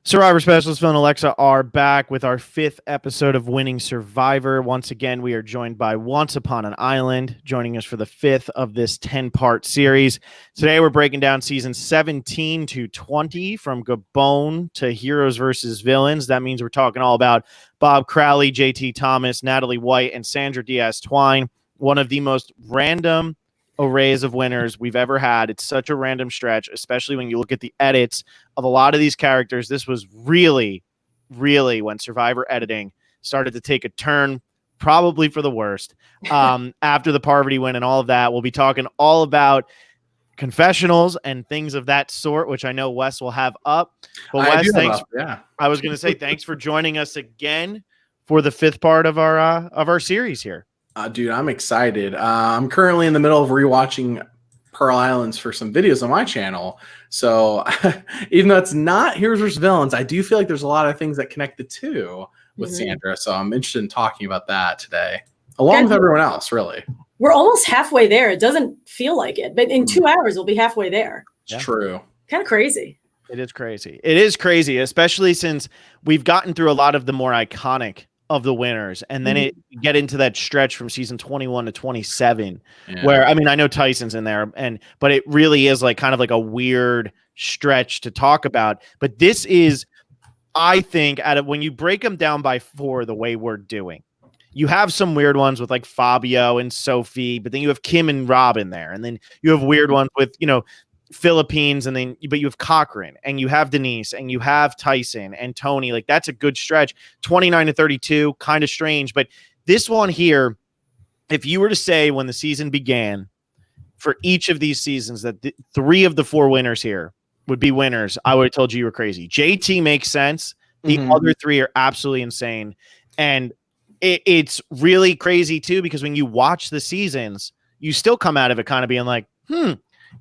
Survivor Specialist Phil and Alexa are back with our 5th episode of Winning Survivor. Once again, we are joined by Once Upon an Island, joining us for the 5th of this 10-part series. Today, we're breaking down seasons 17 to 20, from Gabon to Heroes versus Villains. That means we're talking all about Bob Crowley, JT Thomas, Natalie White, and Sandra Diaz-Twine. One of the most random arrays of winners we've ever had. It's such a random stretch, especially when you look at the edits of a lot of these characters. This was really when Survivor editing started to take a turn, probably for the worst. After the Parvati win and all of that, we'll be talking all about confessionals and things of that sort, which I know Wes will have up. But Wes, thanks. I was going to say thanks for joining us again for the 5th part of our series here. Dude, I'm excited. I'm currently in the middle of rewatching Pearl Islands for some videos on my channel. So even though it's not Heroes vs. Villains, I do feel like there's a lot of things that connect the two with Sandra. So I'm interested in talking about that today, along with everyone else, really. We're almost halfway there. It doesn't feel like it, but in 2 hours, we'll be halfway there. It's true. Kind of crazy. It is crazy. It is crazy, especially since we've gotten through a lot of the more iconic of the winners, and then it get into that stretch from season 21 to 27 where, I mean, I know Tyson's in there, but it really is like kind of like a weird stretch to talk about. But this is, I think, when you break them down by 4 the way we're doing, you have some weird ones with like Fabio and Sophie, but then you have Kim and Rob in there, and then you have weird ones with, Philippines, and then but you have Cochran, and you have Denise, and you have Tyson and Tony. Like, that's a good stretch. 29 to 32, kind of strange. But this one here, if you were to say when the season began for each of these seasons that 3 of the 4 winners here would be winners, I would have told you were crazy. JT makes sense. The other 3 are absolutely insane. And it's really crazy too, because when you watch the seasons, you still come out of it kind of being like,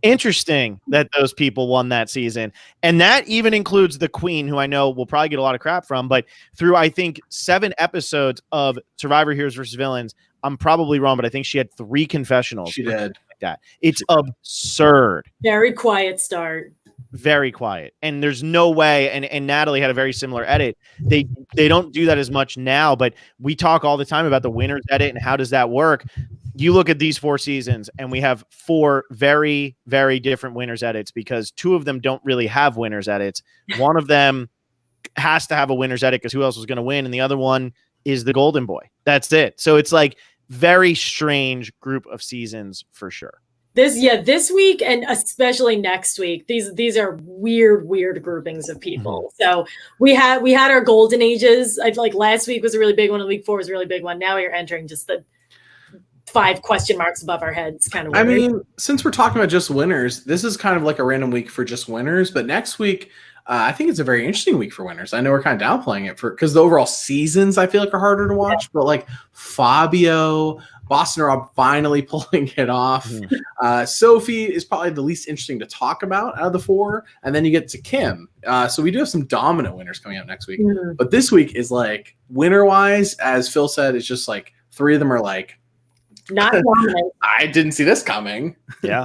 interesting that those people won that season. And that even includes the Queen, who I know will probably get a lot of crap from, but through, I think, 7 episodes of Survivor Heroes versus Villains, I'm probably wrong, but I think she had 3 confessionals. She did. Like that. It's absurd. Very quiet start. Very quiet. And there's no way, and Natalie had a very similar edit. They don't do that as much now, but we talk all the time about the winner's edit and how does that work. You look at these 4 seasons, and we have 4 very, very different winners edits, because 2 of them don't really have winners edits. One of them has to have a winners edit because who else was going to win? And the other one is the Golden Boy. That's it. So it's like very strange group of seasons for sure. This week and especially next week, these are weird groupings of people. So we had our golden ages. Like last week was a really big one, and week 4 was a really big one. Now we are entering just the 5 question marks above our heads kind of weird. I mean, since we're talking about just winners, this is kind of like a random week for just winners. But next week, I think it's a very interesting week for winners. I know we're kind of downplaying it because the overall seasons I feel like are harder to watch. But like Fabio, Boston Rob finally pulling it off. Sophie is probably the least interesting to talk about out of the 4. And then you get to Kim. So we do have some dominant winners coming up next week. But this week is like winner-wise, as Phil said, it's just like 3 of them are like, not dominant. I didn't see this coming. Yeah.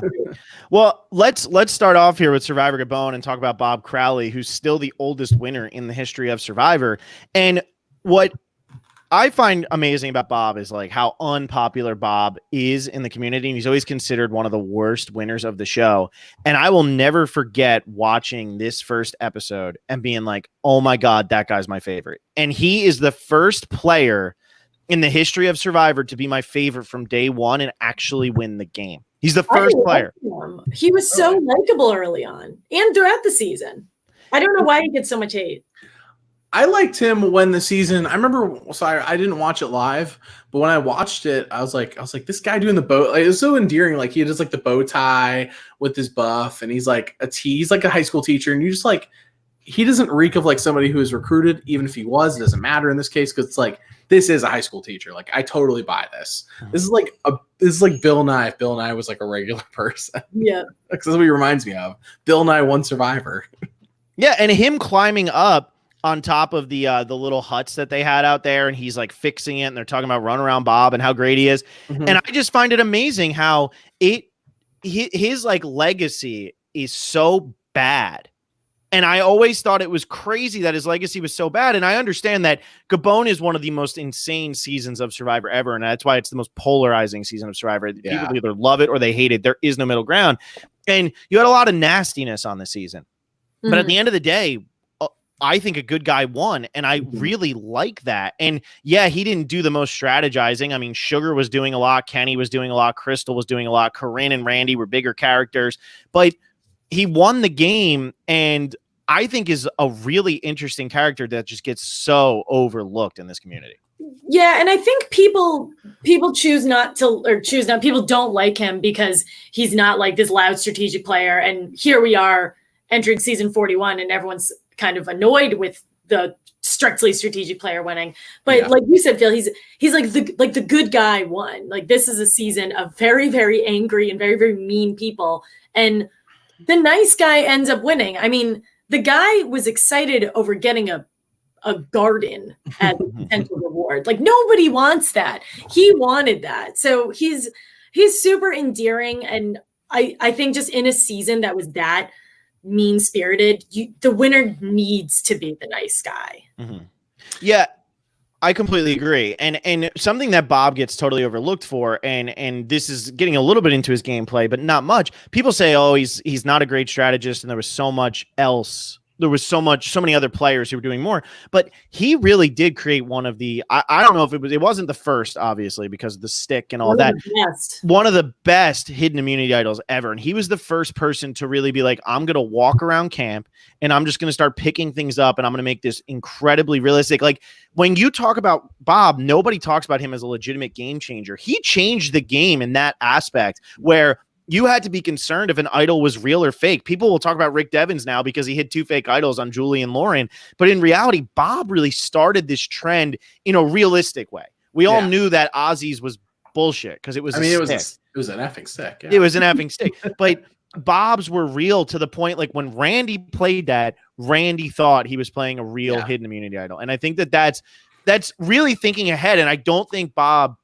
Well, let's start off here with Survivor Gabon and talk about Bob Crowley, who's still the oldest winner in the history of Survivor. And what I find amazing about Bob is like how unpopular Bob is in the community. And he's always considered one of the worst winners of the show. And I will never forget watching this first episode and being like, oh my God, that guy's my favorite. And he is the first player in the history of Survivor to be my favorite from day one and actually win the game. He's the first player. He was so likable early on and throughout the season. I don't know why he gets so much hate. I liked him when the season, I remember, sorry, I didn't watch it live, but when I watched it, I was like, this guy doing the bow, like, it was so endearing. Like, he does like the bow tie with his buff, and he's like he's like a high school teacher, and you just like, he doesn't reek of like somebody who is recruited. Even if he was, it doesn't matter in this case, because it's like, this is a high school teacher. Like, I totally buy this. This is like Bill Nye if Bill Nye was like a regular person. Yeah. That's what he reminds me of. Bill Nye won Survivor. Yeah, and him climbing up on top of the little huts that they had out there, and he's like fixing it, and they're talking about Run Around Bob and how great he is. And I just find it amazing how his like legacy is so bad And I always thought it was crazy that his legacy was so bad. And I understand that Gabon is one of the most insane seasons of Survivor ever. And that's why it's the most polarizing season of Survivor. Yeah. People either love it or they hate it. There is no middle ground. And you had a lot of nastiness on the season. But at the end of the day, I think a good guy won. And I really like that. And yeah, he didn't do the most strategizing. I mean, Sugar was doing a lot. Kenny was doing a lot. Crystal was doing a lot. Corinne and Randy were bigger characters. But he won the game, and I think is a really interesting character that just gets so overlooked in this community. Yeah, and I think people choose not to, or choose not. People don't like him because he's not like this loud strategic player. And here we are entering season 41, and everyone's kind of annoyed with the strictly strategic player winning. But like you said, Phil, he's like the good guy won. Like, this is a season of very, very angry and very, very mean people, and the nice guy ends up winning. I mean, the guy was excited over getting a garden as a potential reward. Like, nobody wants that. He wanted that. So he's super endearing. And I think just in a season that was that mean-spirited, the winner needs to be the nice guy. Yeah, I completely agree. And something that Bob gets totally overlooked for, and this is getting a little bit into his gameplay, but not much. People say, oh, he's not a great strategist, and there was so much else. There was so many other players who were doing more, but he really did create one of the, I don't know if it wasn't the first, obviously, because of the stick and all that. One of the best hidden immunity idols ever. And he was the first person to really be like, I'm going to walk around camp and I'm just going to start picking things up and I'm going to make this incredibly realistic. Like, when you talk about Bob, nobody talks about him as a legitimate game changer. He changed the game in that aspect where you had to be concerned if an idol was real or fake. People will talk about Rick Devens now because he hid 2 fake idols on Julie and Lauren. But in reality, Bob really started this trend in a realistic way. We all knew that Ozzy's was bullshit because it was it was an effing stick. Yeah. It was an effing stick. But Bob's were real to the point, like, when Randy played that, Randy thought he was playing a real hidden immunity idol. And I think that's really thinking ahead. And I don't think Bob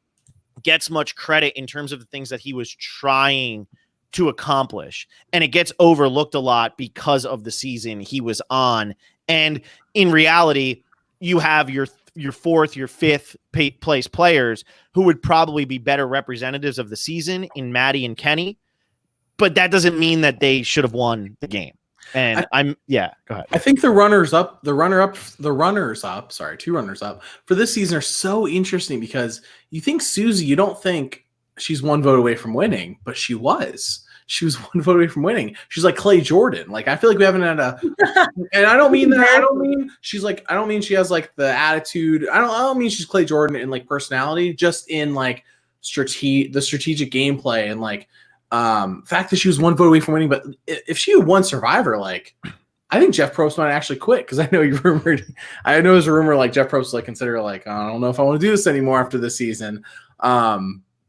gets much credit in terms of the things that he was trying to accomplish, and it gets overlooked a lot because of the season he was on. And in reality, you have your 4th, your 5th place players who would probably be better representatives of the season in Maddie and Kenny, but that doesn't mean that they should have won the game. And go ahead. I think the runners up, 2 runners up for this season are so interesting because you think Susie, you don't think she's 1 vote away from winning, but she was 1 vote away from winning. She's like Clay Jordan. Like, I feel like we haven't had and I don't mean that. I don't mean she has like the attitude. I don't mean she's Clay Jordan in like personality, just in like the strategic gameplay and like, fact that she was 1 vote away from winning. But if she had won Survivor, like, I think Jeff Probst might actually quit, because I know there's a rumor like Jeff Probst like consider like, I don't know if I want to do this anymore after this season.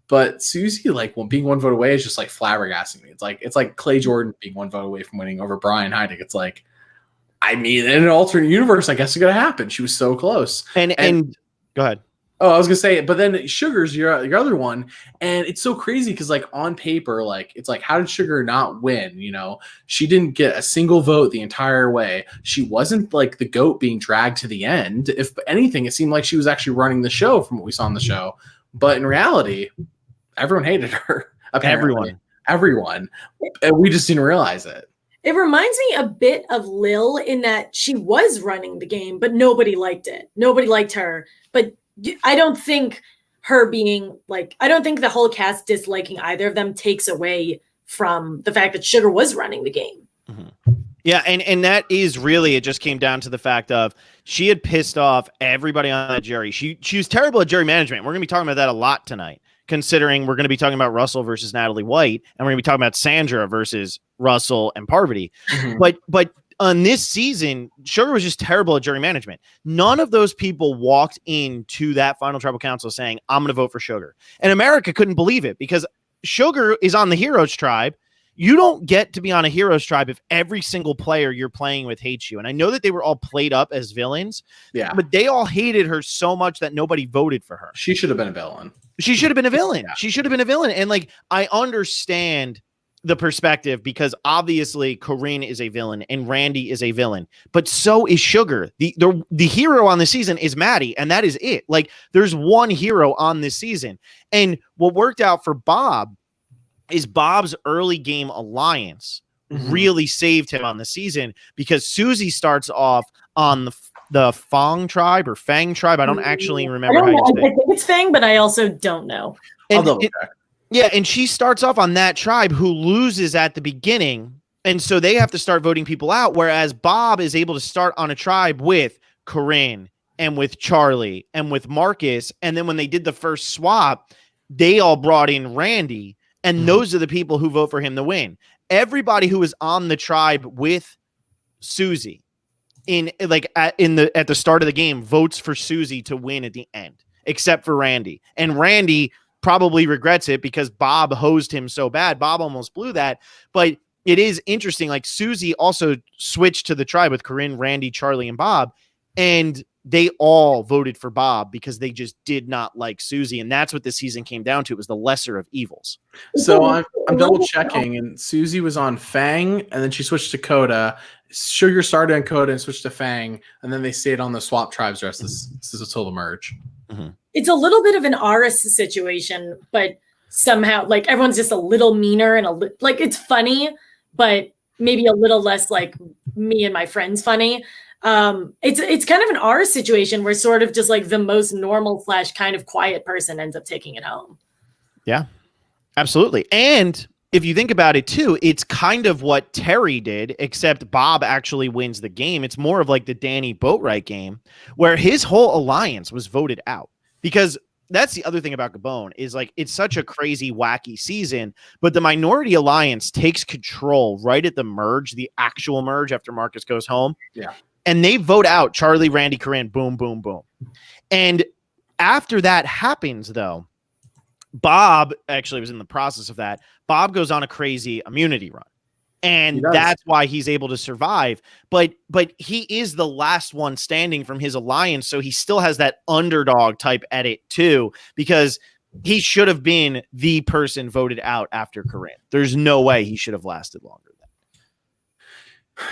But Susie, like, being 1 vote away is just like flabbergasting me. It's like Clay Jordan being 1 vote away from winning over Brian Heidig. It's like, I mean, in an alternate universe, I guess it's gonna happen. She was so close. And go ahead. Oh, I was gonna say, but then Sugar's your other one, and it's so crazy because, like, on paper, like, it's like, how did Sugar not win? You know, she didn't get a single vote the entire way. She wasn't like the goat being dragged to the end. If anything, it seemed like she was actually running the show from what we saw on the show. But in reality, everyone hated her. Apparently. Everyone, and we just didn't realize it. It reminds me a bit of Lil in that she was running the game, but nobody liked it. Nobody liked her, but I don't think her being like, I don't think the whole cast disliking either of them takes away from the fact that Sugar was running the game. Mm-hmm. Yeah, and that is really, it just came down to the fact of she had pissed off everybody on that jury. She was terrible at jury management. We're going to be talking about that a lot tonight, considering we're going to be talking about Russell versus Natalie White, and we're going to be talking about Sandra versus Russell and Parvati. Mm-hmm. But on this season, Sugar was just terrible at jury management. None of those people walked into that final tribal council saying, I'm going to vote for Sugar. And America couldn't believe it, because Sugar is on the Heroes tribe. You don't get to be on a Heroes tribe if every single player you're playing with hates you. And I know that they were all played up as villains, but they all hated her so much that nobody voted for her. She should have been a villain. She should have been a villain. Yeah. She should have been a villain. And like, I understand the perspective, because obviously Corinne is a villain and Randy is a villain, but so is Sugar. The hero on the season is Maddie, and that is it. Like, there's one hero on this season. And what worked out for Bob is Bob's early game alliance really saved him on the season, because Susie starts off on the Fang tribe or Fang tribe. I don't actually remember how you say it. I think it's Fang, but I also don't know. Yeah, and she starts off on that tribe who loses at the beginning, and so they have to start voting people out, whereas Bob is able to start on a tribe with Corinne and with Charlie and with Marcus, and then when they did the first swap, they all brought in Randy, and those are the people who vote for him to win. Everybody who was on the tribe with Susie at the start of the game votes for Susie to win at the end, except for Randy. And Randy probably regrets it because Bob hosed him so bad. Bob almost blew that. But it is interesting. Like, Susie also switched to the tribe with Corinne, Randy, Charlie, and Bob. And they all voted for Bob because they just did not like Susie. And that's what this season came down to. It was the lesser of evils. So I'm double checking, and Susie was on Fang, and then she switched to Coda. Sugar started on Coda and switched to Fang, and then they stayed on the swap tribes the rest of this until the merge. It's a little bit of an Aris situation, but somehow, like, everyone's just a little meaner and like, it's funny, but maybe a little less like me and my friends funny. It's kind of an Aris situation where sort of just like the most normal / kind of quiet person ends up taking it home. Yeah, absolutely. And if you think about it too, it's kind of what Terry did, except Bob actually wins the game. It's more of like the Danny Boatwright game, where his whole alliance was voted out. Because that's the other thing about Gabon, is like, it's such a crazy, wacky season, but the Minority Alliance takes control right at the merge, the actual merge after Marcus goes home. Yeah. And they vote out Charlie, Randy, Corinne, boom, boom, boom. And after that happens, though, Bob actually was in the process of that. Bob goes on a crazy immunity run. And that's why he's able to survive. But he is the last one standing from his alliance. So he still has that underdog type edit too, because he should have been the person voted out after Corinne. There's no way he should have lasted longer than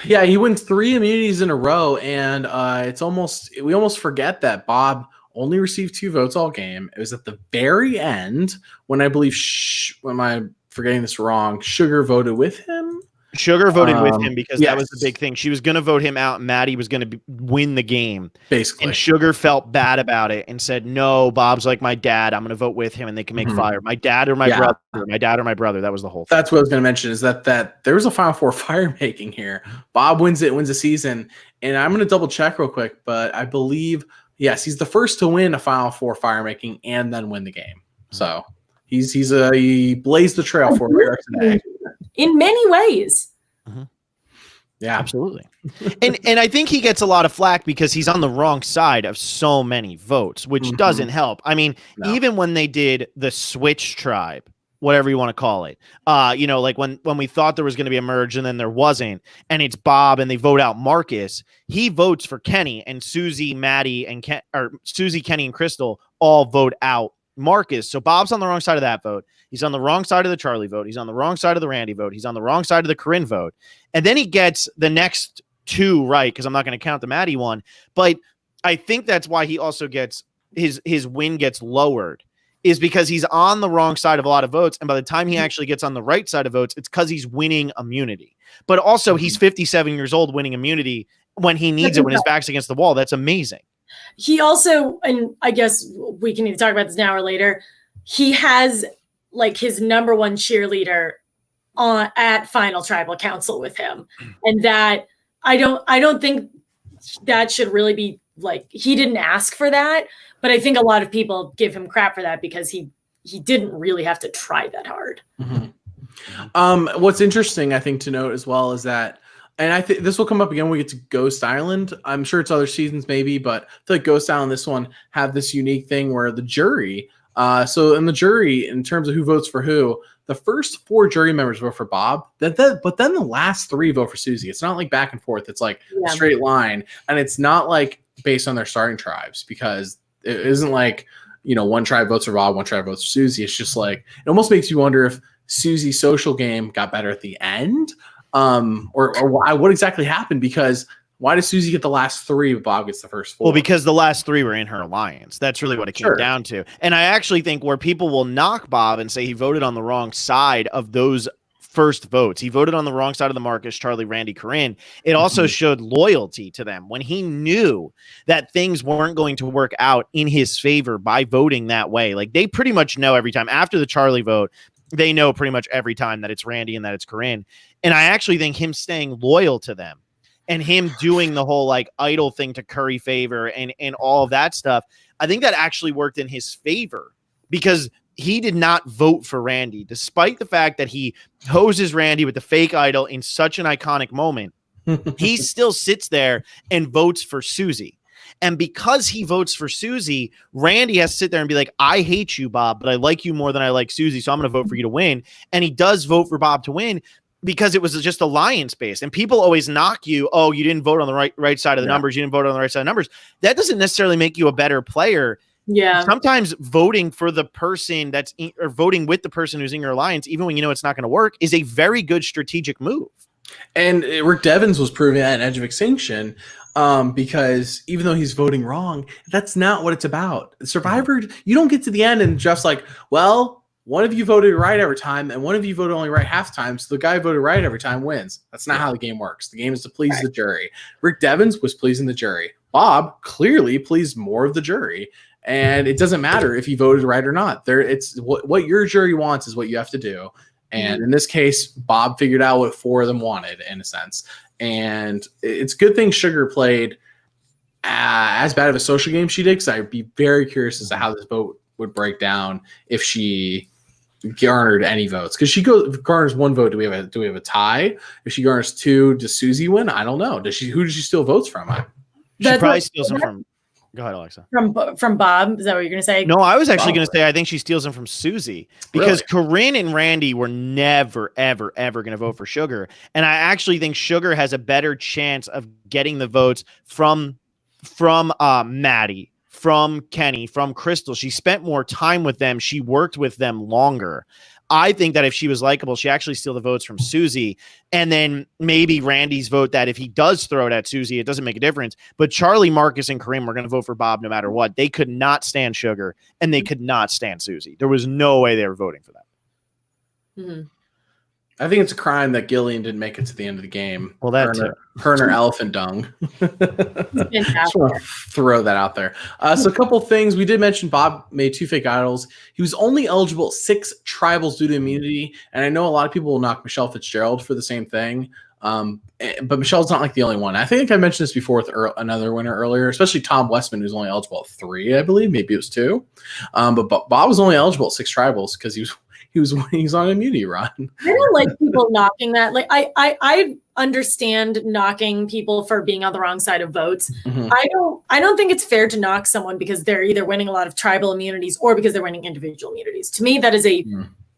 that. Yeah, he wins 3 immunities in a row. And we almost forget that Bob only received 2 votes all game. It was at the very end when I believe, am I forgetting this wrong? Sugar voted with him. Sugar voted with him because that was the big thing. She was going to vote him out, and Maddie was going to win the game. Basically. And Sugar felt bad about it and said, no, Bob's like my dad. I'm going to vote with him, and they can make fire. My dad or my brother. My dad or my brother. That was the whole thing. That's what I was going to mention, is that there was a Final Four fire making here. Bob wins the season. And I'm going to double check real quick, but I believe, yes, he's the first to win a Final Four fire making and then win the game. So he blazed the trail for where today. In many ways. Yeah, absolutely. and I think he gets a lot of flack because he's on the wrong side of so many votes, which doesn't help. I mean, even when they did the switch tribe, whatever you want to call it, like when we thought there was going to be a merge and then there wasn't, and it's Bob and they vote out Marcus, he votes for Kenny, and Susie, Maddie, and Susie, Kenny, and Crystal all vote out Marcus. So Bob's on the wrong side of that vote. He's on the wrong side of the Charlie vote. He's on the wrong side of the Randy vote. He's on the wrong side of the Corinne vote. And then he gets the next 2 right, because I'm not going to count the Maddie one. But I think that's why he also gets his win gets lowered, is because he's on the wrong side of a lot of votes. And by the time he actually gets on the right side of votes, it's because he's winning immunity. But also he's 57 years old winning immunity when he needs it, when his back's against the wall. That's amazing. He also, and I guess we can either talk about this now or later, he has like his number 1 cheerleader at Final Tribal Council with him. And that I don't think that should really be, like, he didn't ask for that, but I think a lot of people give him crap for that because he didn't really have to try that hard. What's interesting, I think, to note as well is that, and I think this will come up again when we get to Ghost Island. I'm sure it's other seasons maybe, but I feel like Ghost Island, this one, have this unique thing where the jury, so in the jury, in terms of who votes for who, the first 4 jury members vote for Bob, but then the last 3 vote for Susie. It's not like back and forth. It's like a straight line. And it's not like based on their starting tribes, because it isn't like, one tribe votes for Bob, one tribe votes for Susie. It's just like, it almost makes you wonder if Susie's social game got better at the end, or what exactly happened? Because why does Susie get the last 3 but Bob gets the first 4? Well, because the last 3 were in her alliance. That's really what it came down to. And I actually think where people will knock Bob and say he voted on the wrong side of those first votes. He voted on the wrong side of the Marcus, Charlie, Randy, Corinne. It also showed loyalty to them when he knew that things weren't going to work out in his favor by voting that way. Like, they pretty much know every time after the Charlie vote, they know pretty much every time that it's Randy and that it's Corinne. And I actually think him staying loyal to them and him doing the whole like idol thing to curry favor and all of that stuff, I think that actually worked in his favor because he did not vote for Randy, despite the fact that he hoses Randy with the fake idol in such an iconic moment. He still sits there and votes for Susie. And because he votes for Susie, Randy has to sit there and be like, I hate you, Bob, but I like you more than I like Susie, so I'm going to vote for you to win. And he does vote for Bob to win because it was just alliance-based. And people always knock you, oh, you didn't vote on the right side of the numbers, you didn't vote on the right side of the numbers. That doesn't necessarily make you a better player. Yeah. Sometimes voting for the person or voting with the person who's in your alliance, even when you know it's not going to work, is a very good strategic move. And Rick Devens was proving that in Edge of Extinction, because even though he's voting wrong, that's not what it's about. Survivor, you don't get to the end and just like, well, one of you voted right every time, and one of you voted only right half the time, so the guy who voted right every time wins. That's not how the game works. The game is to please the jury. Rick Devens was pleasing the jury. Bob clearly pleased more of the jury, and it doesn't matter if he voted right or not. It's what your jury wants is what you have to do. And in this case, Bob figured out what 4 of them wanted, in a sense. And it's a good thing Sugar played as bad of a social game she did, because I'd be very curious as to how this vote would break down if she garnered any votes. Because she garners 1 vote, do we have a tie? If she garners 2, does Susie win? I don't know. Who does she steal votes from? She probably steals them from. Go ahead, Alexa. From Bob? Is that what you're going to say? No, I was actually going to say I think she steals them from Susie because Corinne and Randy were never, ever, ever going to vote for Sugar. And I actually think Sugar has a better chance of getting the votes from Maddie, from Kenny, from Crystal. She spent more time with them. She worked with them longer. I think that if she was likable, she actually steal the votes from Susie. And then maybe Randy's vote that if he does throw it at Susie, it doesn't make a difference. But Charlie, Marcus, and Kareem were going to vote for Bob no matter what. They could not stand Sugar, and they could not stand Susie. There was no way they were voting for that. Mm-hmm. I think it's a crime that Gillian didn't make it to the end of the game. Well, that's her and her elephant dung. Just want to throw that out there. So a couple things. We did mention Bob made 2 fake idols. He was only eligible at 6 tribals due to immunity. And I know a lot of people will knock Michelle Fitzgerald for the same thing. But Michelle's not like the only one. I think I mentioned this before with another winner earlier, especially Tom Westman, who's only eligible at 3, I believe. Maybe it was 2. But Bob was only eligible at 6 tribals because he was on an immunity run. I don't like people knocking that. Like I understand knocking people for being on the wrong side of votes. Mm-hmm. I don't think it's fair to knock someone because they're either winning a lot of tribal immunities or because they're winning individual immunities. To me, that is a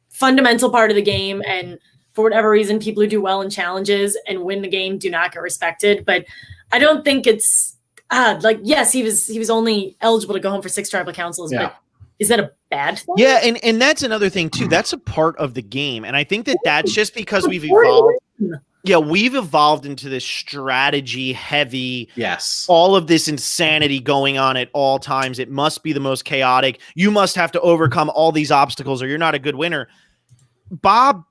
fundamental part of the game. And for whatever reason, people who do well in challenges and win the game do not get respected. But I don't think it's like, yes, he was only eligible to go home for 6 tribal councils, but is that a bad thing? Yeah, and that's another thing too. That's a part of the game, and I think that's just because we've evolved. Yeah, we've evolved into this strategy heavy. Yes, all of this insanity going on at all times. It must be the most chaotic. You must have to overcome all these obstacles, or you're not a good winner. Bob,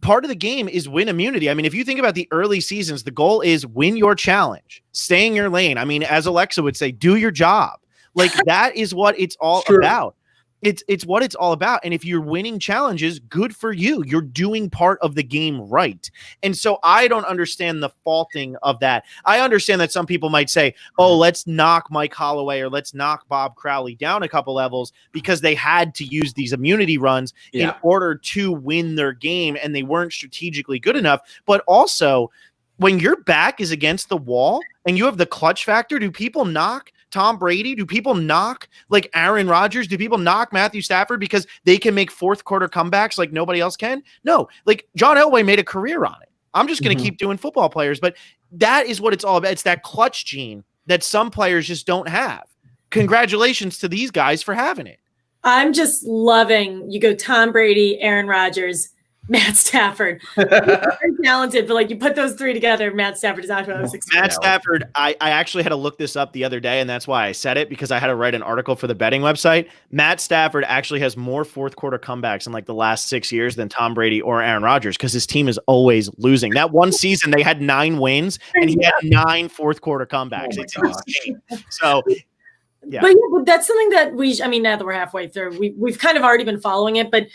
part of the game is win immunity. I mean, if you think about the early seasons, the goal is win your challenge, stay in your lane. I mean, as Alexa would say, do your job. Like that is what it's all about. It's what it's all about. And if you're winning challenges, good for you. You're doing part of the game right. And so I don't understand the faulting of that. I understand that some people might say, oh, let's knock Mike Holloway or let's knock Bob Crowley down a couple levels because they had to use these immunity runs in order to win their game and they weren't strategically good enough. But also, when your back is against the wall and you have the clutch factor, do people knock Tom Brady? Do people knock like Aaron Rodgers? Do people knock Matthew Stafford because they can make 4th quarter comebacks like nobody else can? No, like John Elway made a career on it. I'm just going to keep doing football players, but that is what it's all about. It's that clutch gene that some players just don't have. Congratulations to these guys for having it. I'm just loving, you go Tom Brady, Aaron Rodgers, Matt Stafford. Very talented, but like you put those three together, Matt Stafford is not what I was expecting. Matt Stafford, I actually had to look this up the other day, and that's why I said it, because I had to write an article for the betting website. Matt Stafford actually has more fourth quarter comebacks in like the last 6 years than Tom Brady or Aaron Rodgers, because his team is always losing. That one season they had 9 wins and he had 9 fourth quarter comebacks. It's insane. So yeah. But that's something that now that we're halfway through, we've kind of already been following it, but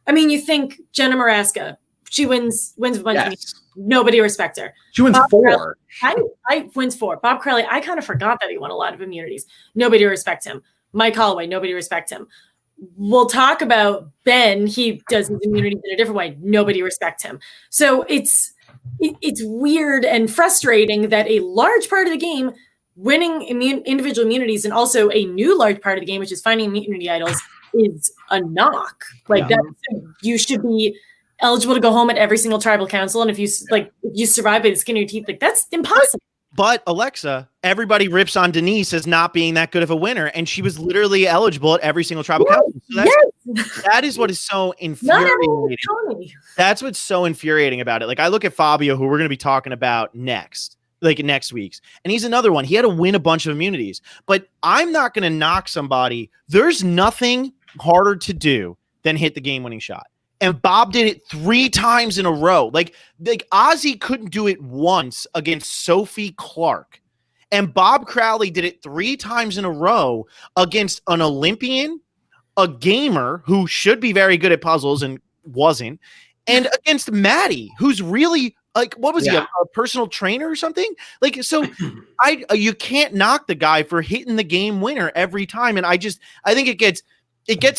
I mean, you think Jenna Maraska, she wins a bunch of games. Nobody respects her. She wins Bob 4. Crowley, I wins 4. Bob Crowley, I kind of forgot that he won a lot of immunities. Nobody respects him. Mike Holloway, nobody respects him. We'll talk about Ben. He does his immunities in a different way. Nobody respects him. So it's weird and frustrating that a large part of the game, winning individual immunities, and also a new large part of the game, which is finding immunity idols, is a knock. Like that, you should be eligible to go home at every single tribal council, and if you survive by the skin of your teeth, like that's impossible. But Alexa, everybody rips on Denise as not being that good of a winner, and she was literally eligible at every single tribal council. So that is what is so infuriating. That's what's so infuriating about it. Like I look at Fabio, who we're going to be talking about next week's, and he's another one. He had to win a bunch of immunities, but I'm not going to knock somebody. There's nothing harder to do than hit the game-winning shot. And Bob did it 3 times in a row. Like Ozzy couldn't do it once against Sophie Clark. And Bob Crowley did it 3 times in a row against an Olympian, a gamer who should be very good at puzzles and wasn't, and against Maddie, who's really like, what was he, a personal trainer or something? Like, so you can't knock the guy for hitting the game winner every time. And I think it gets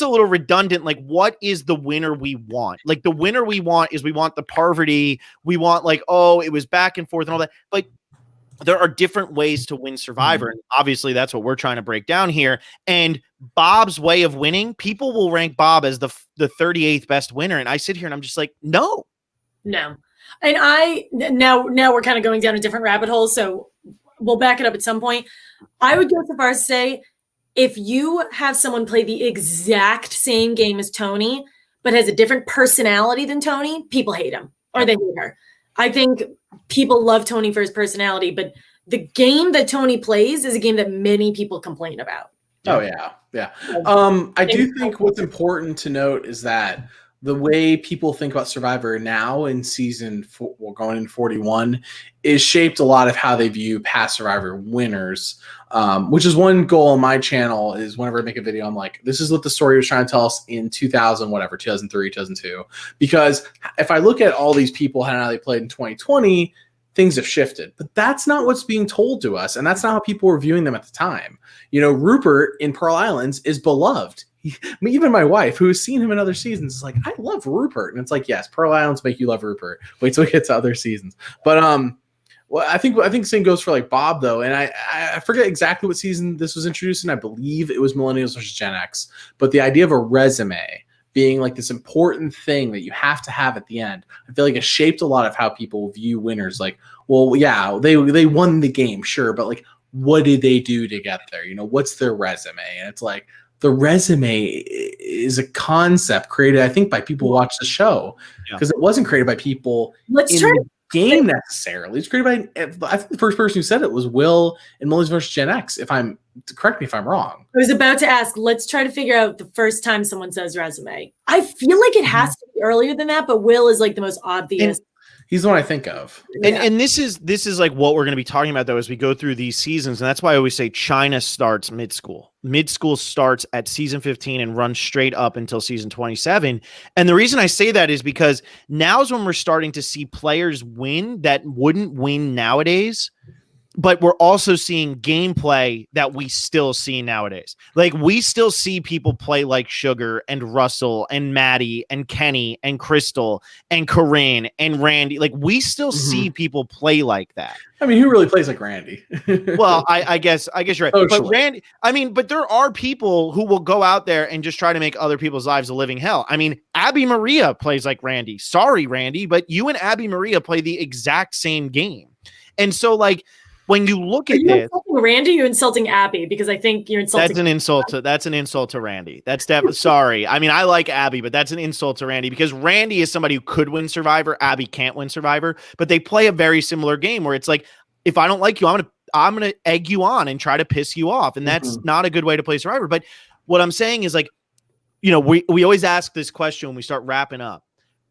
a little redundant. Like, what is the winner we want? Like, the winner we want is we want the Parvati. We want like, oh, it was back and forth and all that. But there are different ways to win Survivor. And obviously that's what we're trying to break down here. And Bob's way of winning, people will rank Bob as the 38th best winner. And I sit here and I'm just like, no. And now we're kind of going down a different rabbit hole. So we'll back it up at some point. I would go so far as to say, if you have someone play the exact same game as Tony, but has a different personality than Tony, people hate him or they hate her. I think people love Tony for his personality, but the game that Tony plays is a game that many people complain about. Oh, yeah. I do think what's important to note is that the way people think about Survivor now in season 4, going into 41, is shaped a lot of how they view past Survivor winners, which is one goal on my channel. Is whenever I make a video, I'm like, this is what the story was trying to tell us in 2003, 2002. Because if I look at all these people and how they played in 2020, things have shifted. But that's not what's being told to us, and that's not how people were viewing them at the time. You know, Rupert in Pearl Islands is beloved. Even my wife, who has seen him in other seasons, is like, I love Rupert. And it's like, yes, Pearl Islands make you love Rupert. Wait till we get to other seasons. But well, I think same goes for like Bob though. And I forget exactly what season this was introduced in. I believe it was Millennials versus Gen X. But the idea of a resume being like this important thing that you have to have at the end, I feel like it shaped a lot of how people view winners. Like, well, yeah, they won the game, sure, but like, what did they do to get there? You know, what's their resume? And it's like, the resume is a concept created, I think, by people who watch the show, because it wasn't created by people in the game necessarily. It's created by, I think the first person who said it was Will in Millennials vs. Gen X. Correct me if I'm wrong. I was about to ask, let's try to figure out the first time someone says resume. I feel like it has to be earlier than that, but Will is like the most obvious. He's the one I think of. And this is like what we're going to be talking about, though, as we go through these seasons. And that's why I always say China starts mid-school. Mid-school starts at season 15 and runs straight up until season 27. And the reason I say that is because now's when we're starting to see players win that wouldn't win nowadays. But we're also seeing gameplay that we still see nowadays. Like, we still see people play like Sugar and Russell and Maddie and Kenny and Crystal and Corinne and Randy. Like, we still see people play like that. I mean, who really plays like Randy? Well, I guess you're right. But Randy, but there are people who will go out there and just try to make other people's lives a living hell. I mean, Abby Maria plays like Randy. Sorry, Randy, but you and Abby Maria play the exact same game. And so, like, when you look Are at you this, insulting Randy? You're insulting Abby because I think you're insulting. that's an insult to Randy. That's definitely sorry. I mean, I like Abby, but that's an insult to Randy because Randy is somebody who could win Survivor. Abby can't win Survivor, but they play a very similar game where it's like, if I don't like you, I'm gonna egg you on and try to piss you off, and that's not a good way to play Survivor. But what I'm saying is, like, you know, we always ask this question when we start wrapping up.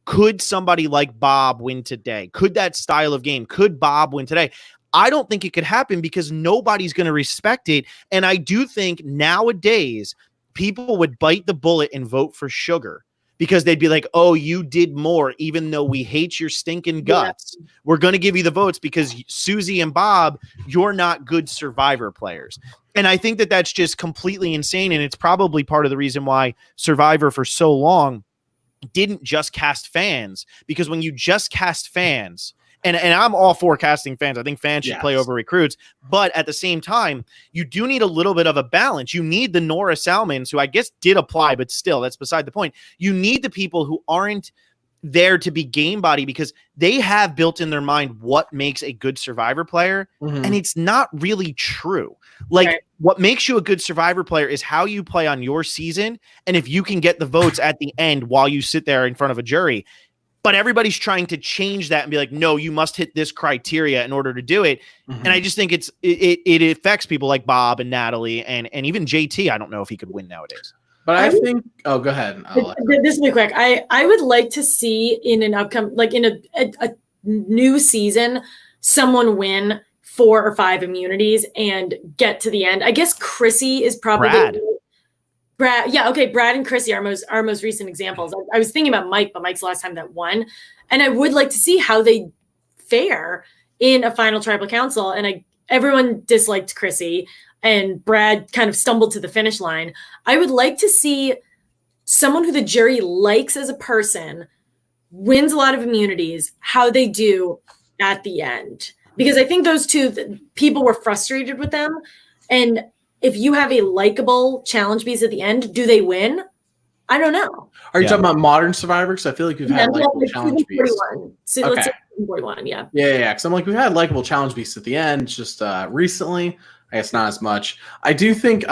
Could somebody like Bob win today? Could that style of game, could Bob win today? I don't think it could happen because nobody's going to respect it. And I do think nowadays people would bite the bullet and vote for Sugar because they'd be like, oh, you did more, even though we hate your stinking guts. Yeah. We're going to give you the votes because Susie and Bob, you're not good Survivor players. And I think that that's just completely insane. And it's probably part of the reason why Survivor for so long didn't just cast fans, because when you just cast fans, and I'm all for casting fans. I think fans should play over recruits. But at the same time, you do need a little bit of a balance. You need the Nora Salmons, who I guess did apply, but still, that's beside the point. You need the people who aren't there to be game body because they have built in their mind what makes a good Survivor player. And it's not really true. Like, what makes you a good Survivor player is how you play on your season. And if you can get the votes at the end while you sit there in front of a jury. But everybody's trying to change that and be like, no, you must hit this criteria in order to do it. And I just think it affects people like Bob and Natalie and even JT. I don't know if he could win nowadays. But I think, go ahead. This will be quick. I would like to see in an upcoming, like in a new season, someone win 4 or 5 immunities and get to the end. I guess Chrissy is probably Brad. Yeah. Okay. Brad and Chrissy are our most recent examples. I was thinking about Mike, but Mike's the last time that won. And I would like to see how they fare in a final tribal council. And everyone disliked Chrissy and Brad kind of stumbled to the finish line. I would like to see someone who the jury likes as a person, wins a lot of immunities, how they do at the end. Because I think those two people were frustrated with them. And if you have a likable challenge beast at the end, do they win? I don't know. Are you talking about modern Survivors? I feel like we've had likable challenge beasts. So let's say 41, yeah. Yeah. Because I'm like, we've had likable challenge beasts at the end. Just recently, I guess not as much. I do think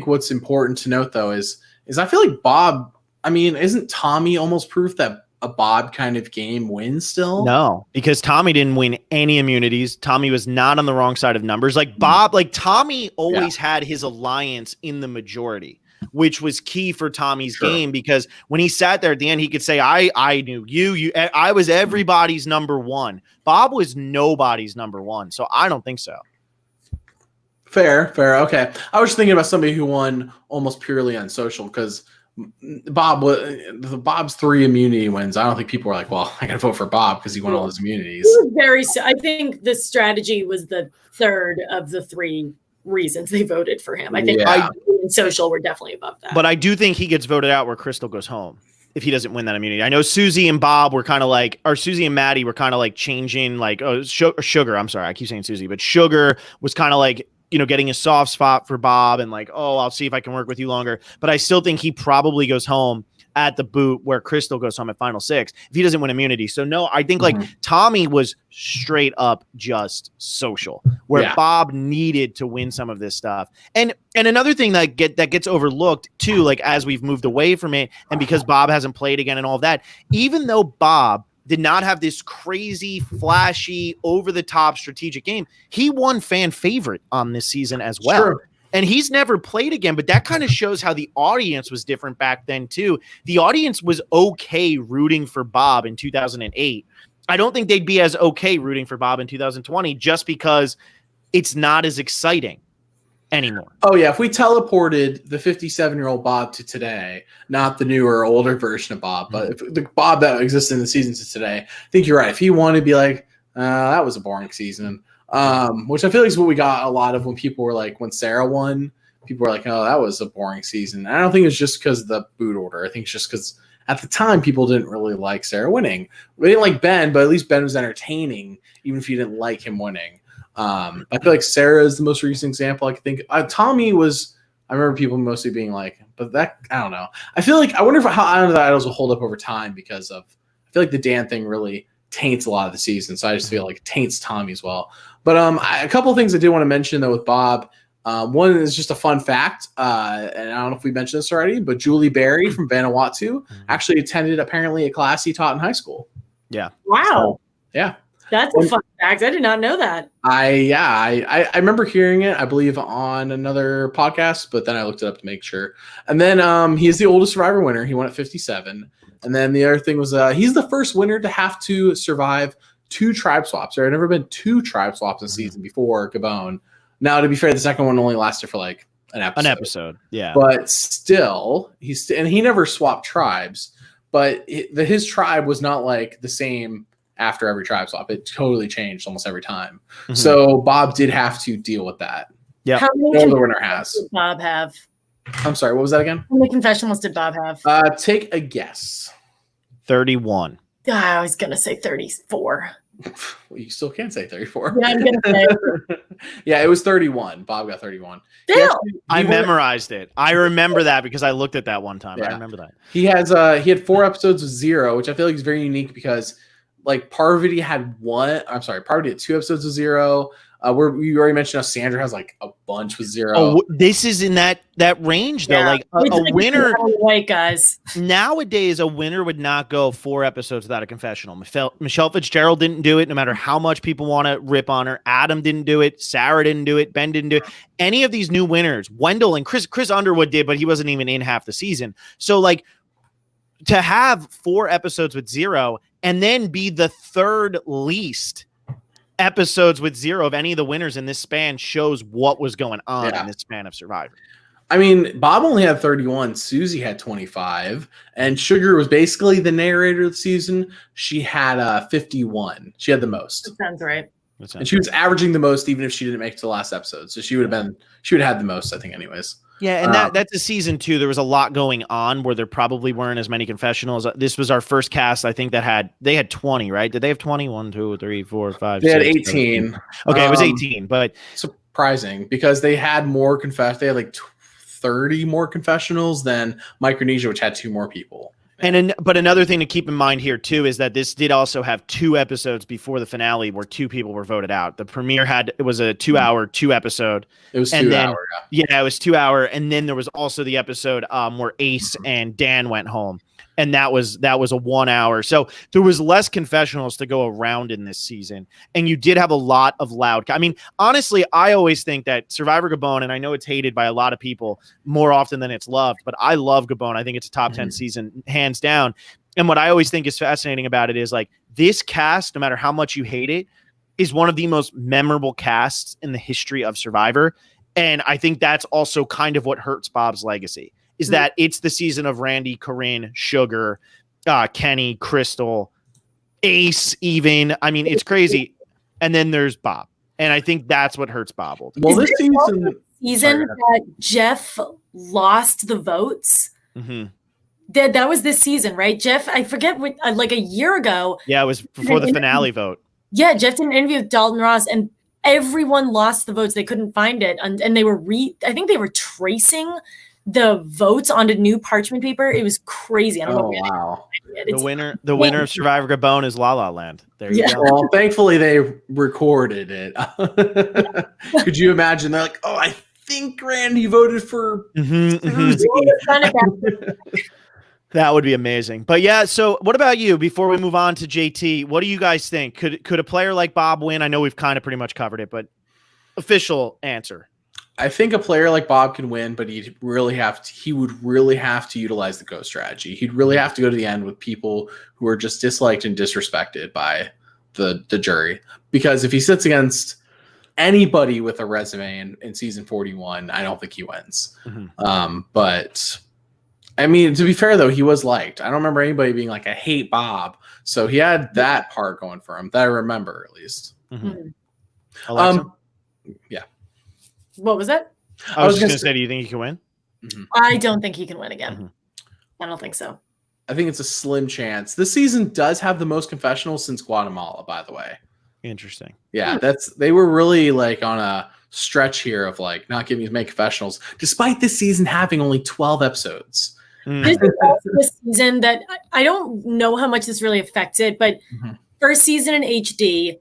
what's important to note though is I feel like Bob. I mean, isn't Tommy almost proof that a Bob kind of game wins still? No, because Tommy didn't win any immunities. Tommy was not on the wrong side of numbers. Like Bob, like Tommy always had his alliance in the majority, which was key for Tommy's game, because when he sat there at the end, he could say, I knew you, I was everybody's number one. Bob was nobody's number one. So I don't think so. Fair. Okay. I was just thinking about somebody who won almost purely on social, because Bob's 3 immunity wins. I don't think people were like, well, I got to vote for Bob because he won all his immunities. I think the strategy was the third of the 3 reasons they voted for him. I think in social we're definitely above that. But I do think he gets voted out where Crystal goes home if he doesn't win that immunity. I know Susie and Bob were kind of like, or Susie and Maddie were kind of like changing, like, Sugar. I'm sorry, I keep saying Susie, but Sugar was kind of like, you know, getting a soft spot for Bob and like, oh, I'll see if I can work with you longer. But I still think he probably goes home at the boot where Crystal goes home at final 6 if he doesn't win immunity. So no, I think like Tommy was straight up just social, where Bob needed to win some of this stuff. And another thing that gets overlooked too, like as we've moved away from it, and because Bob hasn't played again and all of that, even though Bob did not have this crazy, flashy, over-the-top strategic game, he won fan favorite on this season as well. Sure. And he's never played again, but that kind of shows how the audience was different back then too. The audience was okay rooting for Bob in 2008. I don't think they'd be as okay rooting for Bob in 2020 just because it's not as exciting anymore. Oh yeah, if we teleported the 57-year-old Bob to today, not the newer, older version of Bob, but if the Bob that exists in the season to today, I think you're right. If he wanted to be like, that was a boring season, which I feel like is what we got a lot of when people were like, when Sarah won, people were like, oh, that was a boring season. And I don't think it's just because of the boot order. I think it's just because at the time people didn't really like Sarah winning. We didn't like Ben, but at least Ben was entertaining, even if you didn't like him winning. I feel like Sarah is the most recent example. I think Tommy was. I remember people mostly being like, but that I don't know. I feel like I wonder how Under the Idols will hold up over time, because of I feel like the Dan thing really taints a lot of the season. So I just feel like it taints Tommy as well. But a couple of things I did want to mention though with Bob. One is just a fun fact, and I don't know if we mentioned this already, but Julie Berry from Vanuatu actually attended apparently a class he taught in high school. Yeah. Wow. So, yeah. That's a fun fact. I did not know that. I remember hearing it, I believe, on another podcast, but then I looked it up to make sure. And then he is the oldest Survivor winner. He won at 57. And then the other thing was he's the first winner to have to survive 2 tribe swaps. There had never been 2 tribe swaps in a season before Gabon. Now, to be fair, the second one only lasted for like an episode. Yeah. But still, and he never swapped tribes, but his tribe was not like the same after every tribe swap. It totally changed almost every time. Mm-hmm. So Bob did have to deal with that. Yeah. How many the winner has. did Bob have? I'm sorry, what was that again? How many confessionals did Bob have? Take a guess. 31. I was going to say 34. Well, you still can't say 34. Yeah, I'm going to say. Yeah, it was 31. Bob got 31. I memorized it. I remember that because I looked at that one time. Yeah. I remember that. He had 4 episodes of 0, which I feel like is very unique because like Parvati had 2 episodes of 0. Where you already mentioned how Sandra has like a bunch with 0. Oh, this is in that range though. Yeah. Like a winner, white guys. Nowadays, a winner would not go 4 episodes without a confessional. Michelle Fitzgerald didn't do it, no matter how much people want to rip on her. Adam didn't do it. Sarah didn't do it. Ben didn't do it. Any of these new winners, Wendell and Chris Underwood did, but he wasn't even in half the season. So like to have 4 episodes with 0 and then be the 3rd least episodes with 0 of any of the winners in this span shows what was going on in this span of Survivor. I mean, Bob only had 31. Susie had 25. And Sugar was basically the narrator of the season. She had 51. She had the most. That sounds right. And she was averaging the most even if she didn't make it to the last episode. So she would have had the most, I think, anyways. Yeah, and that's a season 2. There was a lot going on where there probably weren't as many confessionals. This was our first cast, I think, they had 20, right? Did they have 20? 1, 2, 3, 4, 5, They 6, had 18. 7. Okay, it was 18, but surprising because they had more They had like 30 more confessionals than Micronesia, which had 2 more people. But another thing to keep in mind here too is that this did also have 2 episodes before the finale where 2 people were voted out. The premiere it was a 2-hour 2 episode. It was 2 hour. Yeah, it was 2 hour, and then there was also the episode where Ace and Dan went home, and that was a 1 hour. So there was less confessionals to go around in this season, and you did have a lot of loud. I mean, honestly, I always think that Survivor Gabon, and I know it's hated by a lot of people more often than it's loved, but I love Gabon. I think it's a top 10 season, hands down. And what I always think is fascinating about it is like this cast, no matter how much you hate it, is one of the most memorable casts in the history of Survivor. And I think that's also kind of what hurts Bob's legacy. Is that it's the season of Randy, Corinne, Sugar, Kenny, Crystal, Ace, even. I mean, it's crazy. And then there's Bob. And I think that's what hurts Bob. Well, this season that Jeff lost the votes. Mm-hmm. That was this season, right? Jeff, I forget what, like a year ago. Yeah, it was before the finale vote. Yeah, Jeff did an interview with Dalton Ross, and everyone lost the votes. They couldn't find it. And they were I think they were tracing the votes onto new parchment paper. It was crazy. I don't know. Wow. The winner of Survivor Gabon is La La Land. There you go. Well, thankfully they recorded it. Could you imagine? They're like, oh, I think Randy voted for That would be amazing. But yeah, so what about you? Before we move on to JT, what do you guys think? Could a player like Bob win? I know we've kind of pretty much covered it, but official answer. I think a player like Bob can win, but he would really have to utilize the ghost strategy. He'd really have to go to the end with people who are just disliked and disrespected by the jury. Because if he sits against anybody with a resume in season 41, I don't think he wins. Mm-hmm. But I mean, to be fair though, he was liked. I don't remember anybody being like, I hate Bob. So he had that part going for him that I remember at least. Mm-hmm. Yeah. What was that? I was just going to say, do you think he can win? Mm-hmm. I don't think he can win again. Mm-hmm. I don't think so. I think it's a slim chance. This season does have the most confessionals since Guatemala, by the way. Interesting. Yeah, they were really like on a stretch here of like not giving as many confessionals, despite this season having only 12 episodes. This is also a season that I don't know how much this really affects it, but First season in HD.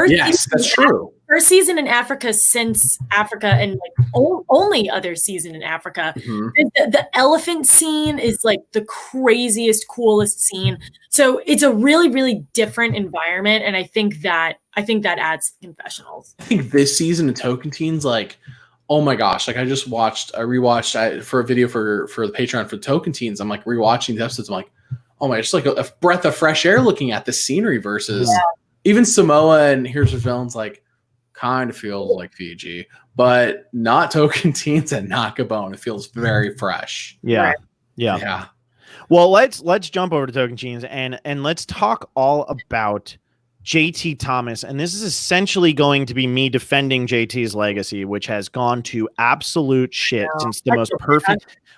Yes, that's true. First season in Africa since Africa, and like only other season in Africa. Mm-hmm. The elephant scene is like the craziest, coolest scene. So it's a really, really different environment, and I think that adds to Confessionals. I think this season of Tocantins, like, oh my gosh, like I rewatched for a video for the Patreon for Tocantins. I'm like rewatching the episodes. I'm like, oh my, just like a breath of fresh air looking at the scenery versus even Samoa and Here's Your Villains, like kind of feels like Fiji, but not Tocantins and not Gabon. It feels very fresh. Yeah. Well, let's jump over to Tocantins and let's talk all about JT Thomas. And this is essentially going to be me defending JT's legacy, which has gone to absolute shit since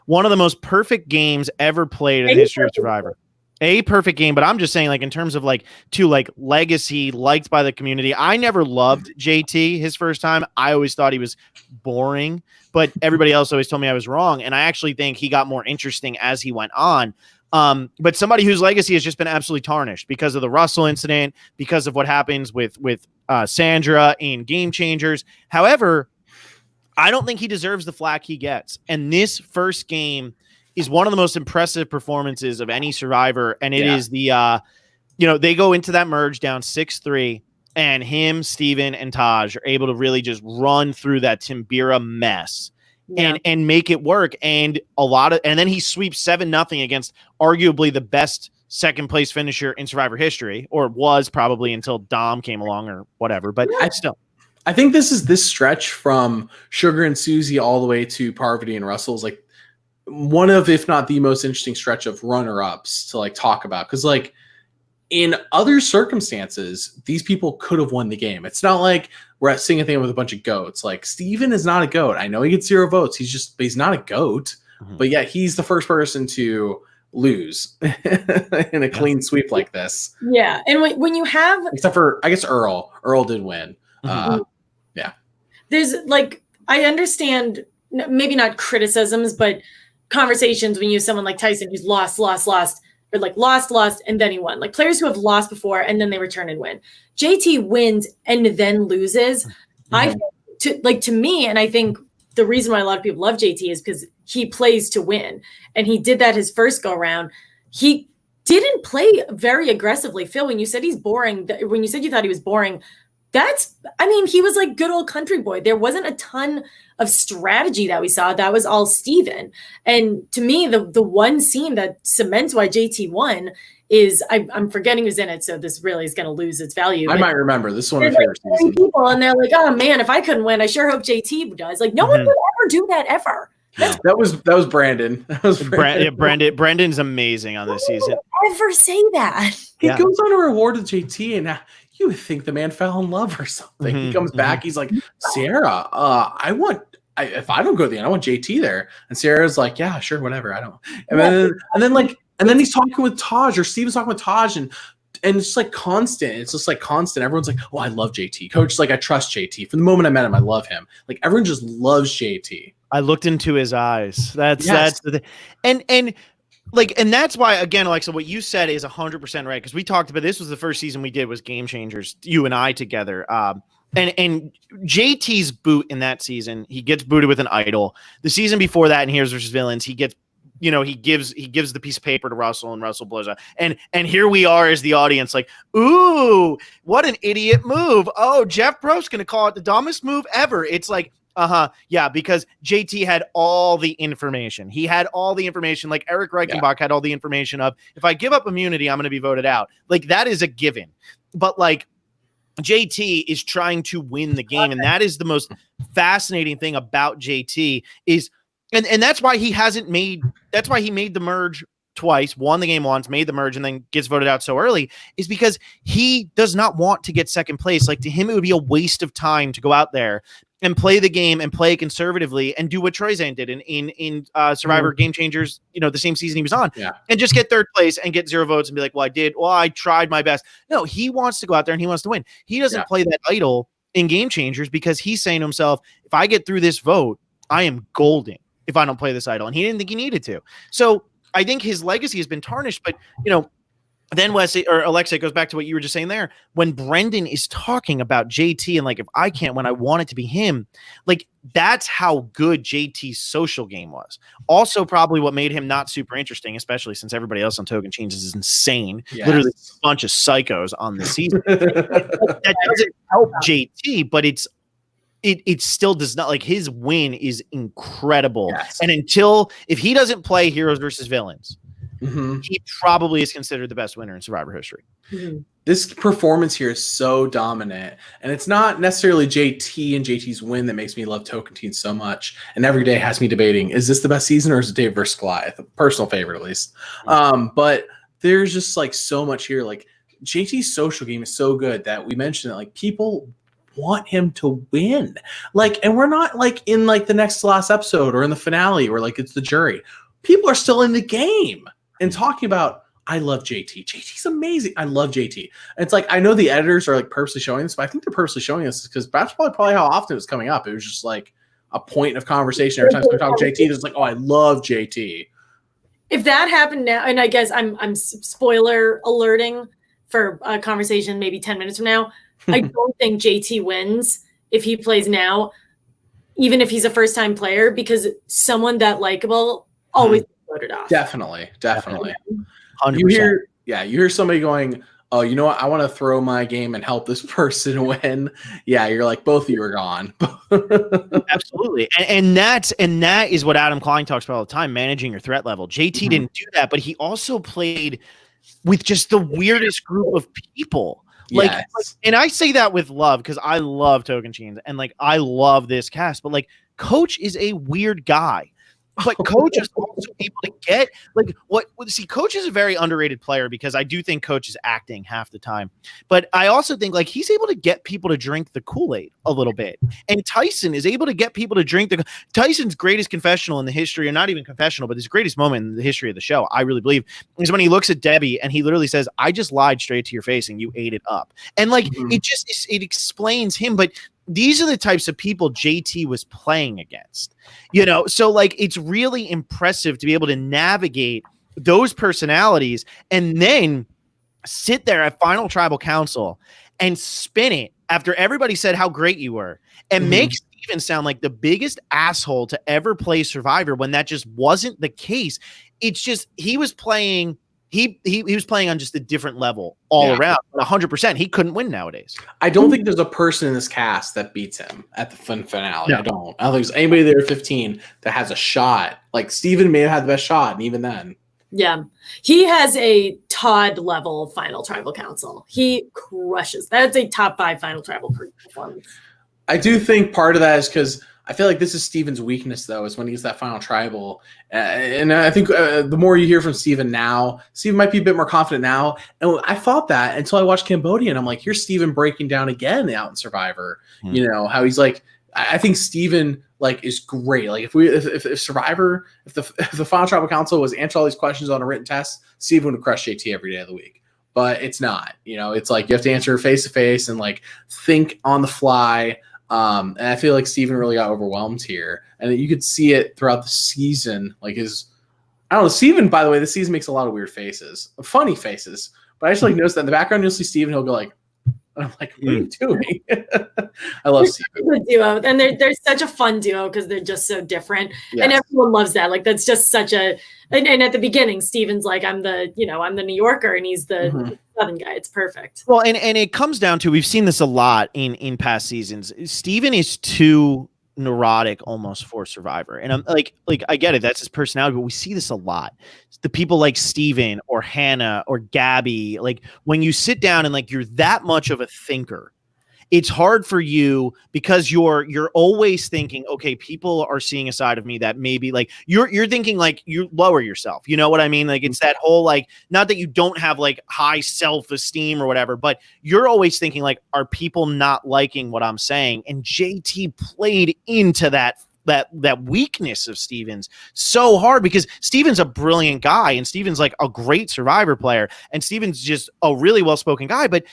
one of the most perfect games ever played in the history of Survivor. A perfect game, but I'm just saying, like, in terms of like legacy, liked by the community. I never loved JT his first time. I always thought he was boring, but everybody else always told me I was wrong. And I actually think he got more interesting as he went on. But somebody whose legacy has just been absolutely tarnished because of the Russell incident, because of what happens with Sandra in Game Changers. However, I don't think he deserves the flack he gets. And this first game is one of the most impressive performances of any Survivor. And it is the, they go into that merge down 6-3, and him, Steven, and Taj are able to really just run through that Timbira mess and make it work. And then he sweeps 7-0 against arguably the best second place finisher in Survivor history, or was probably until Dom came along or whatever. But I think this stretch from Sugar and Susie all the way to Parvati and Russell is like one of, if not the most interesting stretch of runner-ups to like talk about. Because like in other circumstances, these people could have won the game. It's not like we're seeing a thing with a bunch of goats. Like Steven is not a goat. I know he gets 0 votes. He's not a goat. Mm-hmm. But yeah, he's the first person to lose in a clean sweep like this. Yeah, and when you have, except for I guess Earl did win. Mm-hmm. There's like, I understand maybe not criticisms, but conversations when you have someone like Tyson who's lost, or like lost, and then he won. Like players who have lost before and then they return and win. JT wins and then loses. Mm-hmm. To me, and I think the reason why a lot of people love JT is because he plays to win, and he did that his first go round. He didn't play very aggressively. Phil, when you said he's boring, when you said you thought he was boring, he was like good old country boy. There wasn't a ton of strategy that we saw. That was all Steven. And to me, the one scene that cements why JT won is, I'm forgetting who's in it, so this really is going to lose its value. I might remember. This is one of my favorite seasons. People, and they're like, oh man, if I couldn't win, I sure hope JT does. Like, no one would ever do that ever. That was Brandon. Brandon's amazing on this season. Ever say that? He goes on a reward with JT, and you would think the man fell in love or something. He comes back, he's like, Sierra, if I don't go to the end, I want JT there. And Sierra's like, yeah, sure, whatever. I don't. And then he's talking with Taj, or Steven's talking with Taj, and it's like constant. It's just like constant. Everyone's like, oh, I love JT. Coach is like, I trust JT. From the moment I met him, I love him. Like everyone just loves JT. I looked into his eyes. That's the thing. And that's why, again, Alexa, what you said is 100% right. Because we talked about, this was the first season we did was Game Changers, you and I together. And JT's boot in that season, he gets booted with an idol. The season before that, in Heroes vs. Villains, he gets, he gives the piece of paper to Russell, and Russell blows up. And here we are as the audience, like, ooh, what an idiot move. Oh, Jeff Probst's going to call it the dumbest move ever. It's like, yeah, because JT had all the information. He had all the information. Like Eric Reichenbach had all the information of, if I give up immunity, I'm going to be voted out. Like that is a given. But like JT is trying to win the game. And that is the most fascinating thing about JT is, and that's why he made the merge twice, won the game once, made the merge, and then gets voted out so early, is because he does not want to get second place. Like to him, it would be a waste of time to go out there and play the game and play conservatively and do what Troyzan did in Survivor Game Changers, the same season he was on, and just get third place and get 0 votes and be like, I tried my best. No, he wants to go out there and he wants to win. He doesn't play that idol in Game Changers because he's saying to himself, if I get through this vote, I am golden if I don't play this idol. And he didn't think he needed to. So I think his legacy has been tarnished, but then Wesley or Alexa, it goes back to what you were just saying there. When Brendan is talking about JT and like, if I can't win, I want it to be him. Like, that's how good JT's social game was. Also, probably what made him not super interesting, especially since everybody else on Tocantins is insane. Yes. Literally a bunch of psychos on the season. That doesn't help JT, but it still does not. Like, his win is incredible. Yes. And if he doesn't play heroes versus villains, he probably is considered the best winner in Survivor history. This performance here is so dominant, and it's not necessarily JT and JT's win that makes me love Tocantins so much. And every day has me debating: is this the best season, or is it Dave versus Goliath? A personal favorite, at least. But there's just like so much here. Like, JT's social game is so good that we mentioned that like people want him to win. Like, and we're not like in like the next to last episode or in the finale where like it's the jury. People are still in the game and talking about, I love JT. JT's amazing. I love JT. And it's like, I know the editors are like purposely showing this, but I think they're purposely showing this because that's probably how often it was coming up. It was just like a point of conversation every time we talk JT. It's like, oh, I love JT. If that happened now, and I guess I'm spoiler alerting for a conversation maybe 10 minutes from now, I don't think JT wins if he plays now, even if he's a first-time player, because someone that likable always voted off. Definitely. 100%. You hear somebody going, oh, you know what? I want to throw my game and help this person win. Yeah, you're like, both of you are gone. Absolutely. And that is what Adam Klein talks about all the time, managing your threat level. JT didn't do that, but he also played with just the weirdest group of people. Like, and I say that with love because I love Tocantins and like I love this cast, but like Coach is a weird guy. But Coach is also able to get like Coach is a very underrated player because I do think Coach is acting half the time. But I also think like he's able to get people to drink the Kool-Aid a little bit. And Tyson is able to get people to drink Tyson's greatest confessional in the history, or not even confessional, but his greatest moment in the history of the show, I really believe, is when he looks at Debbie and he literally says, I just lied straight to your face and you ate it up. And like it explains him, but these are the types of people JT was playing against, so like it's really impressive to be able to navigate those personalities and then sit there at Final Tribal Council and spin it after everybody said how great you were and make Steven sound like the biggest asshole to ever play Survivor when that just wasn't the case. It's just he was playing. He was playing on just a different level all around. 100%. He couldn't win nowadays. I don't think there's a person in this cast that beats him at the finale. No. I don't think there's anybody there at 15 that has a shot. Like Steven may have had the best shot, and even then. Yeah. He has a Todd level Final Tribal Council. He crushes. That's a top 5 Final Tribal performance. I do think part of that is because I feel like this is Steven's weakness, though, is when he gets that Final Tribal. And I think the more you hear from Steven now, Steven might be a bit more confident now. And I thought that until I watched Cambodia, and I'm like, here's Steven breaking down again out in Survivor. How he's like, I think Steven like is great. Like if Survivor, if the Final Tribal Council was answer all these questions on a written test, Steven would crush JT every day of the week. But it's not. It's like you have to answer face to face and like think on the fly. And I feel like Steven really got overwhelmed here. And you could see it throughout the season. Like I don't know, Steven, by the way, this season makes a lot of weird faces. Funny faces. But I just like noticed that in the background, you'll see Steven, he'll go like, and I'm like, what are you doing? I love Steven. Good duo. And they're such a fun duo because they're just so different. Yes. And everyone loves that. Like that's just such a and at the beginning, Steven's like, I'm the New Yorker and he's the Southern guy. It's perfect. Well, and it comes down to, we've seen this a lot in past seasons. Steven is too neurotic almost for Survivor. And I'm like I get it, that's his personality, but we see this a lot. The people like Steven or Hannah or Gabby, like when you sit down and like you're that much of a thinker, it's hard for you because you're always thinking, okay, people are seeing a side of me that maybe like you're thinking like you lower yourself. You know what I mean? Like it's that whole like, not that you don't have like high self-esteem or whatever, but you're always thinking like, are people not liking what I'm saying? And JT played into that weakness of Steven's so hard because Steven's a brilliant guy and Steven's like a great Survivor player and Steven's just a really well-spoken guy, but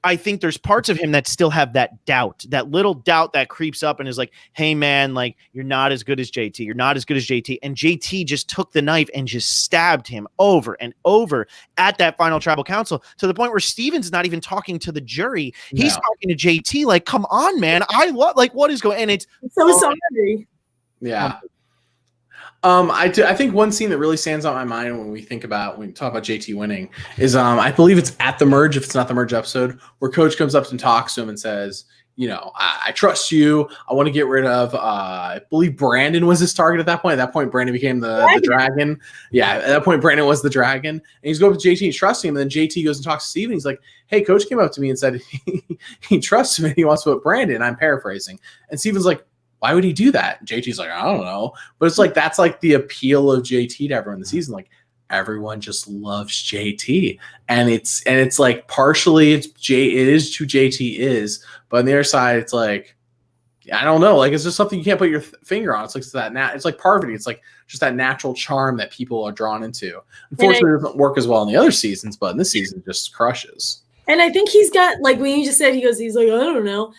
I think there's parts of him that still have that doubt, that little doubt that creeps up and is like, hey man, like you're not as good as JT. You're not as good as JT. And JT just took the knife and just stabbed him over and over at that final tribal council, to the point where Steven's not even talking to the jury. He's talking to JT like, come on, man. I love, like, what is going, and it's so sorry. Yeah. I think one scene that really stands out in my mind when we talk about JT winning is I believe it's at the merge, if it's not the merge episode, where Coach comes up and talks to him and says, you know, I trust you. I want to get rid of I believe Brandon was his target at that point. At that point, Brandon became the dragon. Yeah, at that point, Brandon was the dragon. And he's going with JT, he's trusting him. And then JT goes and talks to Steven. He's like, hey, Coach came up to me and said he trusts me and he wants to put Brandon. I'm paraphrasing. And Steven's like, why would he do that? JT's like, I don't know. But it's like, that's like the appeal of JT to everyone in the season. Like, everyone just loves JT. And it's like partially it is who JT is, but on the other side, it's like, I don't know. Like, it's just something you can't put your finger on. It's like it's like Parvati. It's like just that natural charm that people are drawn into. Unfortunately, it doesn't work as well in the other seasons, but in this season, it just crushes. And I think he's got, like, when you just said, he's like, I don't know.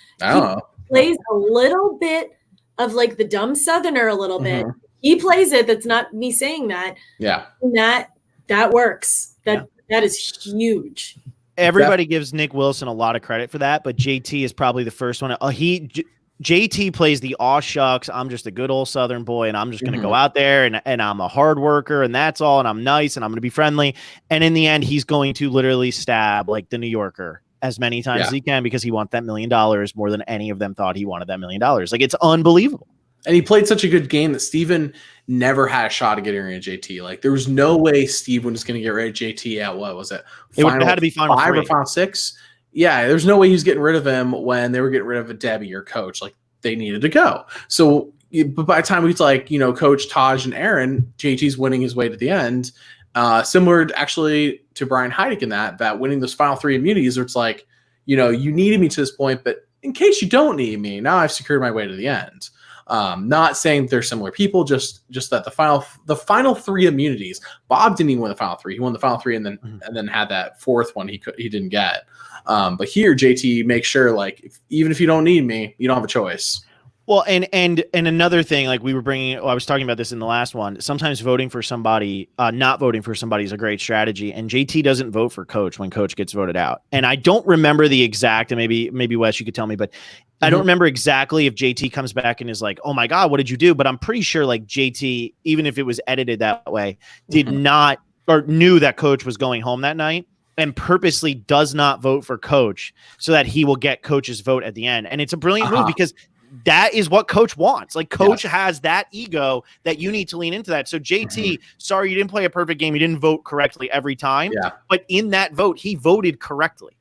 Plays a little bit of like the dumb Southerner a little bit. He plays it. That's not me saying that. Yeah. And that works. That is huge. Everybody gives Nick Wilson a lot of credit for that, but JT is probably the first one. JT plays the aw shucks. I'm just a good old Southern boy, and I'm just going to go out there and I'm a hard worker, and that's all. And I'm nice, and I'm going to be friendly. And in the end, he's going to literally stab like the New Yorker as many times as he can, because he wants that $1 million more than any of them thought he wanted that $1 million. Like, it's unbelievable. And he played such a good game that Steven never had a shot at getting rid of JT. Like, there was no way Steven was going to get rid of JT at, what was it? It would have had to be final 5 3. or final 6. Yeah, there's no way he was getting rid of him when they were getting rid of a Debbie or Coach. Like, they needed to go. So, but by the time he's like, you know, Coach, Taj, and Aaron, JT's winning his way to the end. Similar actually to Brian Heidick in that winning those final 3 immunities, where it's like, you know, you needed me to this point, but in case you don't need me, now I've secured my way to the end. Not saying they're similar people, just that the final 3 immunities. Bob didn't even win the final 3. He won the final 3 and then had that 4th one he didn't get. But here JT makes sure, like, even if you don't need me, you don't have a choice. Well, and another thing, like I was talking about this in the last one. Sometimes voting for somebody, not voting for somebody is a great strategy. And JT doesn't vote for Coach when Coach gets voted out. And I don't remember the exact, and maybe Wes, you could tell me, but I don't remember exactly if JT comes back and is like, oh my God, what did you do? But I'm pretty sure like JT, even if it was edited that way, did not, or knew that Coach was going home that night, and purposely does not vote for Coach so that he will get Coach's vote at the end. And it's a brilliant move, because that is what Coach wants. Like, Coach has that ego that you need to lean into that. So JT, sorry, you didn't play a perfect game. You didn't vote correctly every time. Yeah. But in that vote, he voted correctly.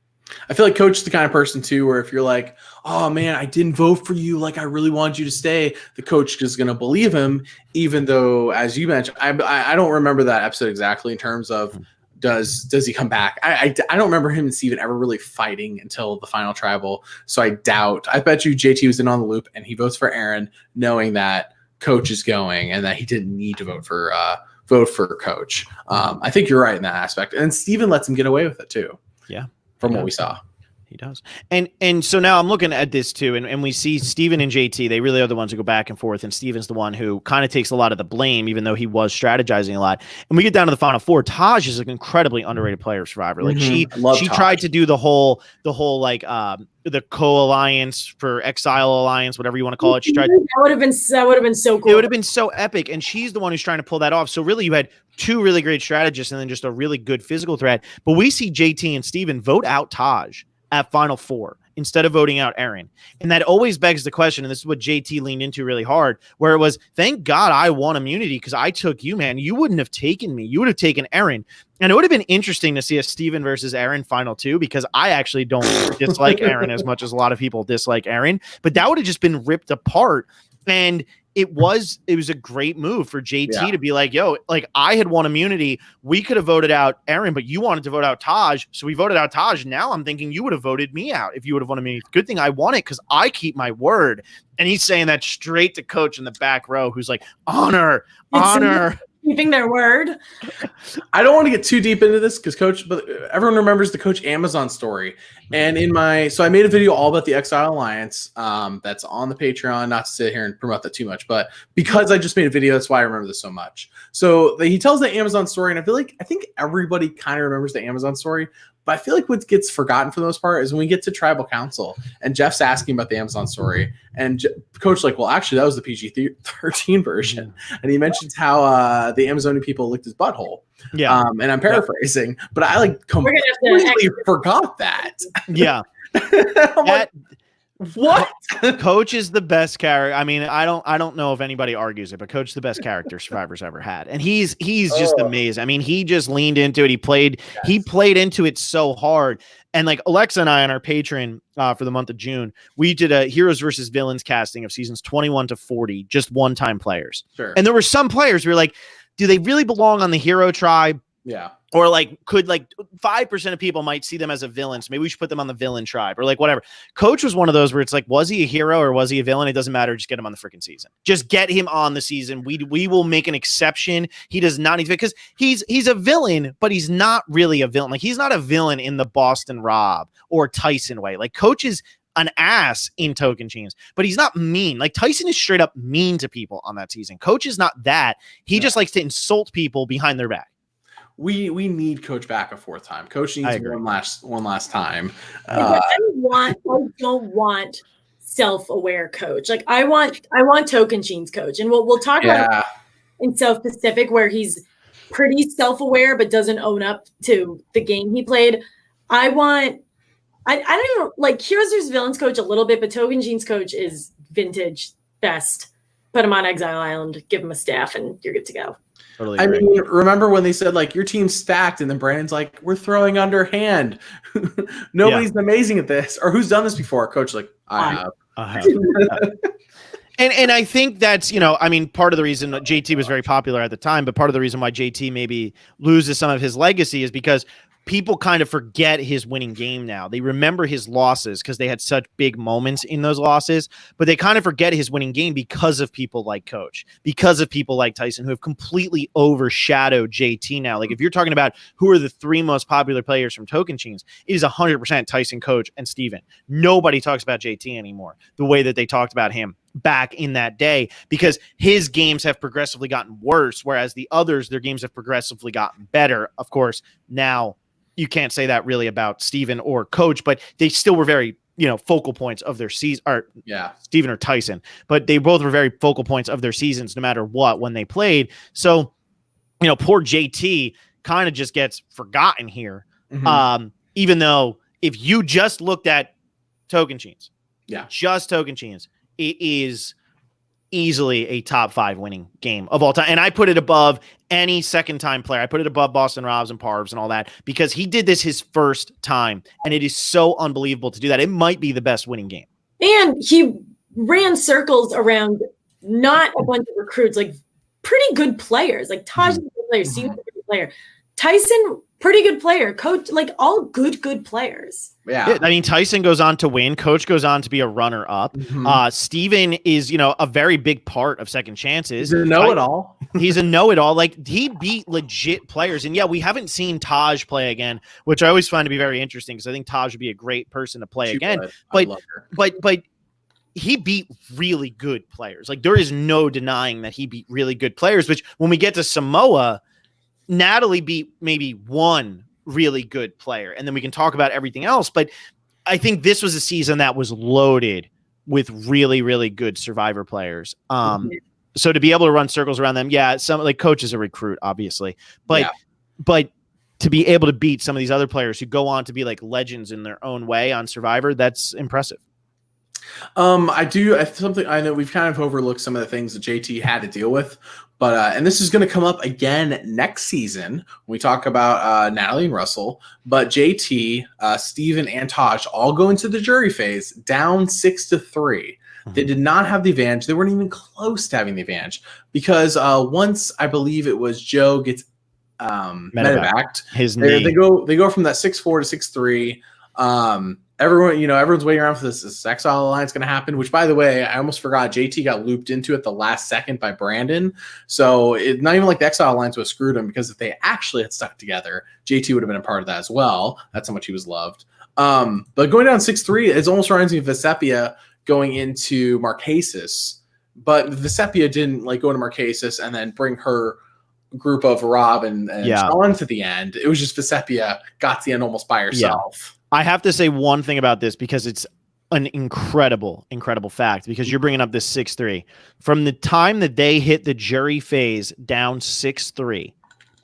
I feel like Coach is the kind of person too, where if you're like, oh man, I didn't vote for you, like I really wanted you to stay, the coach is going to believe him, even though, as you mentioned, I don't remember that episode exactly in terms of does he come back? I don't remember him and Steven ever really fighting until the final tribal. So I bet you JT was in on the loop and he votes for Aaron knowing that Coach is going and that he didn't need to vote for Coach. I think you're right in that aspect. And Steven lets him get away with it too. Yeah. From what we saw. He does. And so now I'm looking at this too, and we see Steven and JT, they really are the ones who go back and forth, and Steven's the one who kind of takes a lot of the blame, even though he was strategizing a lot. And we get down to the final 4. Taj is an incredibly underrated player of Survivor. Like she tried to do the whole like the co-alliance for Exile Alliance, whatever you want to call it. She tried. That would have been so cool. It would have been so epic, and she's the one who's trying to pull that off. So really, you had 2 really great strategists, and then just a really good physical threat. But we see JT and Steven vote out Taj at final 4 instead of voting out Aaron. And that always begs the question, and this is what JT leaned into really hard, where it was, thank God I won immunity because I took you, man. You wouldn't have taken me. You would have taken Aaron. And it would have been interesting to see a Steven versus Aaron final 2, because I actually don't dislike Aaron as much as a lot of people dislike Aaron. But that would have just been ripped apart. And it was a great move for JT to be like, yo, like I had won immunity. We could have voted out Aaron, but you wanted to vote out Taj. So we voted out Taj. Now I'm thinking you would have voted me out if you would have won immunity. Good thing I won it because I keep my word. And he's saying that straight to Coach in the back row, who's like, honor. keeping their word. I don't want to get too deep into this but everyone remembers the Coach Amazon story. And so I made a video all about the Exile Alliance. That's on the Patreon. Not to sit here and promote that too much, but because I just made a video, that's why I remember this so much. So he tells the Amazon story, and I think everybody kind of remembers the Amazon story. But I feel like what gets forgotten for the most part is when we get to Tribal Council and Jeff's asking about the Amazon story, and Coach well, actually that was the PG-13 version, and he mentions how the Amazonian people licked his butthole. Yeah, and I'm paraphrasing, but I completely forgot that. Yeah, what? Coach is the best character. I mean, I don't know if anybody argues it, but Coach is the best character Survivor's ever had, and he's just amazing. I mean, he just leaned into it. He played into it so hard. And like Alexa and I on our Patreon for the month of June, we did a Heroes versus Villains casting of seasons 21 to 40, just one-time players. Sure. And there were some players we were like, do they really belong on the hero tribe? Yeah. Or could 5% of people might see them as a villain, so maybe we should put them on the villain tribe or whatever. Coach was one of those where it's like, was he a hero or was he a villain? It doesn't matter. Just get him on the freaking season. Just get him on the season. We will make an exception. He does not need to, because he's a villain, but he's not really a villain. Like, he's not a villain in the Boston Rob or Tyson way. Like, Coach is an ass in Tocantins, but he's not mean. Like, Tyson is straight up mean to people on that season. Coach is not that. He just likes to insult people behind their back. We need Coach back a fourth time. Coach needs one last time. I don't want self-aware Coach. Like, I want Tocantins Coach, and we'll talk about in self-Pacific where he's pretty self-aware but doesn't own up to the game he played. I don't even like Heroes vs. Villains Coach a little bit, but Tocantins Coach is vintage best. Put him on Exile Island, give him a staff, and you're good to go. Totally I mean, remember when they said your team's stacked, and then Brandon's like, we're throwing underhand. Nobody's amazing at this, or who's done this before? Coach I have. And I think that's, I mean, part of the reason JT was very popular at the time, but part of the reason why JT maybe loses some of his legacy is because people kind of forget his winning game now. They remember his losses because they had such big moments in those losses, but they kind of forget his winning game because of people like Coach, because of people like Tyson, who have completely overshadowed JT now. Like, if you're talking about who are the three most popular players from Tocantins, it is 100% Tyson, Coach, and Steven. Nobody talks about JT anymore the way that they talked about him back in that day, because his games have progressively gotten worse, whereas the others, their games have progressively gotten better. Of course, now you can't say that really about Steven or Coach, but they still were very, focal points of their season, or Steven or Tyson, but they both were very focal points of their seasons, no matter what, when they played. So, poor JT kind of just gets forgotten here. Mm-hmm. Even though if you just looked at Tocantins, just Tocantins, it is easily a top 5 winning game of all time. And I put it above any second time player. I put it above Boston Robs and Parvs and all that, because he did this his first time. And it is so unbelievable to do that. It might be the best winning game. And he ran circles around not a bunch of recruits, like pretty good players. Like Taj is a good player, Steven's a good player. Tyson, pretty good player. Coach, all good players. Yeah. I mean, Tyson goes on to win. Coach goes on to be a runner-up. Mm-hmm. Steven is, a very big part of Second Chances. He's a know-it-all. He's a know-it-all. He beat legit players. And we haven't seen Taj play again, which I always find to be very interesting, because I think Taj would be a great person to play again. But he beat really good players. Like, there is no denying that he beat really good players, which when we get to Samoa, Natalie beat maybe one really good player, and then we can talk about everything else. But I think this was a season that was loaded with really, really good Survivor players. So to be able to run circles around them, some Coach is a recruit, obviously, but to be able to beat some of these other players who go on to be legends in their own way on Survivor, that's impressive. I know we've kind of overlooked some of the things that JT had to deal with, but and this is going to come up again next season when we talk about Natalie and Russell. But JT, Steven, and Taj all go into the jury phase down 6-3. Mm-hmm. They did not have the advantage. They weren't even close to having the advantage, because once, I believe it was, Joe gets medevaced. His knee. They go from that 6-4 to 6-3. everyone's waiting around for this Exile Alliance going to happen, which, by the way, I almost forgot JT got looped into it the last second by Brandon. So it's not even like the Exile Alliance was screwed him, because if they actually had stuck together, JT would have been a part of that as well. That's how much he was loved. But going down 6-3, it almost reminds me of Vesepia going into Marquesas. But Vesepia didn't like go into Marquesas and then bring her group of Rob and Sean to the end. It was just Vesepia got to the end almost by herself. I have to say one thing about this, because it's an incredible fact, because you're bringing up this 6-3. From the time that they hit the jury phase down 6-3,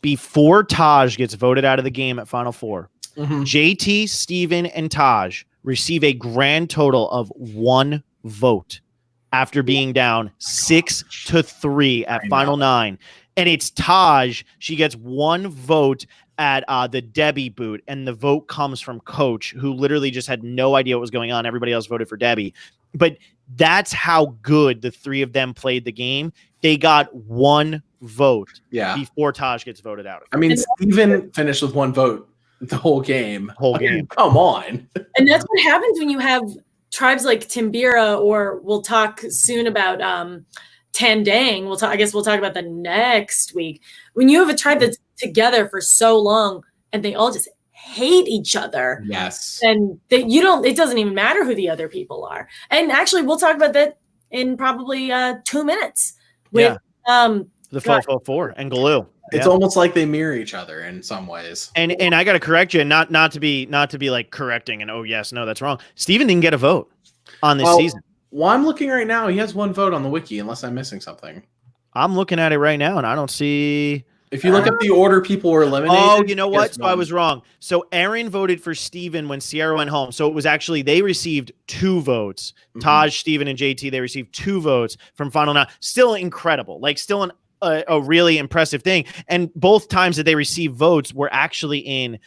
before Taj gets voted out of the game at Final Four, JT, Steven, and Taj receive a grand total of 1 vote after being down 6-3 at Final 9. And it's Taj. She gets 1 vote at the Debbie boot, and the vote comes from Coach, who literally just had no idea what was going on. Everybody else voted for Debbie. But that's how good the 3 of them played the game. They got 1 vote before Taj gets voted out. I mean, Steven finished with 1 vote the whole game. Come on. And that's what happens when you have tribes like Timbira, or we'll talk soon about Tandang. I guess we'll talk about the next week. When you have a tribe that's together for so long and they all just hate each other. Yes. And it doesn't even matter who the other people are. And actually we'll talk about that in probably 2 minutes with the 444 and Galoo. It's almost like they mirror each other in some ways. And I got to correct you, not to be like correcting and yes, no, that's wrong. Steven didn't get a vote on this season. Well, I'm looking right now. He has 1 vote on the wiki, unless I'm missing something. I'm looking at it right now, and I don't see. If you look at the order people were eliminated. Oh, you know what? So I was wrong. So Aaron voted for Steven when Sierra went home. So it was actually, they received 2 votes. Taj, Steven, and JT, they received 2 votes from Final 9. Still incredible. Like, still a really impressive thing. And both times that they received votes were actually in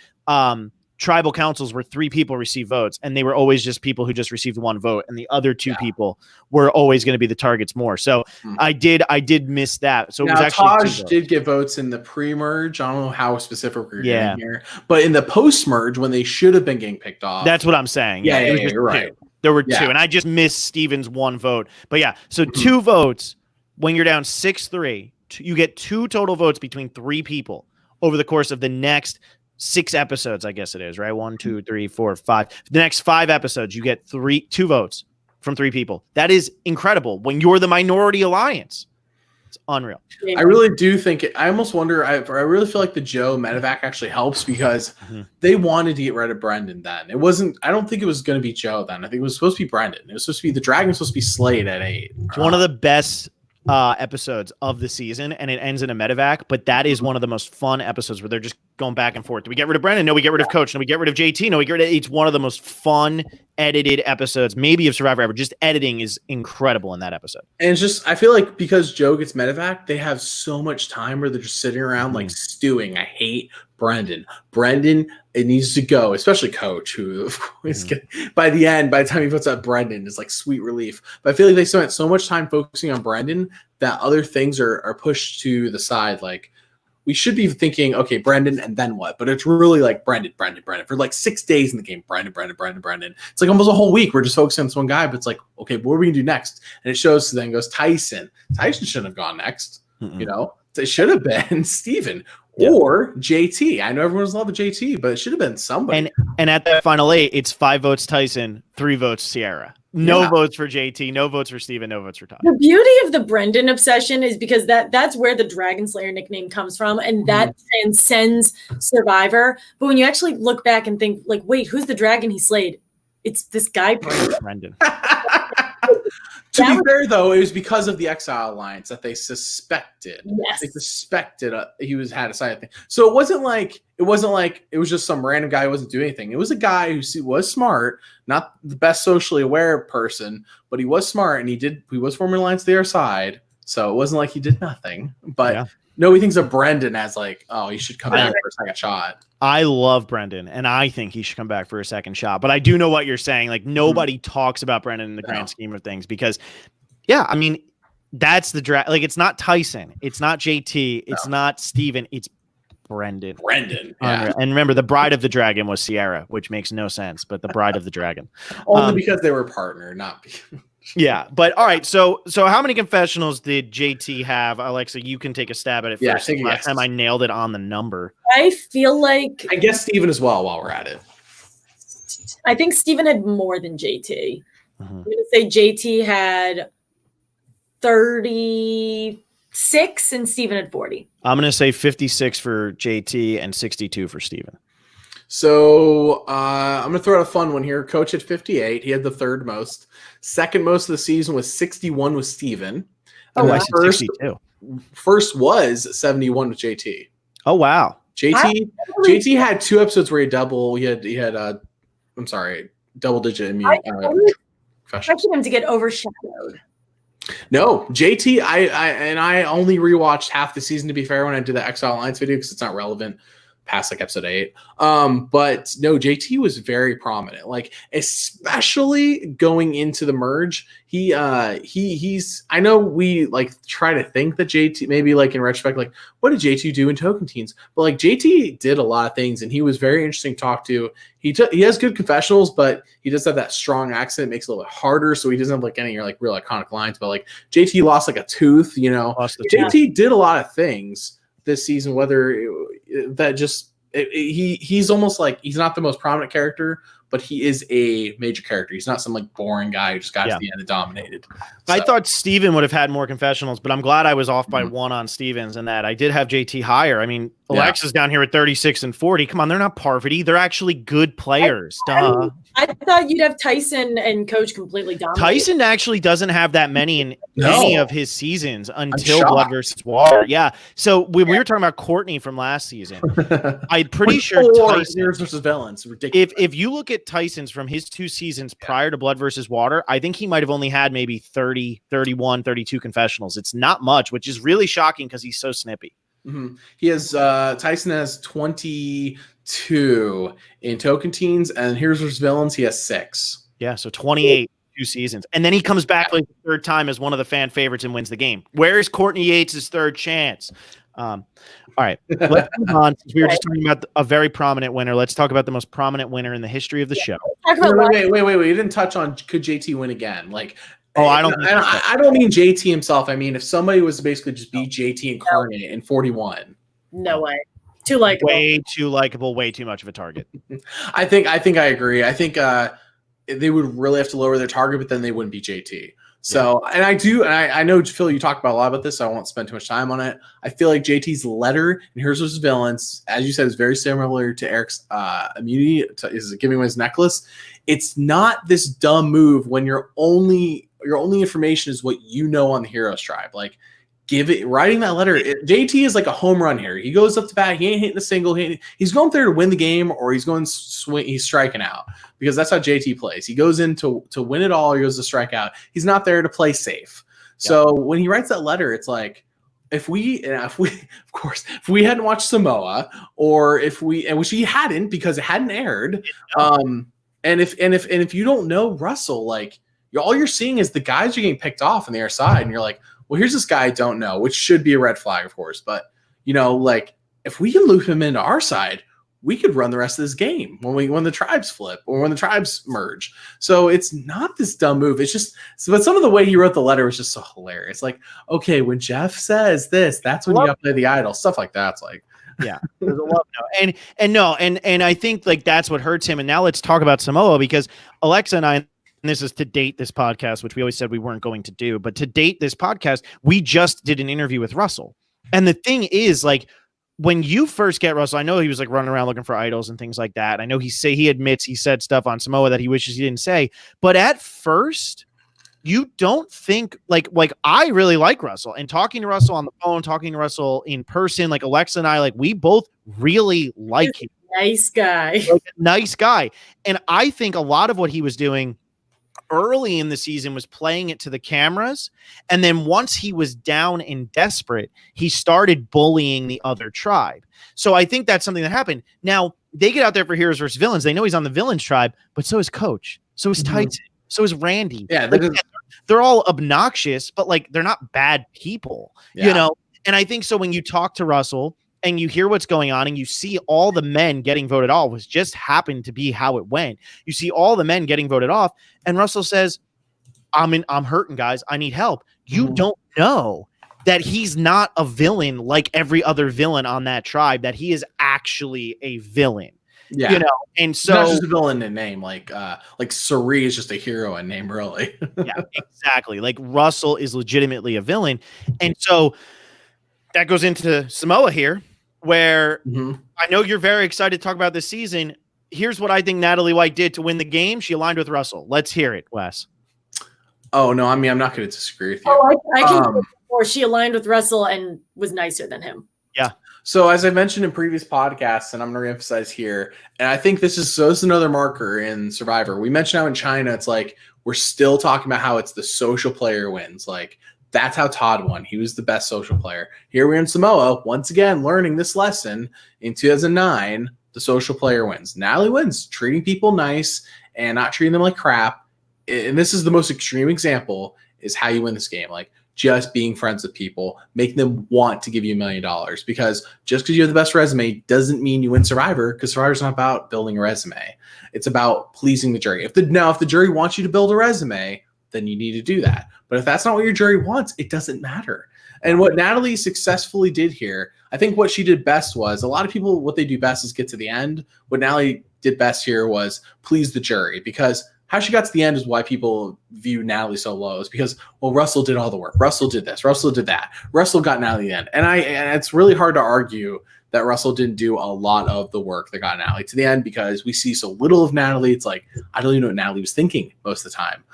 tribal councils where 3 people received votes, and they were always just people who just received 1 vote, and the other 2 people were always going to be the targets more. So I did miss that. So it was actually Taj did get votes in the pre-merge. I don't know how specific we're getting here, but in the post-merge when they should have been getting picked off. That's what I'm saying. You're right. There were 2, and I just missed Steven's 1 vote. But so 2 votes when you're down 6-3. You get 2 total votes between 3 people over the course of the next 6 episodes, I guess it is, right? 1, 2, 3, 4, 5. The next 5 episodes, you get 2 votes from 3 people. That is incredible when you're the minority alliance. It's unreal. I really do think I almost wonder. I really feel like the Joe medevac actually helps, because they wanted to get rid of Brendan then. It wasn't. I don't think it was going to be Joe then. I think it was supposed to be Brendan. It was supposed to be the Dragon was supposed to be Slade at 8. It's one of the best episodes of the season, and it ends in a medevac, but that is one of the most fun episodes where they're just going back and forth. Do we get rid of Brendan? No, we get rid of Coach. No, we get rid of JT. No, we get rid of. It's one of the most fun edited episodes, maybe of Survivor ever. Just editing is incredible in that episode. And it's just, I feel like because Joe gets medevac, they have so much time where they're just sitting around like stewing. I hate Brendan. It needs to go, especially Coach, who of course by the time he puts up Brendan, is like sweet relief. But I feel like they spent so much time focusing on Brendan that other things are pushed to the side. Like, we should be thinking, okay, Brendan, and then what? But it's really like Brendan. For like 6 days in the game, Brendan. It's like almost a whole week. We're just focusing on this one guy, but it's like, okay, what are we going to do next? And it shows, then goes Tyson. Tyson shouldn't have gone next. You know, it should have been Steven. Or JT. I know everyone's loving JT, but it should have been somebody. And at that final 8, it's 5 votes Tyson, 3 votes Sierra. No votes for JT, no votes for Steven, no votes for Todd. The beauty of the Brendan obsession is because that's where the Dragon Slayer nickname comes from, and that transcends Survivor. But when you actually look back and think, like, wait, who's the dragon he slayed? It's this guy, Brendan. To be fair, though, it was because of the Exile Alliance that they suspected. Yes. They suspected he had a side thing. So it wasn't like it was just some random guy who wasn't doing anything. It was a guy who was smart, not the best socially aware person, but he was smart, and he was forming alliance to their side. So it wasn't like he did nothing. But nobody thinks of Brendan as like, oh, he should come back for a second shot. I love Brendan, and I think he should come back for a second shot. But I do know what you're saying. Like, nobody talks about Brendan in the grand scheme of things because, I mean, that's the draft. Like, it's not Tyson. It's not JT. It's not Steven. It's Brendan. Yeah. And remember, the Bride of the Dragon was Sierra, which makes no sense, but the Bride of the Dragon. Only because they were partner, not because. Yeah, but all right. So how many confessionals did JT have? Alexa, you can take a stab at it first. Last time I nailed it on the number. I feel like I guess Steven as well while we're at it. I think Steven had more than JT. Mm-hmm. I'm going to say JT had 36 and Steven had 40. I'm going to say 56 for JT and 62 for Steven. So I'm going to throw out a fun one here. Coach had 58. He had the third most. Second most of the season was 61 with Steven. Oh, I said 62. First was 71 with JT. Oh, wow. JT had 2 episodes where he had double-digit immune. Expected him to get overshadowed. No, JT, I only rewatched half the season, to be fair, when I did the Exile Alliance video because it's not relevant past like episode 8. But no, JT was very prominent, like especially going into the merge. He's I know we like try to think that JT maybe like in retrospect, like what did JT do in Tocantins? But like JT did a lot of things and he was very interesting to talk to. He has good confessionals, but he does have that strong accent. It makes it a little bit harder. So he doesn't have like any like real iconic lines, but like JT lost like a tooth, you know. JT did a lot of things this season, he's almost like he's not the most prominent character, but he is a major character. He's not some like boring guy who just got to the end and dominated. So. I thought Steven would have had more confessionals, but I'm glad I was off by one on Stevens and that I did have JT higher. I mean, Alexa's down here at 36 and 40. Come on, they're not Parvati. They're actually good players. I thought you'd have Tyson and Coach completely dominated. Tyson actually doesn't have that many in any of his seasons until Blood versus Water. Yeah. So we were talking about Courtney from last season. I'm pretty sure Tyson versus Villains. Ridiculous. If you look at Tyson's from his 2 seasons prior to Blood versus Water, I think he might have only had maybe 30, 31, 32 confessionals. It's not much, which is really shocking because he's so snippy. Mm-hmm. He has Tyson has 22 in Tocantins, and Heroes vs. Villains he has 6. Yeah, so 28 2 seasons, and then he comes back like the third time as one of the fan favorites and wins the game. Where's Courtney Yates' third chance? All right, let's move on. Since we were just talking about a very prominent winner, let's talk about the most prominent winner in the history of the show. Wait! You didn't touch on could JT win again? Like. I don't mean JT himself. I mean, if somebody was to basically just beat JT incarnate in 41. No way. Too likable. Way too likable. Way too much of a target. I think I agree. I think they would really have to lower their target, but then they wouldn't be JT. So, and I know, Phil, you talked about a lot about this, so I won't spend too much time on it. I feel like JT's letter in Heroes vs. Villains, as you said, is very similar to Eric's immunity, is giving away his necklace. It's not this dumb move when your only information is what you know on the Heroes tribe. Like, writing that letter. JT is like a home run here. He goes up to bat. He ain't hitting a single. He's going there to win the game, or he's going swing. He's striking out because that's how JT plays. He goes in to win it all. He goes to strike out. He's not there to play safe. So when he writes that letter, it's like if we hadn't watched Samoa, or which he hadn't because it hadn't aired. And if you don't know Russell, like all you're seeing is the guys are getting picked off on the other side, and you're like, well, here's this guy I don't know, which should be a red flag, of course. But, like, if we can loop him into our side, we could run the rest of this game when the tribes flip or when the tribes merge. So it's not this dumb move. It's just, but some of the way he wrote the letter was just so hilarious. Like, okay, when Jeff says this, that's when you have to play the idol. Stuff like that. It's like, yeah, there's a love note. And I think like that's what hurts him. And now let's talk about Samoa, because Alexa and I, and this is to date this podcast, which we always said we weren't going to do, but to date this podcast, we just did an interview with Russell. And the thing is, like, when you first get Russell, I know he was like running around looking for idols and things like that. I know he admits he said stuff on Samoa that he wishes he didn't say, but at first you don't think like I really like Russell, and talking to Russell on the phone, talking to Russell in person, like Alexa and I, like we both really like him. Nice guy. Like, nice guy. And I think a lot of what he was doing early in the season was playing it to the cameras. And then once he was down and desperate, he started bullying the other tribe. So I think that's something that happened. Now they get out there for Heroes versus Villains. They know he's on the Villains tribe, but so is Coach. So is Tyson. So is Randy. Yeah. Like, they're all obnoxious, but like, they're not bad people, And I think so when you talk to Russell and you hear what's going on and you see all the men getting voted off, was just happened to be how it went. You see all the men getting voted off, and Russell says, I'm hurting, guys. I need help. You don't know that he's not a villain like every other villain on that tribe, that he is actually a villain. Yeah. You know, and so not just a villain in name, like Suri is just a hero in name, really. yeah, exactly. Like Russell is legitimately a villain. And so that goes into Samoa here, where I know you're very excited to talk about this season. Here's what I think Natalie White did to win the game. She aligned with Russell. Let's hear it, Wes. Oh, no, I mean, I'm not going to disagree with you. Oh, I can. Or she aligned with Russell and was nicer than him. Yeah. So as I mentioned in previous podcasts, and I'm going to emphasize here, and I think this is another marker in Survivor. We mentioned how in China, it's like we're still talking about how it's the social player wins. Like that's how Todd won. He was the best social player. Here we're in Samoa, once again, learning this lesson in 2009, the social player wins. Natalie wins, treating people nice and not treating them like crap. And this is the most extreme example is how you win this game. Like just being friends with people, making them want to give you $1 million, because just because you have the best resume doesn't mean you win Survivor, because Survivor's not about building a resume. It's about pleasing the jury. If the jury wants you to build a resume, then you need to do that. But if that's not what your jury wants, it doesn't matter. And what Natalie successfully did here, I think what she did best was, a lot of people, what they do best is get to the end. What Natalie did best here was please the jury, because how she got to the end is why people view Natalie so low, is because, well, Russell did all the work. Russell did this. Russell did that. Russell got Natalie the end. And it's really hard to argue that Russell didn't do a lot of the work that got Natalie to the end, because we see so little of Natalie. It's like, I don't even know what Natalie was thinking most of the time.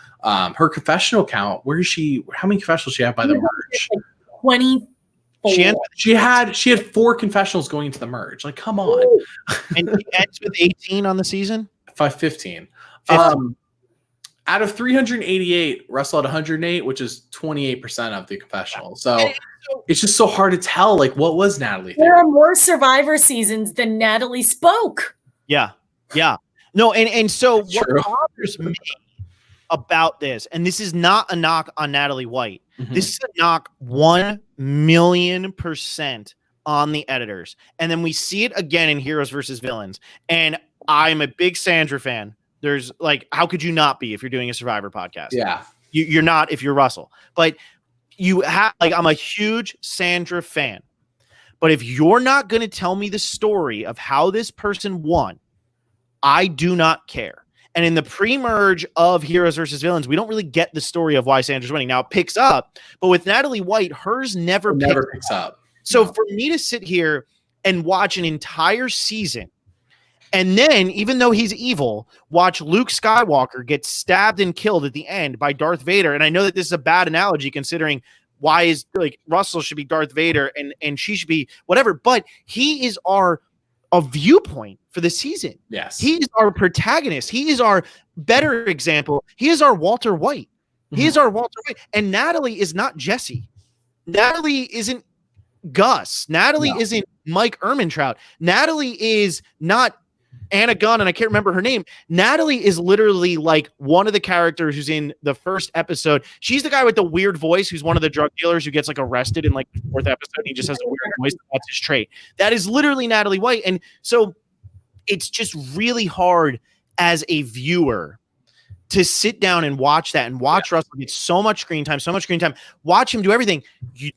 Her confessional count, where is she? How many confessionals she have by the merge? 20. She had 4 confessionals going into the merge. Like, come on. And she ends with 18 on the season? 15. Out of 388, Russell had 108, which is 28% of the confessional. So it's just so hard to tell, like, what was Natalie thinking? There are more Survivor seasons than Natalie spoke. Yeah. Yeah. No, and so what bothers me about this, and this is not a knock on Natalie White. This is a knock 1,000,000% on the editors. And then we see it again in Heroes versus Villains. And I'm a big Sandra fan. There's like, how could you not be if you're doing a Survivor podcast? Yeah. You're not if you're Russell. But you have, like, I'm a huge Sandra fan. But if you're not going to tell me the story of how this person won, I do not care. And in the pre-merge of Heroes versus Villains, we don't really get the story of why Sandra's winning. Now it picks up, but with Natalie White, hers never picks up. So for me to sit here and watch an entire season, and then, even though he's evil, watch Luke Skywalker get stabbed and killed at the end by Darth Vader. And I know that this is a bad analogy, considering why is, like, Russell should be Darth Vader and she should be whatever, but he is a viewpoint for the season. Yes. He is our protagonist. He is our better example. He is our Walter White. He is our Walter White. And Natalie is not Jesse. Natalie isn't Gus. Natalie isn't Mike Ehrmantraut. Natalie is not Anna Gunn, and I can't remember her name. Natalie is literally like one of the characters who's in the first episode. She's the guy with the weird voice who's one of the drug dealers who gets like arrested in like the 4th episode. And he just has a weird voice. That's his trait. That is literally Natalie White. And so it's just really hard as a viewer to sit down and watch that and watch Russell get so much screen time, watch him do everything.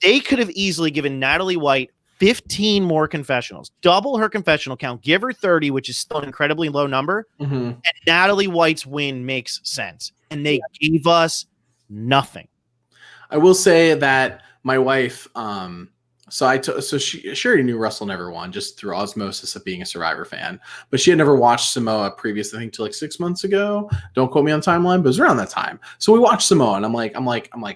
They could have easily given Natalie White 15 more confessionals, double her confessional count, give her 30, which is still an incredibly low number. And Natalie White's win makes sense. And they gave us nothing. I will say that my wife, she already knew Russell never won, just through osmosis of being a Survivor fan, but she had never watched Samoa previous, I think, till like 6 months ago. Don't quote me on timeline, but it was around that time. So we watched Samoa, and I'm like,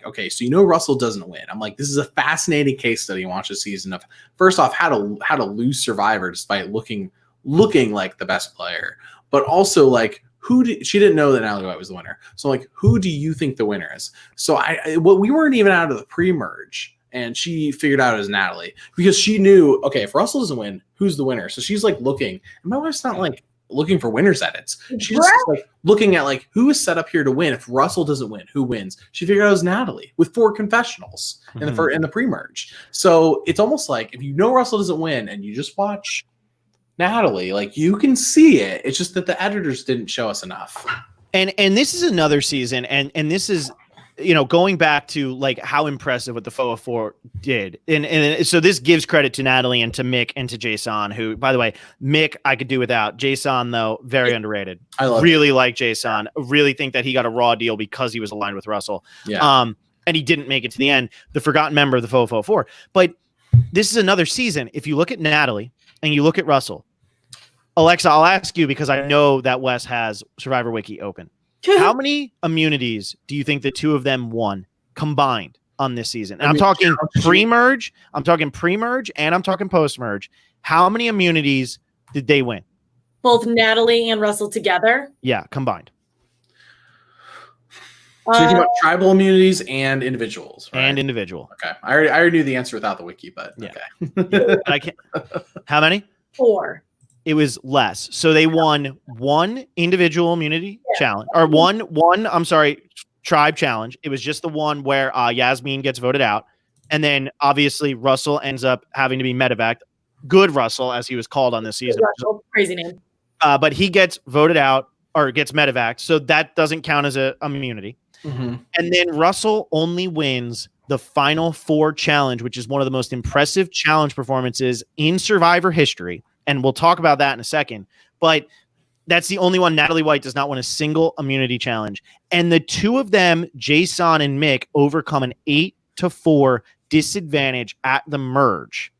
okay, so Russell doesn't win. I'm like, this is a fascinating case study. Watch a season of, first off, how to lose Survivor despite looking like the best player, but also like, she didn't know that Natalie White was the winner. So like, who do you think the winner is? So we weren't even out of the pre-merge. And she figured out it was Natalie, because she knew, okay, if Russell doesn't win, who's the winner? So she's like looking, and my wife's not like looking for winners edits. She's just like looking at like who is set up here to win. If Russell doesn't win, who wins? She figured out it was Natalie with 4 confessionals in the pre-merge. So it's almost like if you know Russell doesn't win and you just watch Natalie, like you can see it. It's just that the editors didn't show us enough. And this is another season, and this is, you know, going back to like how impressive what the 404 did. And so this gives credit to Natalie and to Mick and to Jason, who, by the way, Mick I could do without. Jason, though, very underrated. I really like Jason. Really think that he got a raw deal because he was aligned with Russell. Yeah. And he didn't make it to the end, the forgotten member of the 404. But this is another season. If you look at Natalie and you look at Russell, Alexa, I'll ask you because I know that Wes has Survivor Wiki open. How many immunities do you think the two of them won combined on this season? And I'm talking pre-merge, and I'm talking post-merge. How many immunities did they win? Both Natalie and Russell together? Yeah, combined. So you're talking about tribal immunities and individuals, right? And individual. Okay. I already knew the answer without the wiki, but yeah. Okay. I can't. How many? 4. It was less. So they won 1 individual immunity challenge, or one, I'm sorry, tribe challenge. It was just the one where Yasmin gets voted out. And then obviously Russell ends up having to be medevac. Good Russell, as he was called on this season. Russell, crazy name. But he gets voted out or gets medevac. So that doesn't count as a immunity. And then Russell only wins the final 4 challenge, which is one of the most impressive challenge performances in Survivor history. And we'll talk about that in a second. But that's the only one. Natalie White does not win a single immunity challenge. And the two of them, Jason and Mick, overcome an 8-4 disadvantage at the merge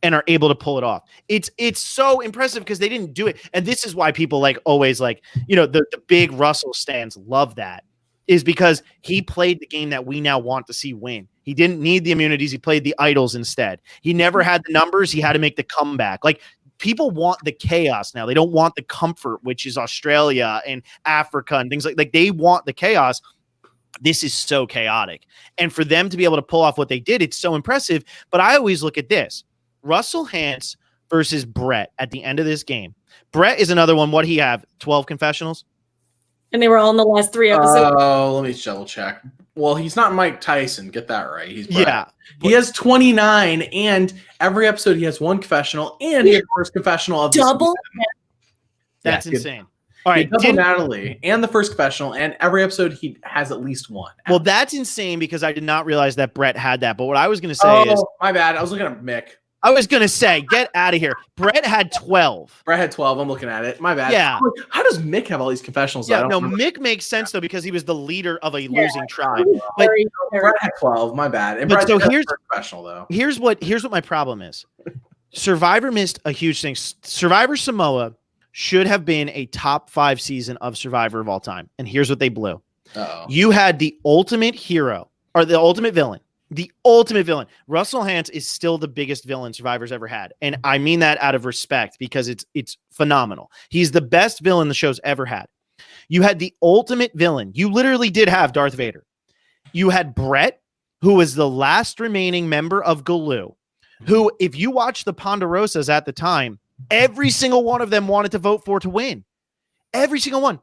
and are able to pull it off. It's so impressive because they didn't do it. And this is why people like always like, you know, the big Russell stands love that, is because he played the game that we now want to see win. He didn't need the immunities. He played the idols instead. He never had the numbers. He had to make the comeback. Like, people want the chaos now. They don't want the comfort, which is Australia and Africa and things like they want the chaos. This is so chaotic. And for them to be able to pull off what they did, it's so impressive. But I always look at this. Russell Hantz versus Brett at the end of this game. Brett is another one. What did he have? 12 confessionals? And they were all in the last 3 episodes. Oh, let me double check. Well, he's not Mike Tyson. Get that right. He's Brett. Yeah. He has 29, and every episode he has 1 confessional, and he has the first confessional of the double. season. That's insane. All right, double Natalie and the first confessional, and every episode he has at least 1. Well, that's insane because I did not realize that Brett had that. But what I was going to say is, my bad. I was looking at Mick. I was going to say, get out of here. Brett had 12. Brett had 12. I'm looking at it. My bad. Yeah. How does Mick have all these confessionals? Yeah, no, Mick makes sense, though, because he was the leader of a losing tribe. But Brett had 12. My bad. And but Brett so here's confessional, though. Here's what my problem is. Survivor missed a huge thing. Survivor Samoa should have been a top 5 season of Survivor of all time. And here's what they blew. Uh-oh. You had the ultimate hero, or the ultimate villain. The ultimate villain. Russell Hantz is still the biggest villain Survivor's ever had. And I mean that out of respect because it's phenomenal. He's the best villain the show's ever had. You had the ultimate villain. You literally did have Darth Vader. You had Brett, who was the last remaining member of Galoo, who, if you watch the Ponderosas at the time, every single one of them wanted to vote for to win. Every single one.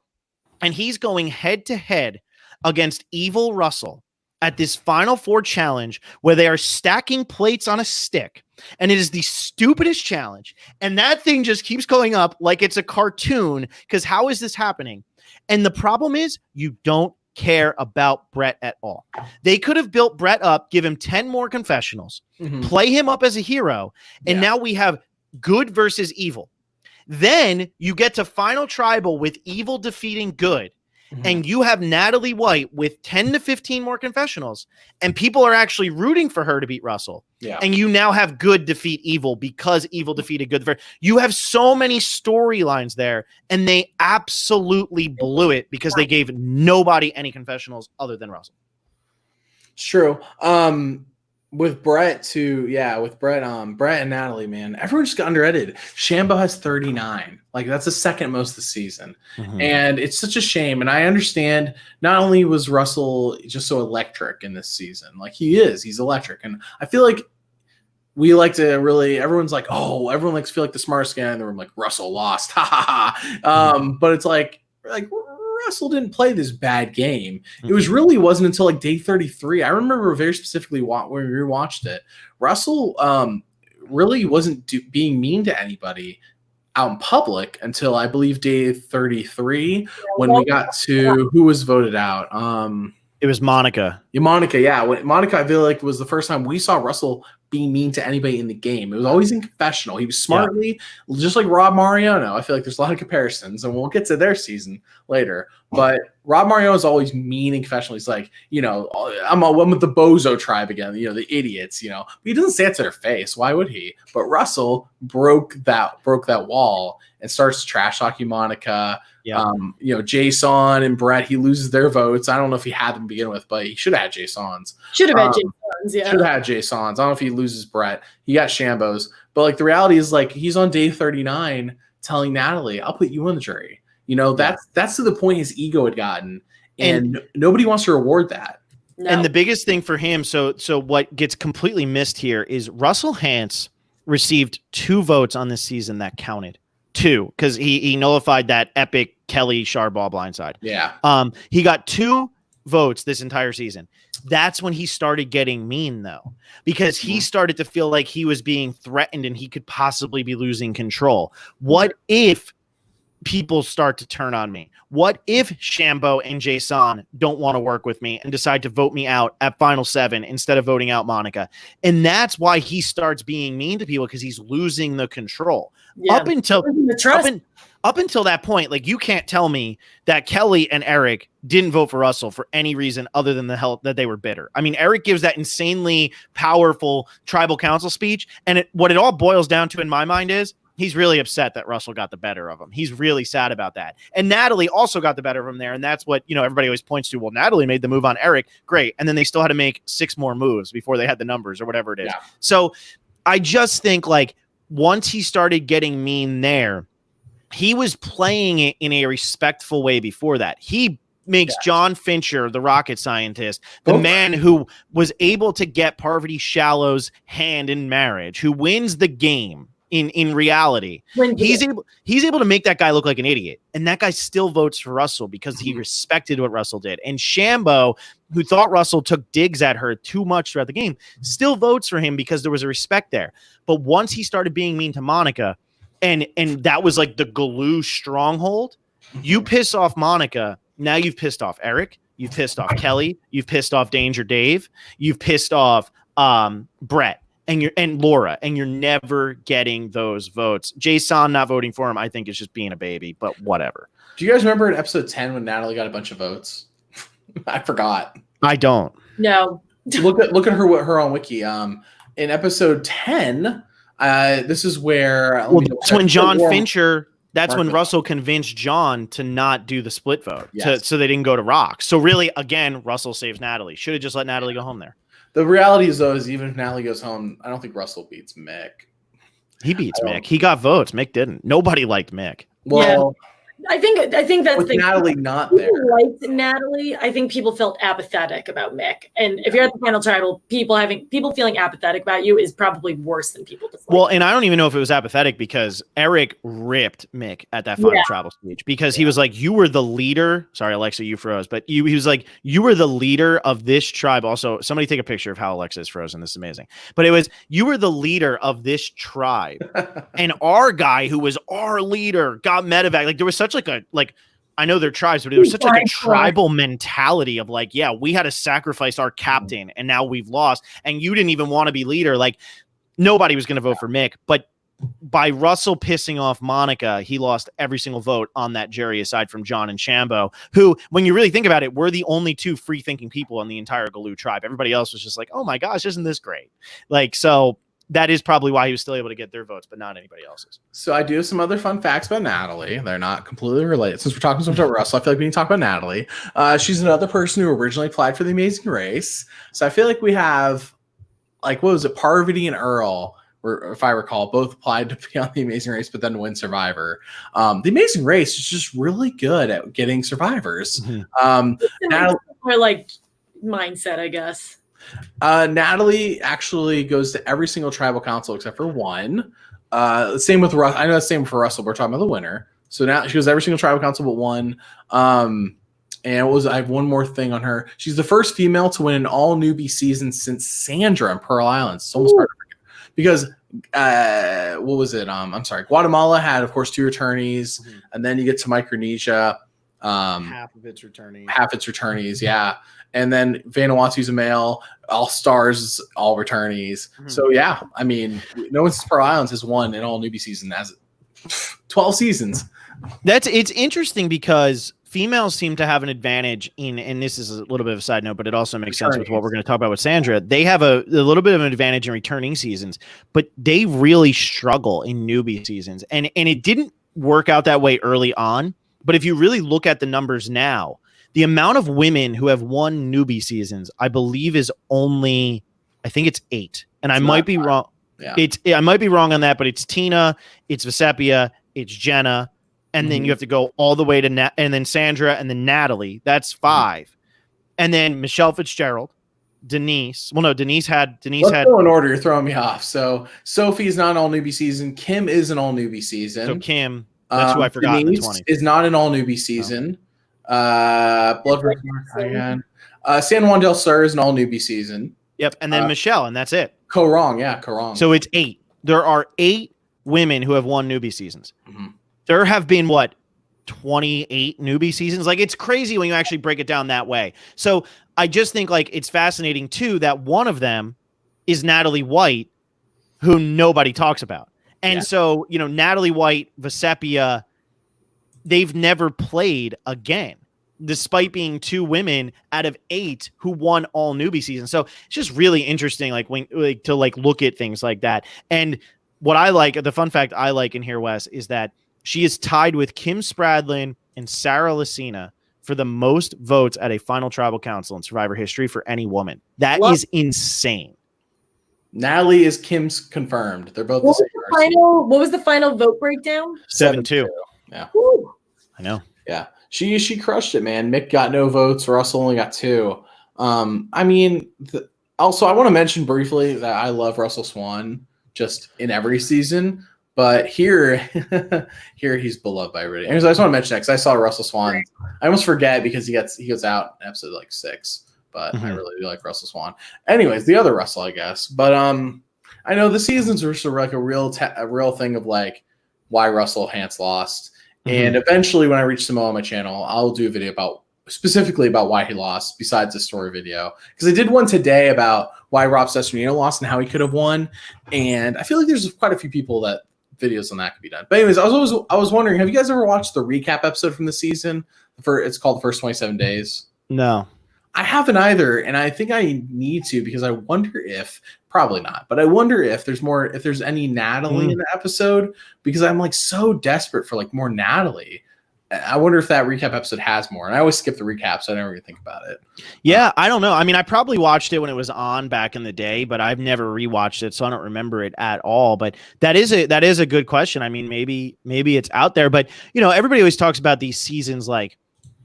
And he's going head to head against evil Russell at this final 4 challenge where they are stacking plates on a stick. And it is the stupidest challenge. And that thing just keeps going up like it's a cartoon, because how is this happening? And the problem is you don't care about Brett at all. They could have built Brett up, give him 10 more confessionals, play him up as a hero, and now we have good versus evil. Then you get to final tribal with evil defeating good. And you have Natalie White with 10 to 15 more confessionals, and people are actually rooting for her to beat Russell. Yeah. And you now have good defeat evil because evil defeated good. You have so many storylines there, and they absolutely blew it because they gave nobody any confessionals other than Russell. It's true. With Brett too, Brett and Natalie, man, everyone just got under-edited. Shambo has 39. Like, that's the second most this season. And it's such a shame. And I understand not only was Russell just so electric in this season, like he's electric. And I feel like we like to really, everyone's like, oh, everyone likes to feel like the smartest guy in the room, like Russell lost, ha ha ha. But it's like Russell didn't play this bad game. It wasn't until like day 33. I remember very specifically when we rewatched it. Russell really wasn't being mean to anybody out in public until I believe day 33 when we got to who was voted out. It was Monica. Yeah, Monica. Yeah, Monica, I feel like was the first time we saw Russell being mean to anybody in the game. It was always in confessional. He was smartly, just like Rob Mariano. I feel like there's a lot of comparisons, and we'll get to their season later. But Rob Mariano is always mean and confessional. He's like, I'm with the bozo tribe again. The idiots. But he doesn't say it to their face. Why would he? But Russell broke that wall and starts trash talking Monica. Yeah. Jason and Brett, he loses their votes. I don't know if he had them to begin with, but he should have had Jason's. Should have had Jason's, yeah. Should have had Jason's. I don't know if he loses Brett. He got Shambo's. But like the reality is like he's on day 39 telling Natalie, I'll put you on the jury. That's to the point his ego had gotten. And nobody wants to reward that. No. And the biggest thing for him, so what gets completely missed here is Russell Hantz received 2 votes on this season that counted. 2, because he nullified that epic Kelly Charbonnet blindside. Yeah. He got 2 votes this entire season. That's when he started getting mean, though, because he started to feel like he was being threatened and he could possibly be losing control. What if people start to turn on me? What if Shambo and Jason don't want to work with me and decide to vote me out at Final 7 instead of voting out Monica? And that's why he starts being mean to people, because he's losing the control. Yeah, up until that point, like, you can't tell me that Kelly and Eric didn't vote for Russell for any reason other than the hell that they were bitter. I mean, Eric gives that insanely powerful tribal council speech, and what it all boils down to in my mind is he's really upset that Russell got the better of him. He's really sad about that. And Natalie also got the better of him there. And that's what, everybody always points to. Well, Natalie made the move on Eric. Great. And then they still had to make 6 more moves before they had the numbers or whatever it is. Yeah. So I just think, like, once he started getting mean there, he was playing it in a respectful way before that. He makes John Fincher, the rocket scientist, the man who was able to get Parvati Shallow's hand in marriage, who wins the game. In reality, he's able to make that guy look like an idiot, and that guy still votes for Russell because he respected what Russell did. And Shambo, who thought Russell took digs at her too much throughout the game, still votes for him because there was a respect there. But once he started being mean to Monica, and that was like the glue stronghold, you piss off Monica, now you've pissed off Eric, you've pissed off Kelly, you've pissed off Danger Dave, you've pissed off Brett. And Laura, and you're never getting those votes. Jason not voting for him, I think, is just being a baby, but whatever. Do you guys remember in episode 10 when Natalie got a bunch of votes? I forgot. I don't. No. Look at her on Wiki. In episode 10, this is where that's when John Fincher. That's when Russell convinced John to not do the split vote, so they didn't go to Rock. So really, again, Russell saves Natalie. Should have just let Natalie go home there. The reality is, though, is even if Natalie goes home, I don't think Russell beats Mick. He beats Mick. He got votes. Mick didn't. Nobody liked Mick. Well, I think that's with Natalie not there. Liked Natalie. I think people felt apathetic about Mick, and if you're at the final tribal, people feeling apathetic about you is probably worse than people dislike. Well, and I don't even know if it was apathetic, because Eric ripped Mick at that final tribal speech, because he was like, "You were the leader." Sorry, Alexa, you froze, but he was like, "You were the leader of this tribe." Also, somebody take a picture of how Alexa is frozen. This is amazing. But it was, "You were the leader of this tribe," and our guy who was our leader got medevac. Like, there was such I know they're tribes, but there was such like a tribal mentality of like, yeah, we had to sacrifice our captain and now we've lost, and you didn't even want to be leader. Like, nobody was going to vote for Mick, but by Russell pissing off Monica, he lost every single vote on that jury, aside from John and Shambo, who, when you really think about it, were the only 2 free thinking people in the entire Galoo tribe. Everybody else was just like, oh my gosh, isn't this great? Like, so that is probably why he was still able to get their votes, but not anybody else's. So I do have some other fun facts about Natalie. They're not completely related. Since we're talking so much about Russell, I feel like we need to talk about Natalie. She's another person who originally applied for The Amazing Race. So I feel like we have, like, what was it? Parvati and Earl, or if I recall, both applied to be on The Amazing Race, but then win Survivor. The Amazing Race is just really good at getting survivors. Natalie, more like mindset, I guess. Natalie actually goes to every single tribal council except for one. Same with Russ. I know that's same for Russell. We're talking about the winner. So now she goes to every single tribal council but one. And I have one more thing on her. She's the first female to win an all newbie season since Sandra in Pearl Islands. It's almost hard to forget. Because what was it? I'm sorry. Guatemala had, of course, 2 returnees, and then you get to Micronesia. Half of its returnees. Half its returnees, yeah. And then Vanuatu's a male. All Stars, all returnees. So yeah, I mean, no one since Pearl Islands has won an all newbie season as 12 seasons. It's interesting because females seem to have an advantage and this is a little bit of a side note, but it also makes sense with what we're going to talk about with Sandra. They have a little bit of an advantage in returning seasons, but they really struggle in newbie seasons. And it didn't work out that way early on. But if you really look at the numbers now, the amount of women who have won newbie seasons, I believe is only, I think it's 8. And I might be wrong. Yeah. I might be wrong on that, but it's Tina, it's Vesepia, it's Jenna. And then you have to go all the way to and then Sandra and then Natalie. That's 5. And then Michelle Fitzgerald, Denise. Well, no, Denise had. Let's go in order. You're throwing me off. So Sophie's not an all newbie season. Kim is an all newbie season. So Kim, that's who I forgot in the 20s. Is not an all newbie season. Blood again. San Juan del Sur is an all newbie season. Yep, and then Michelle, and that's it. Correct. So it's 8. There are 8 women who have won newbie seasons. There have been 28 newbie seasons. Like, it's crazy when you actually break it down that way. So I just think like it's fascinating too that one of them is Natalie White, who nobody talks about. And so, Natalie White, Vesepia, they've never played again, despite being 2 women out of 8 who won all newbie seasons. So it's just really interesting, to look at things like that. And what I like, the fun fact I like in here, Wes, is that she is tied with Kim Spradlin and Sarah Lacina for the most votes at a final tribal council in Survivor history for any woman. That is insane. Natalie is Kim's confirmed. They're both what was the final vote breakdown? 7-2. Yeah. Ooh. I know. Yeah. She crushed it, man. Mick got no votes. Russell only got 2. Also, I want to mention briefly that I love Russell Swan just in every season. But here he's beloved by everybody. Anyways, I just want to mention that because I saw Russell Swan. I almost forget because he goes out in episode 6. But I really do like Russell Swan. Anyways, the other Russell, I guess. But I know the seasons are sort of like a real thing of like why Russell Hantz lost. And eventually, when I reach Samoa on my channel, I'll do a video specifically about why he lost, besides the story video. Because I did one today about why Rob Cesternino lost and how he could have won. And I feel like there's quite a few people that videos on that could be done. But anyways, I was wondering, have you guys ever watched the recap episode from the season? It's called The First 27 Days. No. I haven't either, and I think I need to because I wonder if, probably not, but I wonder if there's any Natalie in the episode because I'm like so desperate for like more Natalie. I wonder if that recap episode has more. And I always skip the recap, so I never really think about it. Yeah, I don't know. I mean, I probably watched it when it was on back in the day, but I've never rewatched it, so I don't remember it at all. But that is a good question. I mean, maybe it's out there, but everybody always talks about these seasons like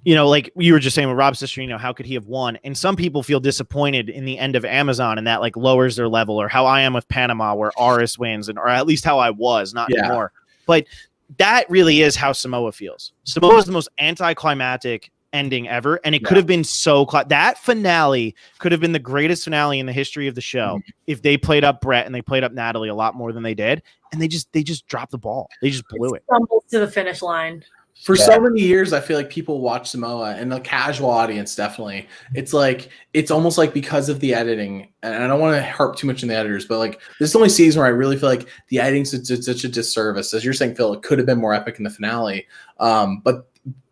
like you were just saying with Rob Cesternino, how could he have won? And some people feel disappointed in the end of Amazon, and that like lowers their level, or how I am with Panama, where Aris wins, or at least how I was, not anymore. But that really is how Samoa feels. Samoa is the most anticlimactic ending ever, and it could have been that finale could have been the greatest finale in the history of the show if they played up Brett and they played up Natalie a lot more than they did, and they just dropped the ball. They just blew it. Stumbled to the finish line. For so many years, I feel like people watch Samoa, and the casual audience definitely. It's almost like because of the editing, and I don't want to harp too much on the editors, but like this is the only season where I really feel like the editing's such a disservice. As you're saying, Phil, it could have been more epic in the finale. But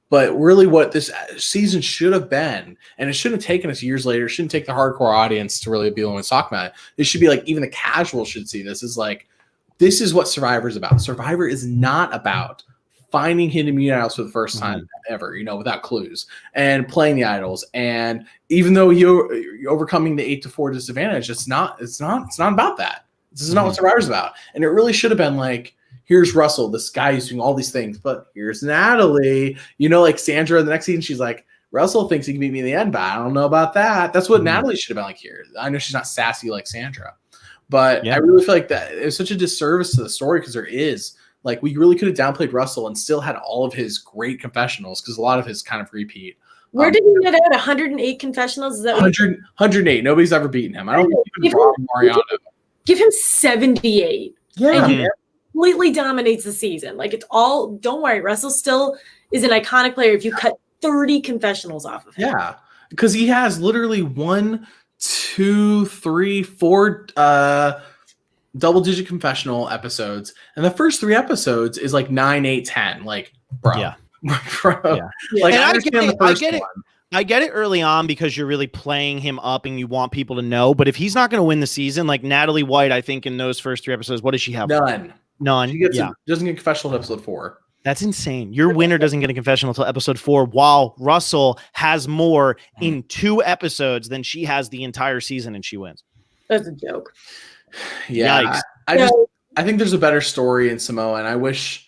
really what this season should have been, and it shouldn't have taken us years later, shouldn't take the hardcore audience to really be able to talk about it. It should be like even the casual should see this is what Survivor is about. Survivor is not about finding hidden immunity idols for the first time ever, without clues, and playing the idols. And even though you're overcoming the 8-4 disadvantage, it's not about that. This is not what Survivor's about. And it really should have been like, here's Russell, this guy who's doing all these things, but here's Natalie, like Sandra, the next season, she's like, Russell thinks he can beat me in the end, but I don't know about that. That's what Natalie should have been like here. I know she's not sassy like Sandra, but I really feel like that it was such a disservice to the story because we really could have downplayed Russell and still had all of his great confessionals because a lot of his kind of repeat. Where did he get out? 108 confessionals? Is that 108. Nobody's ever beaten him. I don't think even Rob Mariano. Give him 78. Yeah. And he completely dominates the season. Like, it's all, don't worry, Russell still is an iconic player if you cut 30 confessionals off of him. Yeah. Because he has literally 1, 2, 3, 4 double-digit confessional episodes. And the first 3 episodes is like 9, 8, 10. Like, bro. Yeah. Bro. Yeah. Like, and I get it. I get it early on because you're really playing him up and you want people to know. But if he's not going to win the season, like Natalie White, I think in those first 3 episodes, what does she have? None. She doesn't get confessional in episode 4. That's insane. Your winner doesn't get a confessional until episode 4, while Russell has more in 2 episodes than she has the entire season, and she wins. That's a joke. Yeah. I think there's a better story in Samoa, and I wish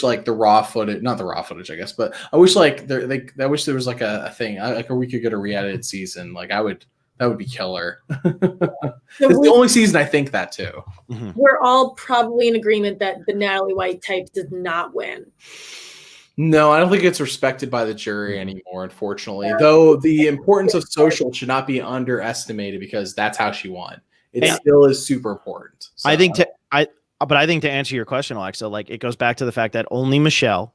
like the raw footage, not the raw footage, I guess, but I wish like I wish there was like a thing, like we could get a re-edited season. Like that would be killer. It's the only season I think that too. We're all probably in agreement that the Natalie White type did not win. No, I don't think it's respected by the jury anymore, unfortunately. Though the importance of social should not be underestimated because that's how she won. It still is super important. So. But I think to answer your question, Alexa, like it goes back to the fact that only Michelle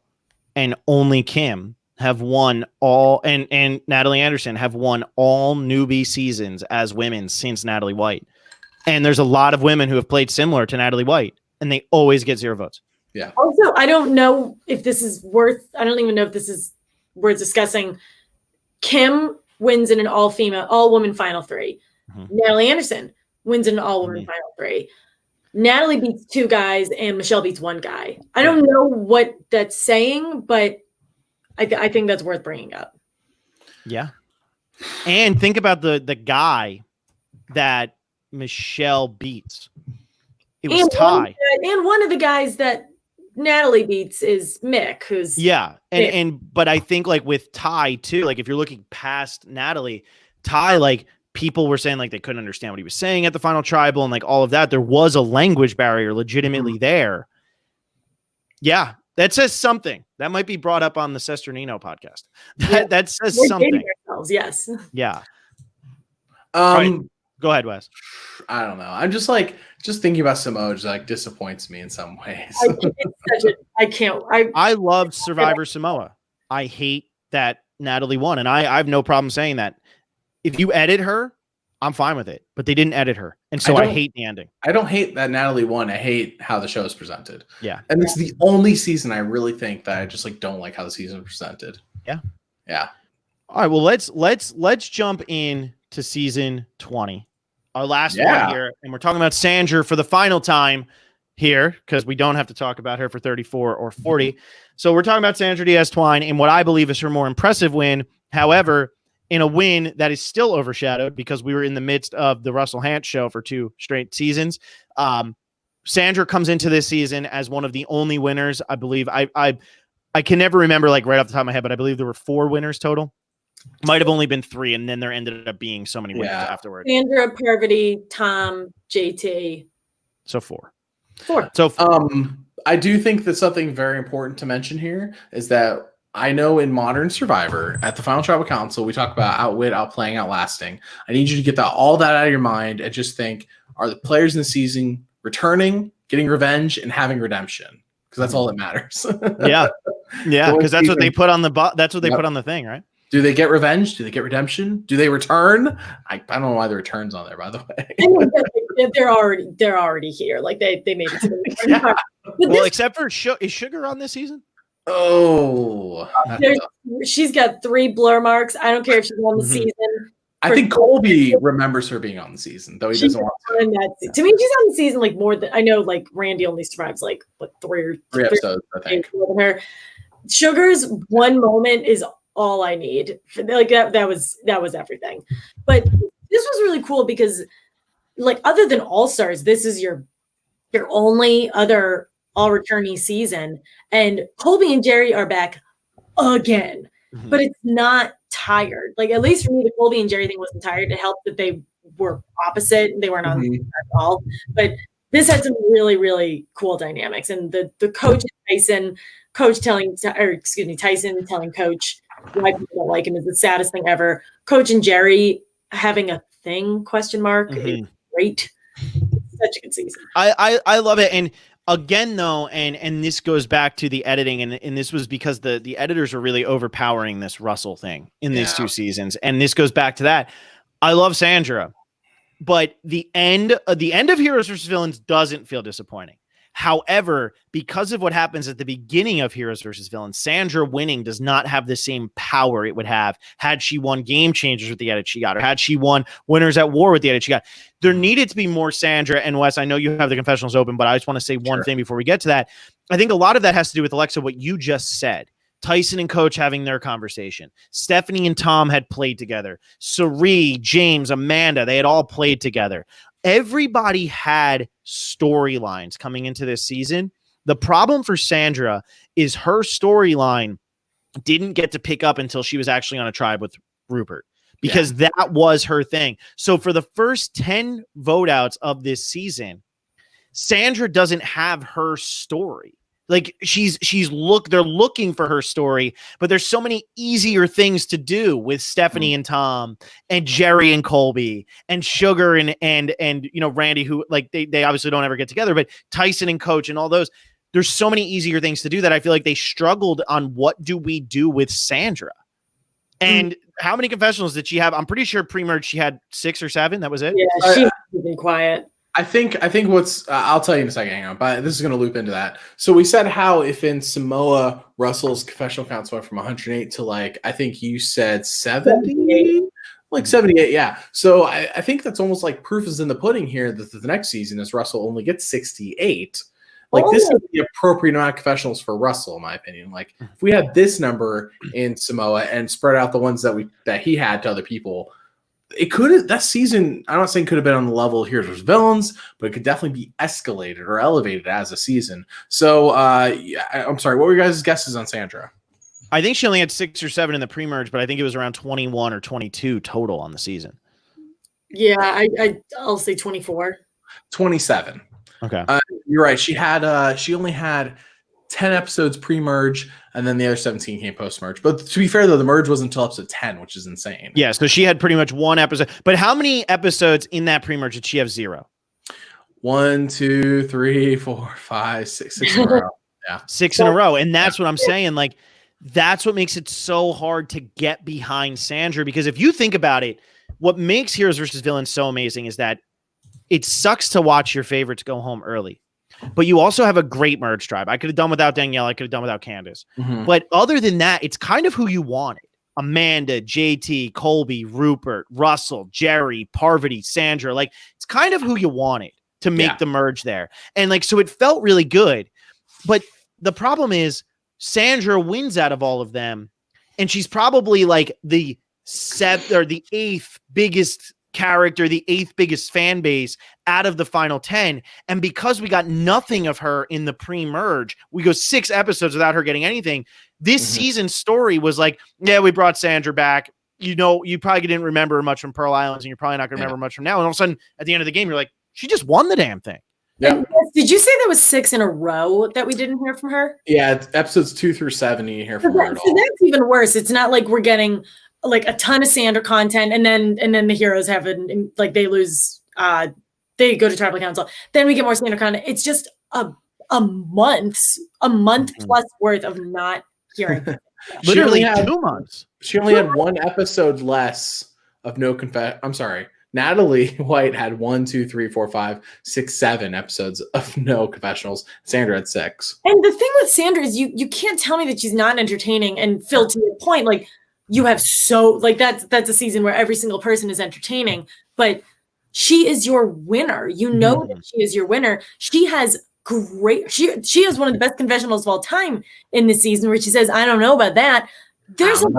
and only Kim have won all, and Natalie Anderson have won all newbie seasons as women since Natalie White. And there's a lot of women who have played similar to Natalie White, and they always get 0 votes. Yeah. Also, I don't know if this is worth, I don't even know if this is worth discussing. Kim wins in an all woman final 3. Natalie Anderson wins in an all woman final 3. Natalie beats 2 guys and Michelle beats 1 guy. I don't know what that's saying, but I think that's worth bringing up. Yeah. And think about the guy that Michelle beats. It was Ty. And one of the guys that Natalie beats is Mick, who's but I think like with Ty too, like if you're looking past Natalie, Ty, like people were saying like they couldn't understand what he was saying at the final tribal and like all of that. There was a language barrier legitimately there. Yeah, that says something. That might be brought up on the Sesternino podcast. That says something. Yes. Yeah. Right. Go ahead, Wes. I don't know. I'm just thinking about Samoa just like disappoints me in some ways. I loved Survivor Samoa. I hate that Natalie won, and I have no problem saying that. If you edit her, I'm fine with it. But they didn't edit her, and so I hate the ending. I don't hate that Natalie won. I hate how the show is presented. Yeah, and it's the only season I really think that I just like don't like how the season is presented. Yeah. All right. Well, let's jump in to season 20, our last one here, and we're talking about Sandra for the final time here because we don't have to talk about her for 34 or 40. So we're talking about Sandra Diaz-Twine in what I believe is her more impressive win. However, in a win that is still overshadowed because we were in the midst of the Russell Hantz show for 2 straight seasons. Sandra comes into this season as one of the only winners. I believe I can never remember like right off the top of my head, but I believe there were 4 winners total. Might have only been 3, and then there ended up being so many winners afterwards. Sandra, Parvati, Tom, JT. So 4. So I do think that something very important to mention here is that I know in Modern Survivor at the Final Tribal Council, we talk about outwit, outplaying, outlasting. I need you to get all that out of your mind and just think, are the players in the season returning, getting revenge, and having redemption? Because that's all that matters. Yeah, because that's what they put on the that's what they put on the thing, right? Do they get revenge? Do they get redemption? Do they return? I don't know why the return's on there, by the way. They're already here. Like they made it to the Well, except for is Sugar on this season? Oh, she's got 3 blur marks. I don't care if she's on the season. I think Colby remembers her being on the season, though he doesn't want to. To me, she's on the season like more than I know. Like Randy only survives like what 3 episodes, I think. Her Sugar's one moment is all I need. Like that was everything. But this was really cool because, like, other than All Stars, this is your only other all returnee season, and Colby and Jerry are back again. But it's not tired. Like, at least for me, the Colby and Jerry thing wasn't tired. It helped that they were opposite. They weren't on at all. But this had some really, really cool dynamics. And the coach Tyson telling coach why people don't like him is the saddest thing ever. Coach and Jerry having a thing, question mark, is great. Such a good season. I love it. And again, though, and this goes back to the editing, and this was because the editors were really overpowering this Russell thing in these 2 seasons. And this goes back to that. I love Sandra, but the end of Heroes vs. Villains doesn't feel disappointing. However, because of what happens at the beginning of Heroes vs. Villains, Sandra winning does not have the same power it would have had she won Game Changers with the edit she got, or had she won Winners at War with the edit she got. There needed to be more Sandra. And Wes, I know you have the confessionals open, but I just want to say one thing before we get to that. I think a lot of that has to do with, Alexa, what you just said. Tyson and Coach having their conversation. Stephanie and Tom had played together. Sari, James, Amanda, they had all played together. Everybody had storylines coming into this season. The problem for Sandra is her storyline didn't get to pick up until she was actually on a tribe with Rupert, because that was her thing. So for the first 10 vote outs of this season, Sandra doesn't have her story. Like they're looking for her story, but there's so many easier things to do with Stephanie and Tom and Jerry and Colby and Sugar and Randy, who like they obviously don't ever get together, but Tyson and Coach and all those. There's so many easier things to do that I feel like they struggled on what do we do with Sandra. And how many confessionals did she have? I'm pretty sure pre-merge she had 6 or 7. That was it. Yeah, she's been quiet. I think what's I'll tell you in a second, hang on, but this is going to loop into that. So we said how if in Samoa, Russell's confessional counts went from 108 to like, I think you said 70, like 78. Yeah. So I think that's almost like proof is in the pudding here that the next season is Russell only gets 68. Like this is the appropriate amount of confessionals for Russell, in my opinion. Like if we had this number in Samoa and spread out the ones that he had to other people, it could have that season. I'm not saying could have been on the level of Heroes vs. Villains, but it could definitely be escalated or elevated as a season. So I'm sorry, what were your guys' guesses on Sandra? I think she only had 6 or 7 in the pre-merge, but I think it was around 21 or 22 total on the season. Yeah, I'll say 24. 27. Okay. You're right. She only had 10 episodes pre-merge, and then the other 17 came post-merge. But to be fair, though, the merge wasn't until episode 10, which is insane. Yeah, so she had pretty much 1 episode. But how many episodes in that pre-merge did she have? 0? 1, 2, 3, 4, 5, 6 in a row. Yeah. 6 in a row. And that's what I'm saying. Like, that's what makes it so hard to get behind Sandra. Because if you think about it, what makes Heroes vs. Villains so amazing is that it sucks to watch your favorites go home early. But you also have a great merge tribe. I could have done without Danielle. I could have done without Candace. Mm-hmm. But other than that, it's kind of who you wanted. Amanda, JT, Colby, Rupert, Russell, Jerry, Parvati, Sandra. Like, it's kind of who you wanted to make the merge there. And like, so it felt really good. But the problem is Sandra wins out of all of them. And she's probably like the 7th or the 8th biggest character, the 8th biggest fan base out of the final 10. And because we got nothing of her in the pre-merge, we go 6 episodes without her getting anything. This season's story was like, yeah, we brought Sandra back. You know, you probably didn't remember much from Pearl Islands, and you're probably not going to remember much from now. And all of a sudden, at the end of the game, you're like, she just won the damn thing. Yeah. Did you say that was 6 in a row that we didn't hear from her? Yeah, episodes 2 through 7, you hear from her at all. So that's even worse. It's not like we're getting like a ton of Sandra content, and then the heroes have it, like they lose. They go to tribal council. Then we get more Sandra content. It's just a month plus worth of not hearing. Literally 2 months. She only had 1 episode less of no confess. I'm sorry. Natalie White had 1, 2, 3, 4, 5, 6, 7 episodes of no confessionals. Sandra had 6. And the thing with Sandra is you can't tell me that she's not entertaining. And Phil, to your point, like you have that's a season where every single person is entertaining, but she is your winner. You know that she is your winner. She has she has one of the best confessionals of all time in this season where she says, I don't know about that. There's that's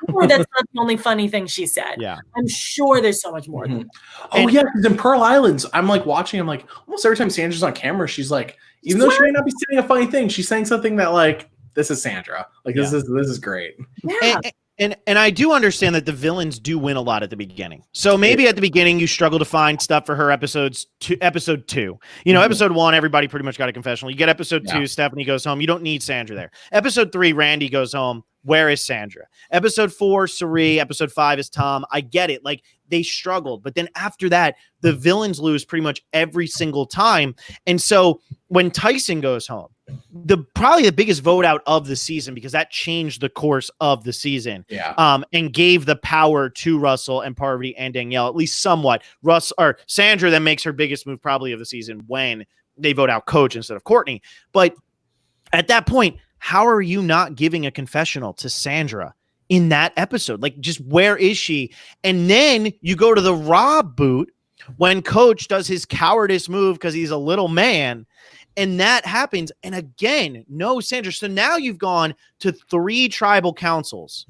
not the only funny thing she said. Yeah. I'm sure there's so much more than that. Oh, yeah, because in Pearl Islands, I'm like watching, I'm like, almost every time Sandra's on camera, she's like, even though she may not be saying a funny thing, she's saying something that like, this is Sandra. Like this is great. Yeah. And I do understand that the villains do win a lot at the beginning. So maybe at the beginning you struggle to find stuff for her episode 2. Episode 1, everybody pretty much got a confessional. You get episode 2, Stephanie goes home. You don't need Sandra there. Episode 3, Randy goes home. Where is Sandra? Episode 4, Sari. Episode 5 is Tom. I get it. Like, they struggled. But then after that, the villains lose pretty much every single time. And so when Tyson goes home, probably the biggest vote out of the season, because that changed the course of the season, and gave the power to Russell and Parvati and Danielle, at least somewhat. Sandra then makes her biggest move probably of the season when they vote out Coach instead of Courtney. But at that point, how are you not giving a confessional to Sandra in that episode? Like, just where is she? And then you go to the Rob boot when Coach does his cowardice move because he's a little man. And that happens. And again, no Sandra. So now you've gone to 3 tribal councils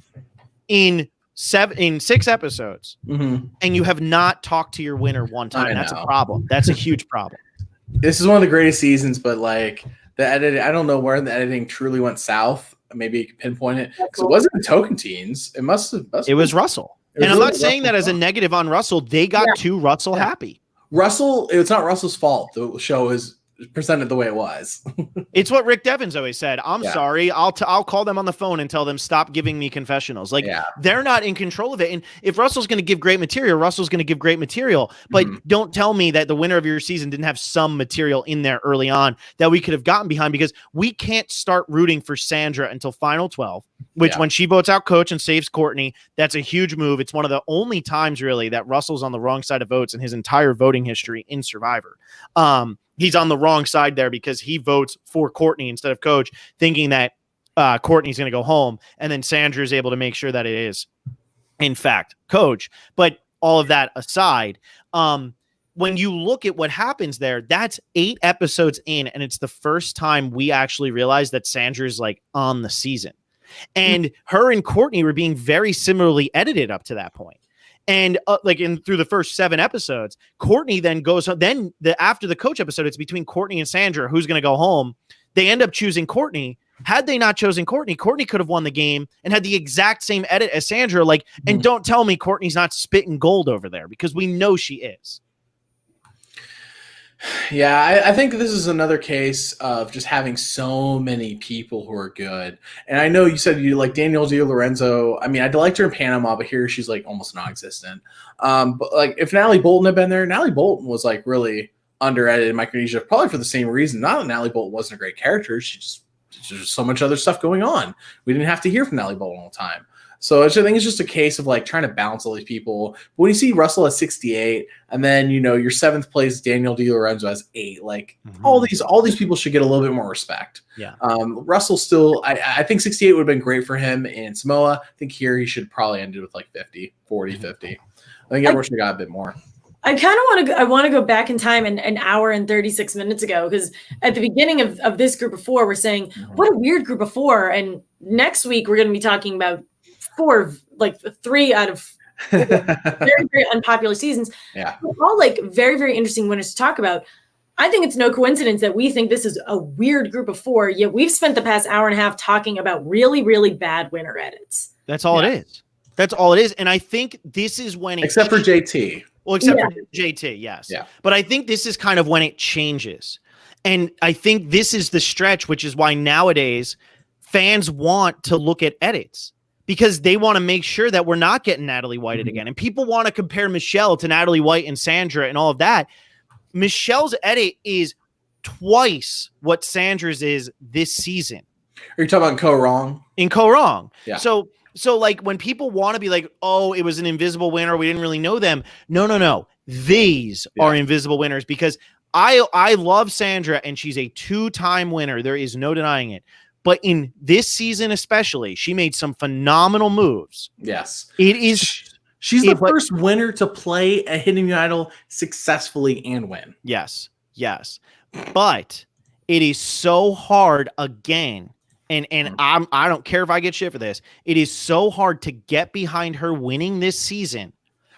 in 6 episodes, and you have not talked to your winner one time. That's a problem. That's a huge problem. This is one of the greatest seasons, but like the editing, I don't know where the editing truly went south. Maybe you can pinpoint it, because it wasn't the Tocantins. It must have. It was Russell. And I'm not saying that as a negative on Russell. They got to Russell happy. Russell, it's not Russell's fault. The show is presented the way it was. It's what Rick Devens always said. I'm sorry. I'll call them on the phone and tell them stop giving me confessionals. Like, they're not in control of it. And if Russell's going to give great material, Russell's going to give great material. But don't tell me that the winner of your season didn't have some material in there early on that we could have gotten behind, because we can't start rooting for Sandra until Final 12, which when she votes out Coach and saves Courtney, that's a huge move. It's one of the only times really that Russell's on the wrong side of votes in his entire voting history in Survivor. He's on the wrong side there because he votes for Courtney instead of Coach, thinking that Courtney's going to go home. And then Sandra is able to make sure that it is, in fact, Coach. But all of that aside, when you look at what happens there, that's 8 episodes in, and it's the first time we actually realize that Sandra's like on the season. And her and Courtney were being very similarly edited up to that point. And through the first 7 episodes, Courtney then goes home. Then after the Coach episode, it's between Courtney and Sandra who's going to go home. They end up choosing Courtney. Had they not chosen Courtney, Courtney could have won the game and had the exact same edit as Sandra. And don't tell me Courtney's not spitting gold over there, because we know she is. Yeah, I think this is another case of just having so many people who are good. And I know you said you like Danielle DiLorenzo. I mean, I liked her in Panama, but here she's like almost non-existent. But like if Natalie Bolton had been there, Natalie Bolton was like really under-edited in Micronesia, probably for the same reason. Not that Natalie Bolton wasn't a great character. There's just so much other stuff going on. We didn't have to hear from Natalie Bolton all the time. So I think it's just a case of like trying to balance all these people. But when you see Russell at 68, and then your 7th place Danielle DiLorenzo has 8, like all these people should get a little bit more respect. Yeah. Russell still, I think 68 would have been great for him in Samoa. I think here he should probably end it with like 50, 40, 50. I think everyone should have got a bit more. I kind of want to go back in time an hour and 36 minutes ago, because at the beginning of this group of 4, we're saying what a weird group of 4, and next week we're going to be talking about 3 out of 4 very, very unpopular seasons. Yeah. All like very, very interesting winners to talk about. I think it's no coincidence that we think this is a weird group of 4, yet we've spent the past hour and a half talking about really, really bad winner edits. That's all it is. That's all it is. And I think this is when it except for JT. Well, except for JT, yes. Yeah. But I think this is kind of when it changes. And I think this is the stretch, which is why nowadays fans want to look at edits, because they want to make sure that we're not getting Natalie White again. And people want to compare Michelle to Natalie White and Sandra and all of that. Michelle's edit is twice what Sandra's is this season. Are you talking about Co-Wrong? In Co-Wrong. Yeah. So like when people want to be like, oh, it was an invisible winner, we didn't really know them. No. These are invisible winners, because I love Sandra and she's a 2-time winner. There is no denying it. But in this season especially, she made some phenomenal moves. Yes. It is. She's the first winner to play a Hidden Idol successfully and win. Yes. But it is so hard again. And I don't care if I get shit for this. It is so hard to get behind her winning this season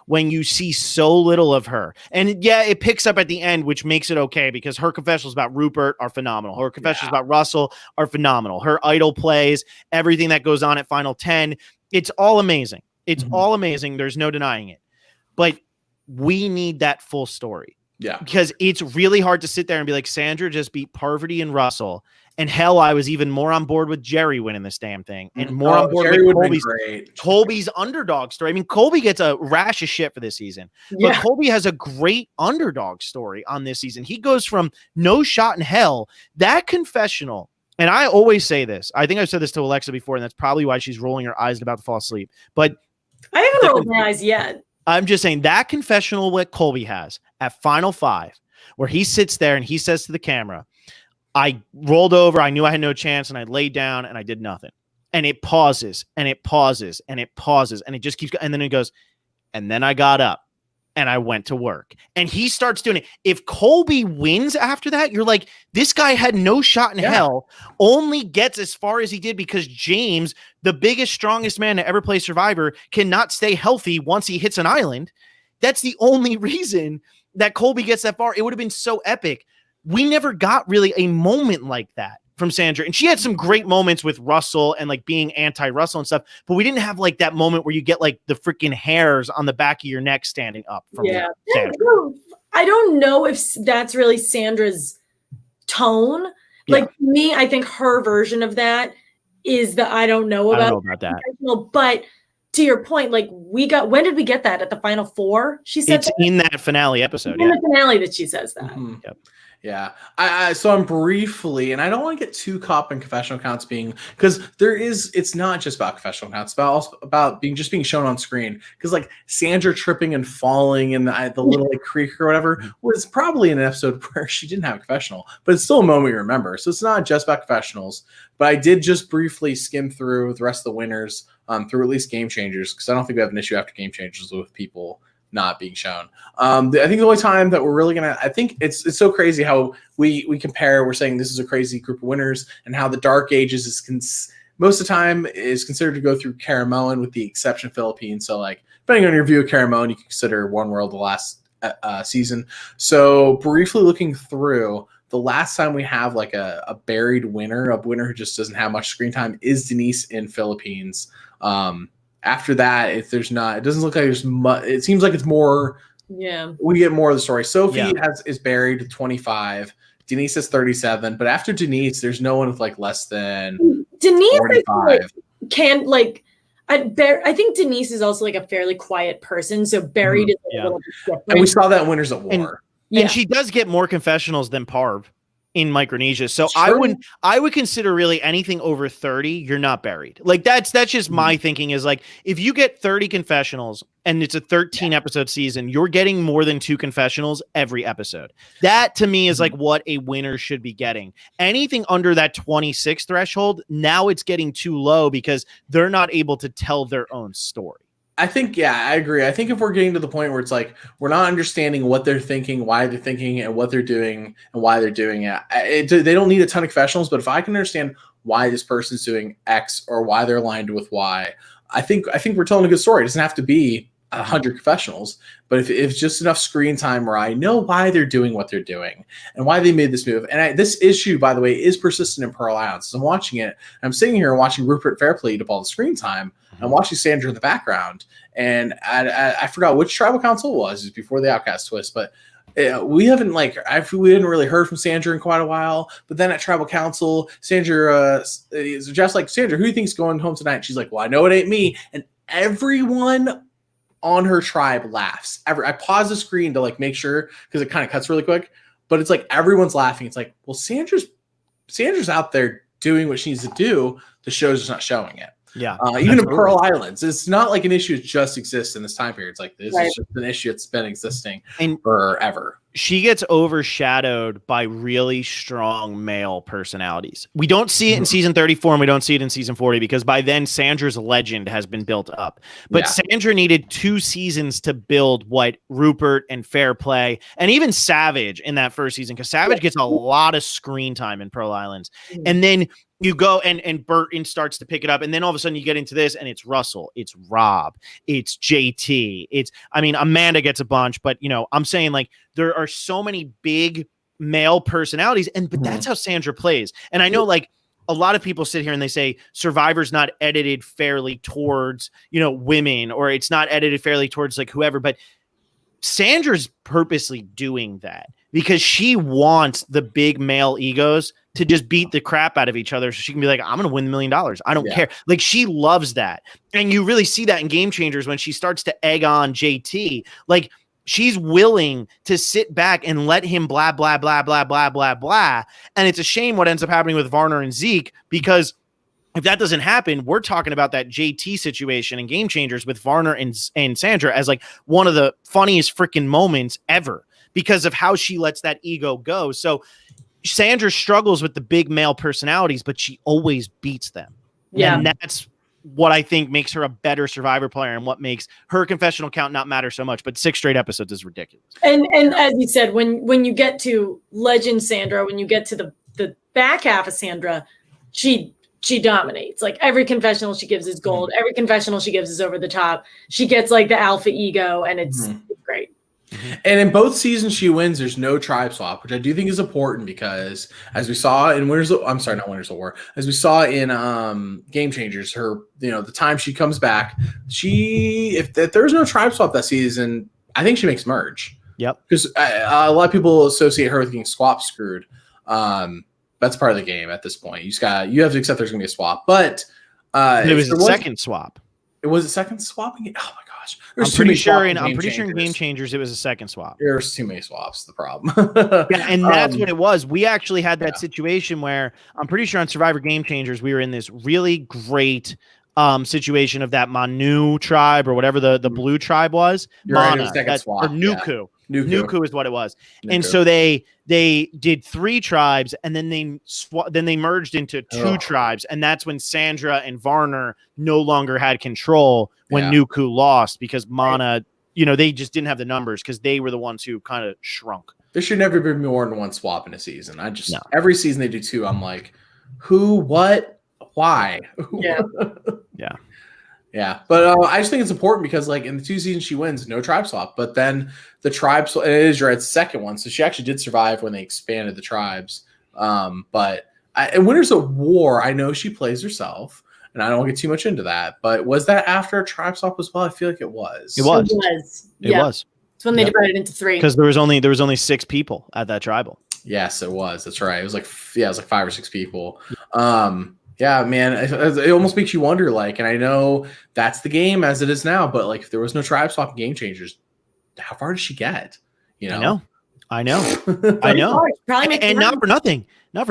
when you see so little of her. And yeah, it picks up at the end, which makes it okay, because her confessionals about Rupert are phenomenal. Her confessionals about Russell are phenomenal. Her idol plays, everything that goes on at Final 10 It's all amazing. It's Mhm. all amazing. There's no denying it. But we need that full story. Yeah. Because it's really hard to sit there and be like, Sandra just beat Parvati and Russell. And hell, I was even more on board with Jerry winning this damn thing. And more on board with Colby's underdog story. I mean, Colby gets a rash of shit for this season. But Colby has a great underdog story on this season. He goes from no shot in hell. That confessional, and I always say this. I think I've said this to Alexa before, and that's probably why she's rolling her eyes and about to fall asleep. But I haven't rolled my eyes yet. I'm just saying that confessional what Colby has at Final Five, where he sits there and he says to the camera, I rolled over, I knew I had no chance, and I laid down and I did nothing. And it pauses and it pauses and it pauses and it just keeps going. And then it goes, and then I got up and I went to work. And he starts doing it. If Colby wins after that, you're like, this guy had no shot in hell, only gets as far as he did because James, the biggest, strongest man to ever play Survivor, cannot stay healthy once he hits an island. That's the only reason that Colby gets that far. It would have been so epic. We never got really a moment like that from Sandra. And she had some great moments with Russell and like being anti-Russell and stuff, but we didn't have like that moment where you get like the freaking hairs on the back of your neck standing up from Sandra. I don't know if that's really Sandra's tone. Like me, I think her version of that is the I don't know about that. But to your point, like when did we get that at the Final Four? She said it's in that finale episode. In the finale that she says that. Mm-hmm. Yep. Yeah. So I'm briefly, and I don't want to get too caught in confessional counts because it's not just about confessional counts, it's also about being shown on screen. Because like Sandra tripping and falling in the little like creek or whatever was probably in an episode where she didn't have a confessional, but it's still a moment you remember. So it's not just about confessionals, but I did just briefly skim through the rest of the winners through at least Game Changers, because I don't think we have an issue after Game Changers with people not being shown. I think the only time that we're really I think it's so crazy how we compare. We're saying this is a crazy group of winners, and how the Dark Ages is most of the time is considered to go through Caramoan, with the exception of Philippines. So like depending on your view of Caramoan, you can consider One World the last season. So briefly looking through, the last time we have like a buried winner, a winner who just doesn't have much screen time, is Denise in Philippines. After that, it doesn't look like there's much. It seems like it's more. Yeah, we get more of the story. Sophie is buried at 25. Denise is 37. But after Denise, there's no one with like less than Denise 45. I think Denise is also like a fairly quiet person. So buried is a little bit different. And we saw that in Winners at War. And she does get more confessionals than Parv in Micronesia. So I would consider really anything over 30, you're not buried. Like that's just my thinking is like, if you get 30 confessionals and it's a 13 episode season, you're getting more than 2 confessionals every episode. That to me is like what a winner should be getting. Anything under that 26 threshold, now it's getting too low because they're not able to tell their own story. I think, I agree. I think if we're getting to the point where it's like we're not understanding what they're thinking, why they're thinking, and what they're doing, and why they're doing it, they don't need a ton of confessionals. But if I can understand why this person's doing X or why they're aligned with Y, I think we're telling a good story. It doesn't have to be 100 confessionals, but if it's just enough screen time where I know why they're doing what they're doing and why they made this move. And this issue, by the way, is persistent in Pearl Islands. So I'm watching it. I'm sitting here watching Rupert Fairplay eat up all the screen time. I'm watching Sandra in the background, and I forgot which tribal council it was before the Outcast twist, but we hadn't really heard from Sandra in quite a while. But then at tribal council, Sandra is just like, Sandra, who do you think's going home tonight? She's like, well, I know it ain't me. And everyone on her tribe laughs. I pause the screen to like make sure, because it kind of cuts really quick, but it's like everyone's laughing. It's like, well, Sandra's out there doing what she needs to do. The show's just not showing it. Yeah. Even in Pearl Islands, it's not like an issue that just exists in this time period. It's like this is just an issue that's been existing forever. She gets overshadowed by really strong male personalities. We don't see it in season 34 and we don't see it in season 40 because by then Sandra's legend has been built up. But Sandra needed 2 seasons to build what Rupert and Fairplay and even Savage in that first season, because Savage gets a lot of screen time in Pearl Islands. And then you go and Burton starts to pick it up. And then all of a sudden you get into this and it's Russell, it's Rob, it's JT. Amanda gets a bunch, but I'm saying like there are so many big male personalities but that's how Sandra plays. And I know like a lot of people sit here and they say Survivor's not edited fairly towards, women, or it's not edited fairly towards like whoever, but Sandra's purposely doing that because she wants the big male egos to just beat the crap out of each other so she can be like, I'm going to win $1 million. I don't care. Like, she loves that. And you really see that in Game Changers when she starts to egg on JT. Like, she's willing to sit back and let him blah, blah, blah, blah, blah, blah, blah. And it's a shame what ends up happening with Varner and Zeke, because if that doesn't happen, we're talking about that JT situation in Game Changers with Varner and Sandra as like one of the funniest freaking moments ever because of how she lets that ego go. So Sandra struggles with the big male personalities, but she always beats them. Yeah. And that's what I think makes her a better Survivor player and what makes her confessional count not matter so much. But 6 straight episodes is ridiculous. And as you said, when you get to Legend Sandra, when you get to the back half of Sandra, she dominates. Like, every confessional she gives is gold. Every confessional she gives is over the top. She gets like the alpha ego, and it's great. And in both seasons she wins, there's no tribe swap, which I do think is important because as we saw in not War, as we saw in Game Changers, her, the time she comes back, if there's no tribe swap that season, I think she makes merge. Yep. Because a lot of people associate her with getting swap screwed. That's part of the game at this point. You have to accept there's gonna be a swap. But it was a second swap. It was a second swap again. Oh my gosh. I'm pretty sure in Game Changers it was a second swap. There's too many swaps, the problem. Yeah, and that's what it was. We actually had that situation where I'm pretty sure on Survivor Game Changers we were in this really great situation of that Manu tribe or whatever the blue tribe was. Mana, or Nuku. Yeah. Nuku is what it was. Nuku. And so they did 3 tribes, and then they merged into 2 tribes, and that's when Sandra and Varner no longer had control when Nuku lost, because Mana, they just didn't have the numbers because they were the ones who kind of shrunk. There should never be more than one swap in a season. Every season they do 2, I'm like, who, what, why? Yeah. Yeah. Yeah, but I just think it's important because, like, in the 2 seasons she wins, no tribe swap. But then the tribe swap, it is right, it's the second one, so she actually did survive when they expanded the tribes. But in Winners of War, I know she plays herself, and I don't want to get too much into that. But was that after a tribe swap as well? I feel like it was. It was. It was. It's when they divided into 3. Because there was only 6 people at that tribal. Yes, it was. That's right. It was like 5 or 6 people. Yeah, man, it almost makes you wonder, like, and I know that's the game as it is now, but like, if there was no tribe swap in Game Changers, how far does she get? I know. And not for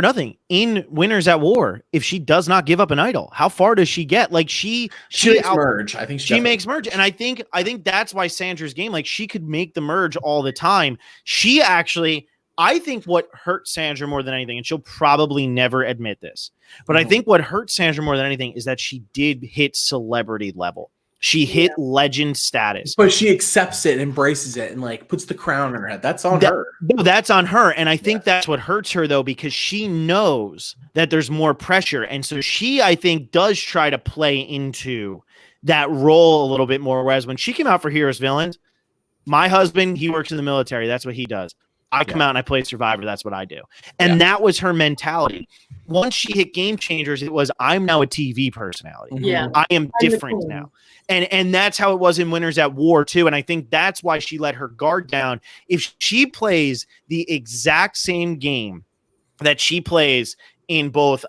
nothing. In Winners at War, if she does not give up an idol, how far does she get? Like, she makes merge. I think she makes merge, and I think that's why Sandra's game, like, she could make the merge all the time. She actually. I think what hurt Sandra more than anything, and she'll probably never admit this, but I think what hurt Sandra more than anything is that she did hit celebrity level. She hit legend status. But she accepts it, embraces it, and like puts the crown on her head. That's on her. No, that's on her. And I think that's what hurts her, though, because she knows that there's more pressure. And so she, I think, does try to play into that role a little bit more. Whereas when she came out for Heroes Villains, my husband, he works in the military. That's what he does. I come out and I play Survivor. That's what I do. And that was her mentality. Once she hit Game Changers, it was, I'm now a TV personality. Yeah. I am different now. And that's how it was in Winners at War too. And I think that's why she let her guard down. If she plays the exact same game that she plays in both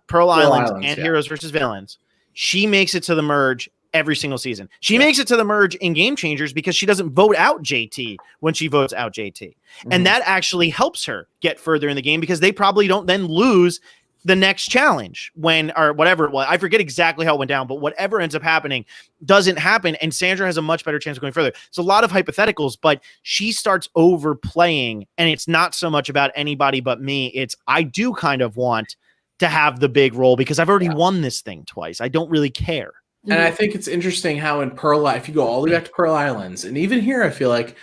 Pearl Islands and Heroes versus Villains, she makes it to the merge every single season. She makes it to the merge in Game Changers because she doesn't vote out JT when she votes out JT. And that actually helps her get further in the game because they probably don't then lose the next challenge or whatever. Well, I forget exactly how it went down, but whatever ends up happening doesn't happen. And Sandra has a much better chance of going further. It's a lot of hypotheticals, but she starts overplaying, and it's not so much about anybody but me. It's, I do kind of want to have the big role because I've already won this thing twice. I don't really care. And I think it's interesting how in if you go all the way back to Pearl Islands, and even here, I feel like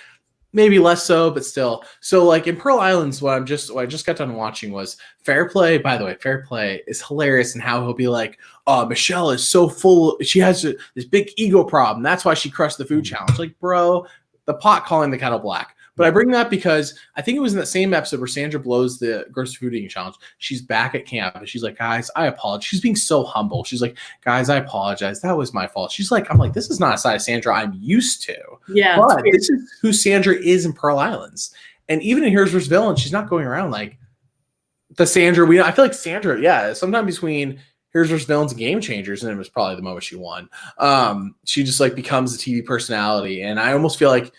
maybe less so, but still. So like in Pearl Islands, what I just got done watching was Fair Play. By the way, Fair Play is hilarious, and how he'll be like, "Oh, Michelle is so full. She has this big ego problem. That's why she crushed the food challenge." Like, bro, the pot calling the kettle black. But I bring that because I think it was in that same episode where Sandra blows the grocery food eating challenge. She's back at camp and she's like, guys, I apologize. She's being so humble. She's like, guys, I apologize. That was my fault. She's like, I'm like, this is not a side of Sandra I'm used to. Yeah. But this is who Sandra is in Pearl Islands. And even in Heroes vs. Villains, she's not going around like the Sandra. I feel like Sandra, sometime between Heroes vs. Villains and Game Changers, and it was probably the moment she won. She just like becomes a TV personality. And I almost feel like,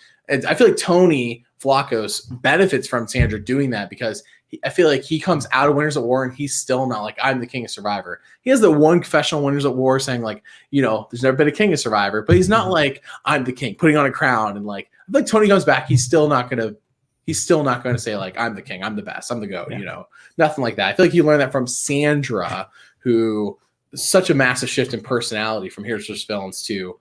Tony Vlachos benefits from Sandra doing that because I feel like he comes out of Winners at War and he's still not like, I'm the king of Survivor. He has the one confessional Winners at War saying like, there's never been a king of Survivor, but he's not like, I'm the king, putting on a crown. And like, I feel like Tony comes back, he's still not going to say like, I'm the king, I'm the best, I'm the GOAT, nothing like that. I feel like you learned that from Sandra, who is such a massive shift in personality from Heroes vs. Villains to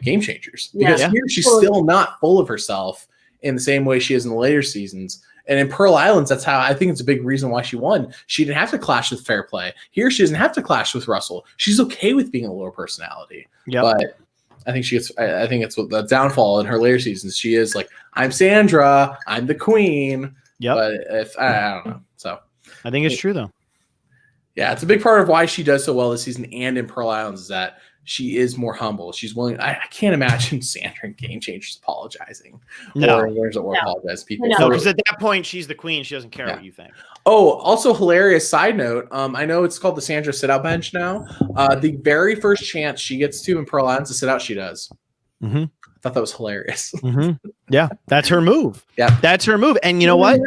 Game Changers. Because here she's still not full of herself in the same way she is in the later seasons. And in Pearl Islands, that's how I think it's a big reason why she won. She didn't have to clash with Fair Play. Here, she doesn't have to clash with Russell. She's okay with being a lower personality. Yep. But I think I think it's the downfall in her later seasons. She is like, I'm Sandra, I'm the queen. Yep. But I don't know. So I think it's true though. Yeah, it's a big part of why she does so well this season and in Pearl Islands is that she is more humble. She's willing. I can't imagine Sandra in Game Changers apologizing. No. Or apologize to people. No, because at that point, she's the queen. She doesn't care what you think. Oh, also hilarious side note. I know it's called the Sandra sit-out bench now. The very first chance she gets to in Pearl Islands to sit out, she does. Mm-hmm. I thought that was hilarious. Mm-hmm. Yeah, that's her move. Yeah, that's her move. And you know what?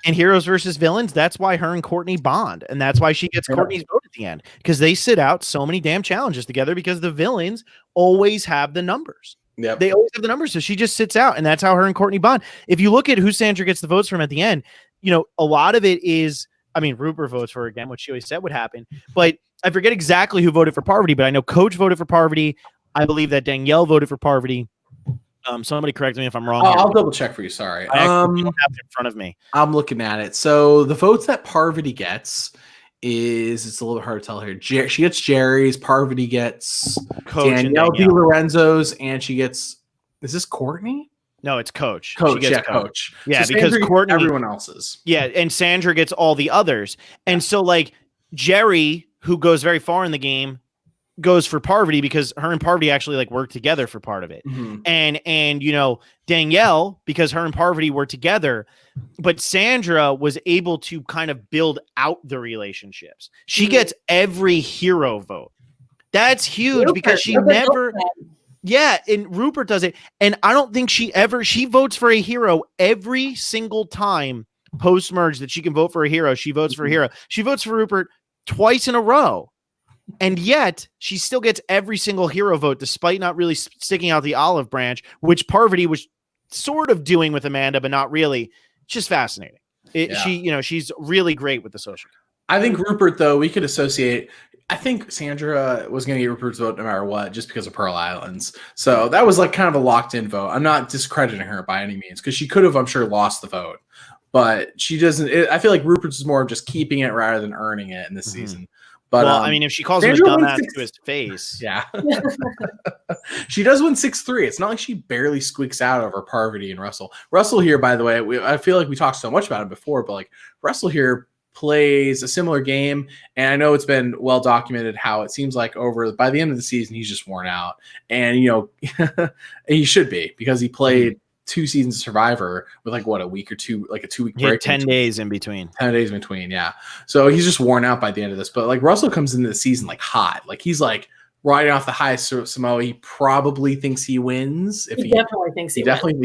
In Heroes versus Villains, that's why her and Courtney bond, and that's why she gets Courtney's vote at the end, because they sit out so many damn challenges together because the villains always have the numbers. Yeah, they always have the numbers, so she just sits out, and that's how her and Courtney bond. If you look at who Sandra gets the votes from at the end, a lot of it is, Rupert votes for her again, which she always said would happen, but I forget exactly who voted for Parvati, but I know Coach voted for Parvati. I believe that Danielle voted for Parvati. Somebody correct me if I'm wrong. I'll double check for you. Sorry. I don't have it in front of me. I'm looking at it. So the votes that Parvati gets it's a little bit hard to tell here. She gets Jerry's, Parvati gets Coach Danielle DiLorenzo's, and she gets, is this Courtney? No, it's Coach. Coach, she gets Coach. Yeah, so because Courtney, everyone else's. Yeah, and Sandra gets all the others. And so like Jerry, who goes very far in the game, goes for Parvati because her and Parvati actually like work together for part of it. Mm-hmm. And Danielle, because her and Parvati were together, but Sandra was able to kind of build out the relationships. She gets every hero vote. That's huge because she never and Rupert does it. And I don't think she votes for a hero every single time post-merge that she can vote for a hero. She votes for a hero. She votes for Rupert twice in a row. And yet she still gets every single hero vote, despite not really sticking out the olive branch, which Parvati was sort of doing with Amanda, but not really. It's just fascinating. She's really great with the social. I think Rupert, though, we could associate. I think Sandra was going to get Rupert's vote no matter what, just because of Pearl Islands. So that was like kind of a locked in vote. I'm not discrediting her by any means because she could have, I'm sure, lost the vote, but she doesn't. I feel like Rupert's is more of just keeping it rather than earning it in this season. But if she calls him a dumbass to his face, yeah, she does win 6-3. It's not like she barely squeaks out over Parvati and Russell. Russell here, by the way, I feel like we talked so much about him before, but like Russell here plays a similar game, and I know it's been well documented how it seems like by the end of the season he's just worn out, and he should be because he played 2 seasons of Survivor with like a week or two, like a 2-week break. 10 days in between. 10 days in between, yeah. So he's just worn out by the end of this. But like Russell comes into the season like hot. Like he's like riding off the highest Samoa. He probably thinks he wins. He definitely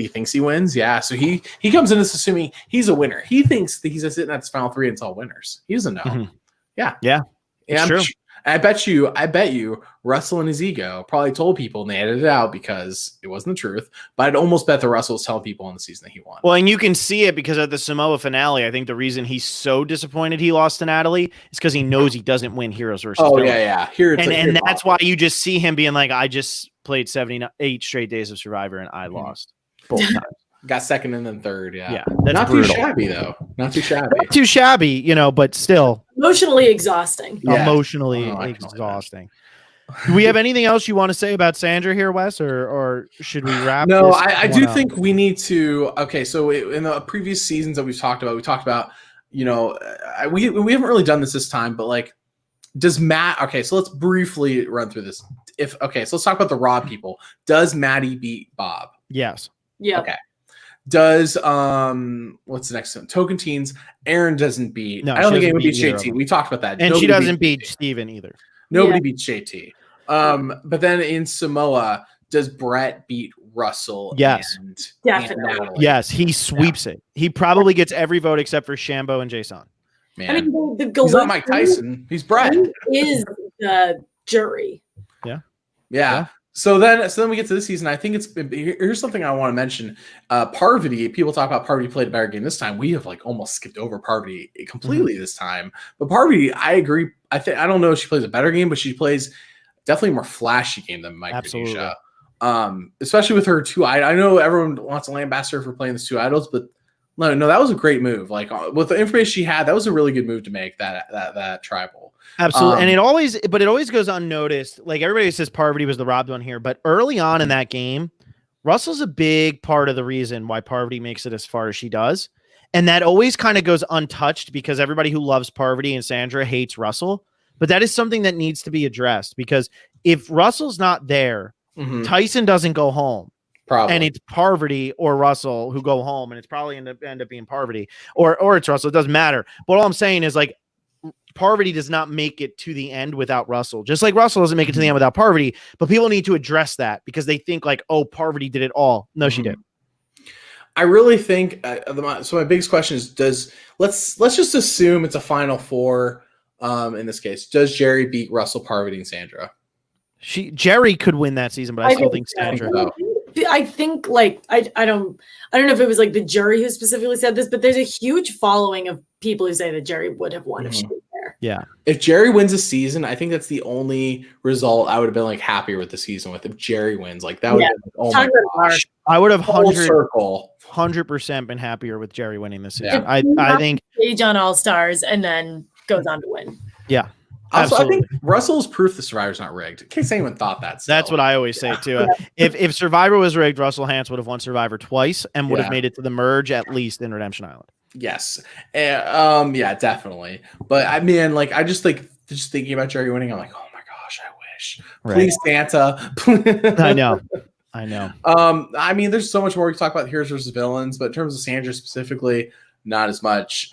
thinks he wins. Yeah. So he comes in this assuming he's a winner. He thinks that he's just sitting at his final 3 and it's all winners. He doesn't know. Mm-hmm. Yeah. Yeah. It's true. I bet you Russell and his ego probably told people and they edited it out because it wasn't the truth. But I'd almost bet that Russell was telling people in the season that he won. Well, and you can see it because at the Samoa finale, I think the reason he's so disappointed he lost to Natalie is because he knows he doesn't win Heroes versus Villains. Yeah. And that's why you just see him being like, I just played 78 straight days of Survivor and I lost both times. Got second and then third, yeah. That's not brutal. Too shabby, though. Not too shabby, but still. Emotionally exhausting. Yeah. Emotionally exhausting. Do we have anything else you want to say about Sandra here, Wes, or should we wrap? No, this I one do up? think we need to. Okay, so in the previous seasons that we talked about, we haven't really done this time, but like, does Matt? Okay, so let's briefly run through this. So let's talk about the raw people. Does Maddie beat Bob? Yes. Yeah. Okay. Does what's the next one? Tocantins. Aaron doesn't beat. No, I don't she think anyone doesn't beats beat either of JT. them. We talked about that. And Nobody she doesn't beats beat Steven either. Nobody beats JT. But then in Samoa, does Brett beat Russell? Yes. And Definitely. Natalie? Yes, he sweeps it. He probably gets every vote except for Shambo and Jason. Man. I mean, the He's not Mike Tyson. He's Brett. Who is the jury? Yeah. So then we get to this season. I think here's something I want to mention. Parvati, people talk about Parvati played a better game this time. We have like almost skipped over Parvati completely this time. But Parvati, I agree. I don't know if she plays a better game, but she plays definitely a more flashy game than Mike Absolutely. Radisha. Especially with her two. I know everyone wants to lambaste her for playing the two idols, but no, that was a great move. Like with the information she had, that was a really good move to make that tribal. Absolutely. And it always goes unnoticed. Like everybody says Parvati was the robbed one here, but early on in that game, Russell's a big part of the reason why Parvati makes it as far as she does. And that always kind of goes untouched because everybody who loves Parvati and Sandra hates Russell. But that is something that needs to be addressed because if Russell's not there, Tyson doesn't go home. Probably. And it's Parvati or Russell who go home, and it's probably end up being Parvati or it's Russell. It doesn't matter. But all I'm saying is like Parvati does not make it to the end without Russell, just like Russell doesn't make it to the end without Parvati. But people need to address that because they think like, oh, Parvati did it all. No, she did. I really think so. My biggest question is: let's just assume it's a Final Four. In this case, does Jerry beat Russell, Parvati, and Sandra? Jerry could win that season, but I still think Sandra. I think like I don't know if it was like the jury who specifically said this, but there's a huge following of people who say that Jerry would have won if she was there. Yeah. If Jerry wins a season, I think that's the only result I would have been like happier with the season with. If Jerry wins, like that would have been, oh my gosh. I would have 100% been happier with Jerry winning this season. Yeah. I think stage on All Stars and then goes on to win. Yeah. Also, I think Russell's proof the Survivor's not rigged. In case anyone thought that. That's what I always say too. If Survivor was rigged, Russell Hantz would have won Survivor twice and would have made it to the merge at least in Redemption Island. Yes. Yeah, definitely. But I mean, like, I just like just thinking about Jerry winning. I'm like, oh my gosh, I wish. Please, Santa. I know. I mean, there's so much more we can talk about heroes versus villains, but in terms of Sandra specifically, not as much.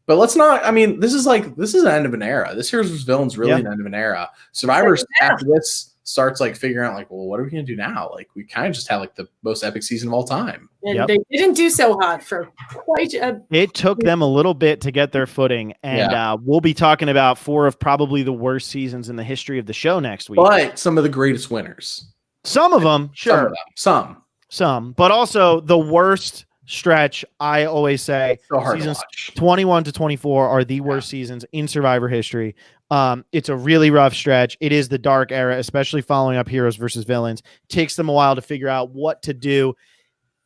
But let's not. I mean, this is the end of an era. This heroes versus villains really an end of an era. Survivors after this starts like figuring out like, well, what are we gonna do now? Like, we kind of just had like the most epic season of all time. And they didn't do so hot for quite a. It took them a little bit to get their footing, and we'll be talking about 4 of probably the worst seasons in the history of the show next week. But some of the greatest winners. Some of them, sure. Some, but also the worst stretch. I always say seasons 21 to 24 are the worst seasons in Survivor history. It's a really rough stretch. It is the dark era, especially following up heroes versus villains. It takes them a while to figure out what to do,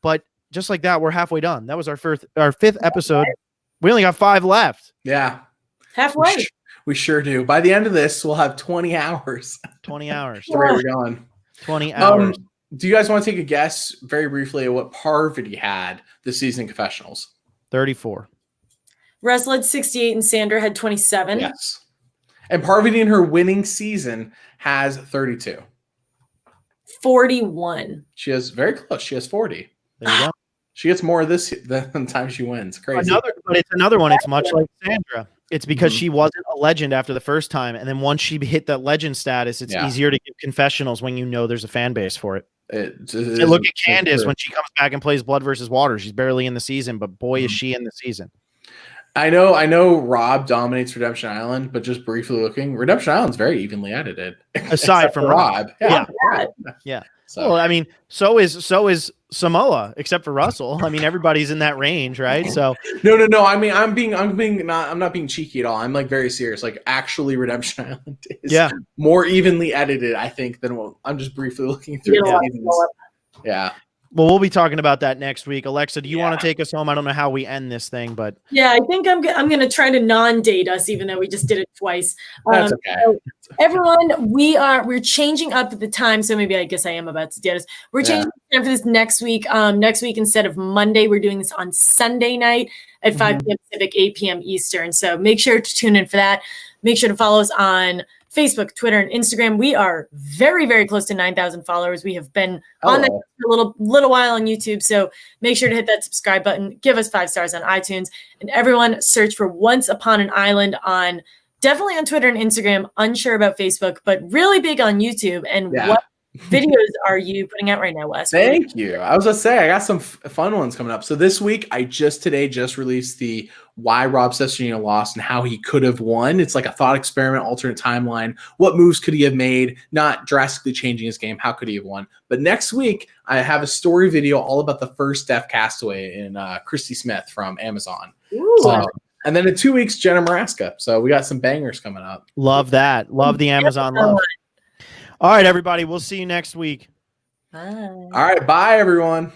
but just like that, we're halfway done. That was our 5th episode. We only got 5 left. Yeah, halfway. We sure do. By the end of this, we'll have 20 hours. 20 hours. The way we're going. 20 hours. Do you guys want to take a guess very briefly at what Parvati had this season in confessionals? 34. Russell had 68 and Sandra had 27. Yes. And Parvati in her winning season has 32. 41. She is very close. She has 40. There you go. She gets more this than the time she wins. Crazy. But it's another one. It's much like Sandra. It's because she wasn't a legend after the first time. And then once she hit that legend status, it's easier to give confessionals when you know there's a fan base for it. Look at Candace when she comes back and plays Blood versus Water. She's barely in the season, but boy, is she in the season. I know Rob dominates Redemption Island, but just briefly looking, Redemption Island's very evenly edited. Aside from Rob. Yeah. So. Well, I mean, so is Samoa, except for Russell. I mean, everybody's in that range, right? So no. I mean, I'm not being cheeky at all. I'm like very serious. Like, actually, Redemption Island is more evenly edited, I think, than what I'm just briefly looking through the seasons. Yeah. Well, we'll be talking about that next week. Alexa, do you want to take us home? I don't know how we end this thing, but yeah, I think I'm going to try to non-date us, even though we just did it twice. That's okay. So everyone, we're changing up the time. So maybe I guess I am about to date us. We're changing the time for this next week. Next week, instead of Monday, we're doing this on Sunday night at 5 p.m. Pacific, 8 p.m. Eastern. So make sure to tune in for that. Make sure to follow us on Facebook, Twitter, and Instagram. We are very, very close to 9,000 followers. We have been on that for a little while on YouTube. So make sure to hit that subscribe button. Give us 5 stars on iTunes. And everyone search for Once Upon an Island on definitely on Twitter and Instagram. Unsure about Facebook, but really big on YouTube. And what videos are you putting out right now, Wes? Thank you. I was going to say, I got some fun ones coming up. So this week, I just released the why Rob Cesternino lost and how he could have won. It's like a thought experiment, alternate timeline. What moves could he have made? Not drastically changing his game. How could he have won? But next week, I have a story video all about the first deaf castaway in Christy Smith from Amazon. And then in 2 weeks, Jenna Maraska. So we got some bangers coming up. Love that. Love the Amazon love. All right, everybody. We'll see you next week. Bye. All right. Bye, everyone.